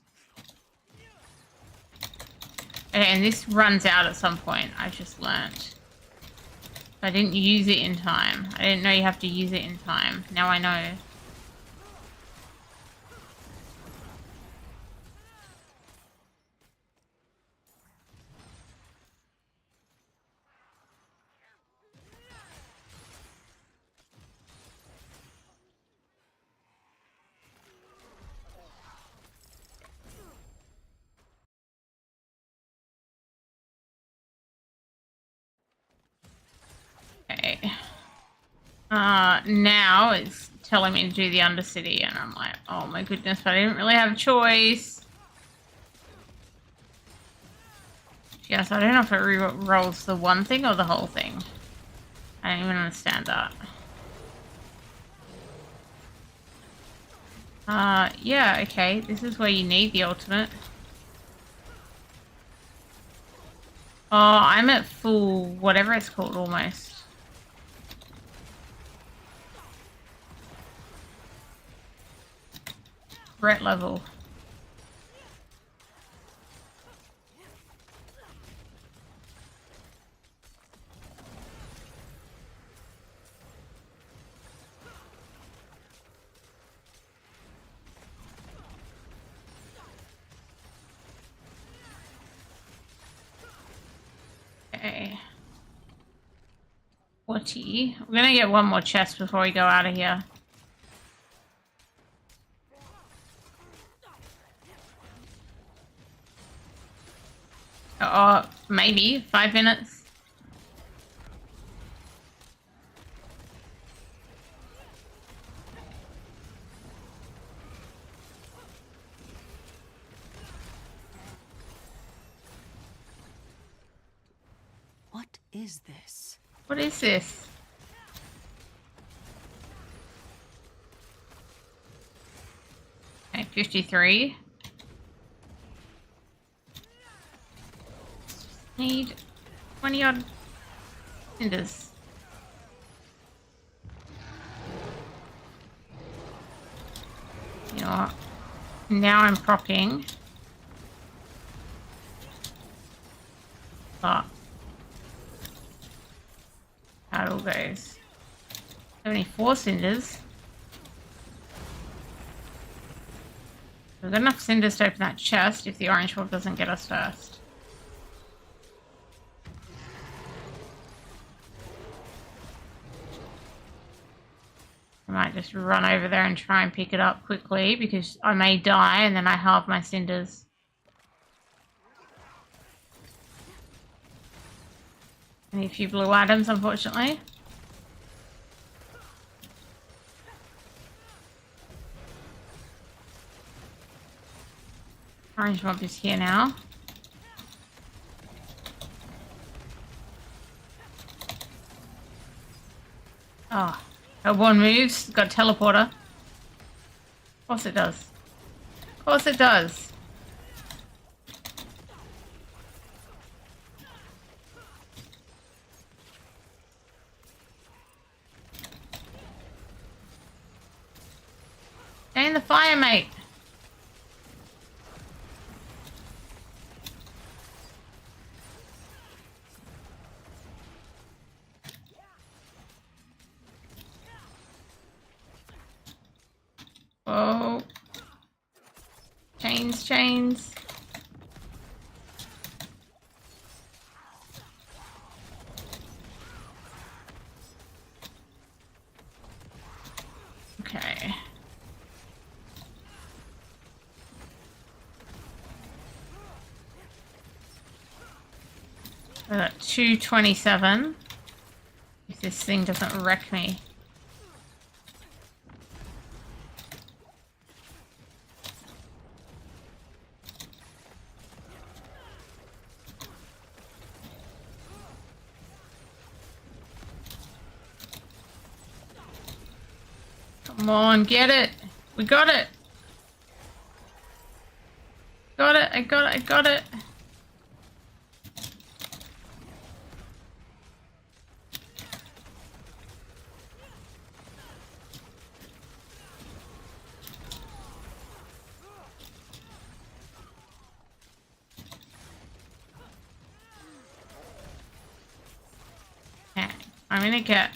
Okay, and this runs out at some point. I've just learnt. I didn't use it in time. I didn't know you have to use it in time. Now I know. Okay. Now it's telling me to do the Undercity, and I'm like, oh my goodness, but I didn't really have a choice. Yes, I don't know if it re-rolls the one thing or the whole thing. I don't even understand that. Yeah, okay, this is where you need the ultimate. Oh, I'm at full, whatever it's called, almost. Threat level. Okay. 40. We're gonna get one more chest before we go out of here. Oh, maybe 5 minutes. What is this? What is this? Okay, 53. Need 20 odd cinders. You know what? Now I'm proccing. But how it all goes. 74 cinders. We've got enough cinders to open that chest if the orange wolf doesn't get us first. I might just run over there and try and pick it up quickly because I may die and then I halve my cinders. I need a few blue items, unfortunately. Orange mob is here now. Oh, her one moves. Got a teleporter. Of course it does. Of course it does. Stay in the fire, mate. Oh. Chains, chains. Okay. I got 227. If this thing doesn't wreck me. Come on, get it. We got it. Got it, I got it, I got it. Okay, I'm gonna get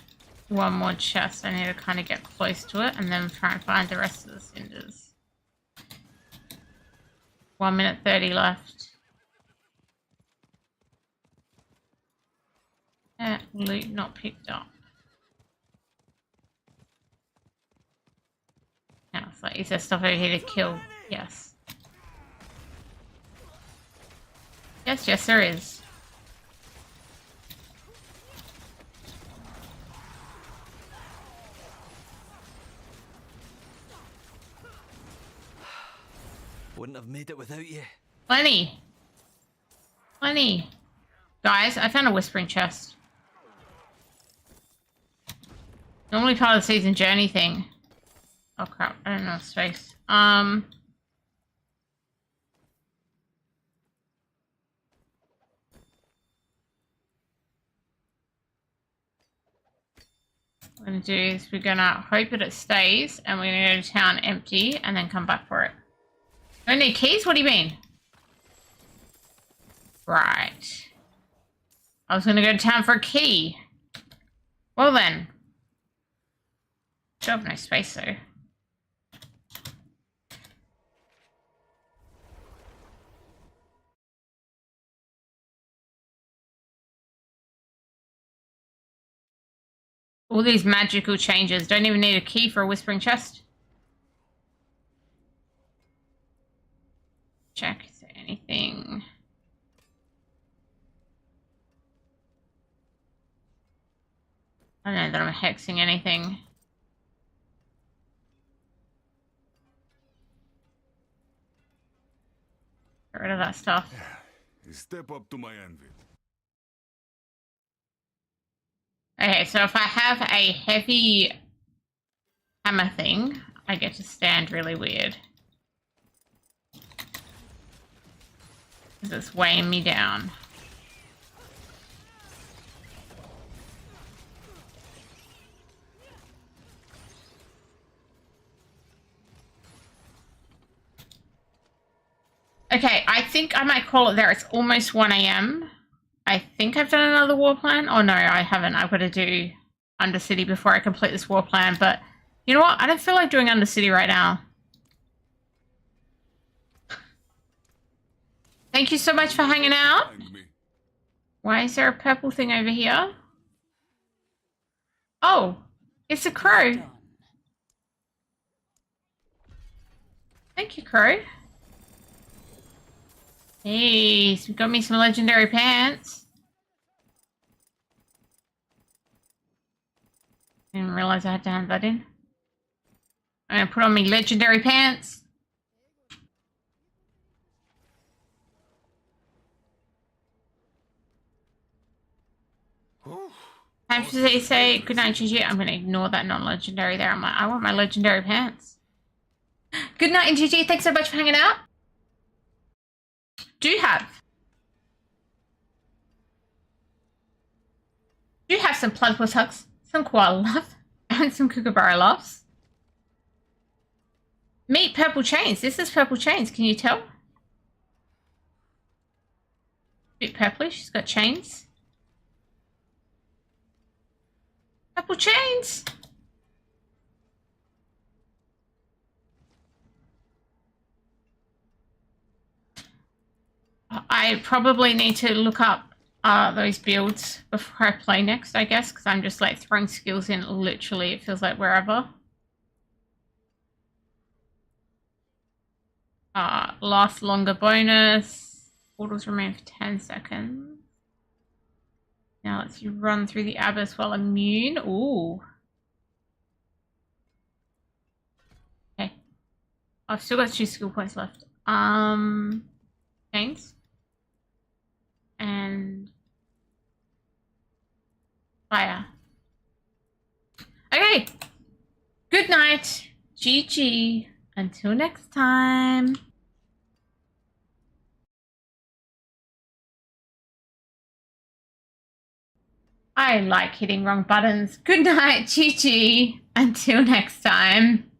one more chest. I need to kind of get close to it and then try and find the rest of the cinders. 1 minute 30 left. Loot not picked up. Now, it's like, is there stuff over here to kill? Yes. Yes, yes, there is. Wouldn't have made it without you. Plenty. Plenty. Guys, I found a whispering chest. Normally part of the season journey thing. Oh crap, I don't know space. I'm gonna do is we're gonna hope that it stays and we're gonna go to town empty and then come back for it. Don't need keys? What do you mean? Right. I was gonna go to town for a key. Well then. Sure have no space though. All these magical changes. Don't even need a key for a whispering chest. Check, is there anything? I don't know that I'm hexing anything. Get rid of that stuff. Step up to my anvil. Okay, so if I have a heavy hammer thing, I get to stand really weird. Because it's weighing me down. Okay, I think I might call it there. It's almost 1 a.m. I think I've done another war plan. Oh no, I haven't. I've got to do Undercity before I complete this war plan. But you know what? I don't feel like doing Undercity right now. Thank you so much for hanging out. Why is there a purple thing over here? Oh, it's a crow. Thank you, crow. Hey, so got me some legendary pants. Didn't realize I had to hand that in. I'm gonna put on my legendary pants. Time to say goodnight, GG. I'm gonna ignore that non-legendary there. I want my legendary pants. Good night, and GG. Thanks so much for hanging out. Do have some platypus hugs, some koala love, and some kookaburra loves. Meet Purple Chains. This is Purple Chains. Can you tell? Bit purplish. She's got chains. Purple Chains. I probably need to look up those builds before I play next, I guess, because I'm just like throwing skills in literally, it feels like wherever. Last longer bonus. Portals remain for 10 seconds. Now let's run through the abyss while immune. Ooh. Okay. I've still got 2 skill points left. Chains. And fire. Okay. Good night. GG. Until next time. I like hitting wrong buttons. Good night, GG. Until next time.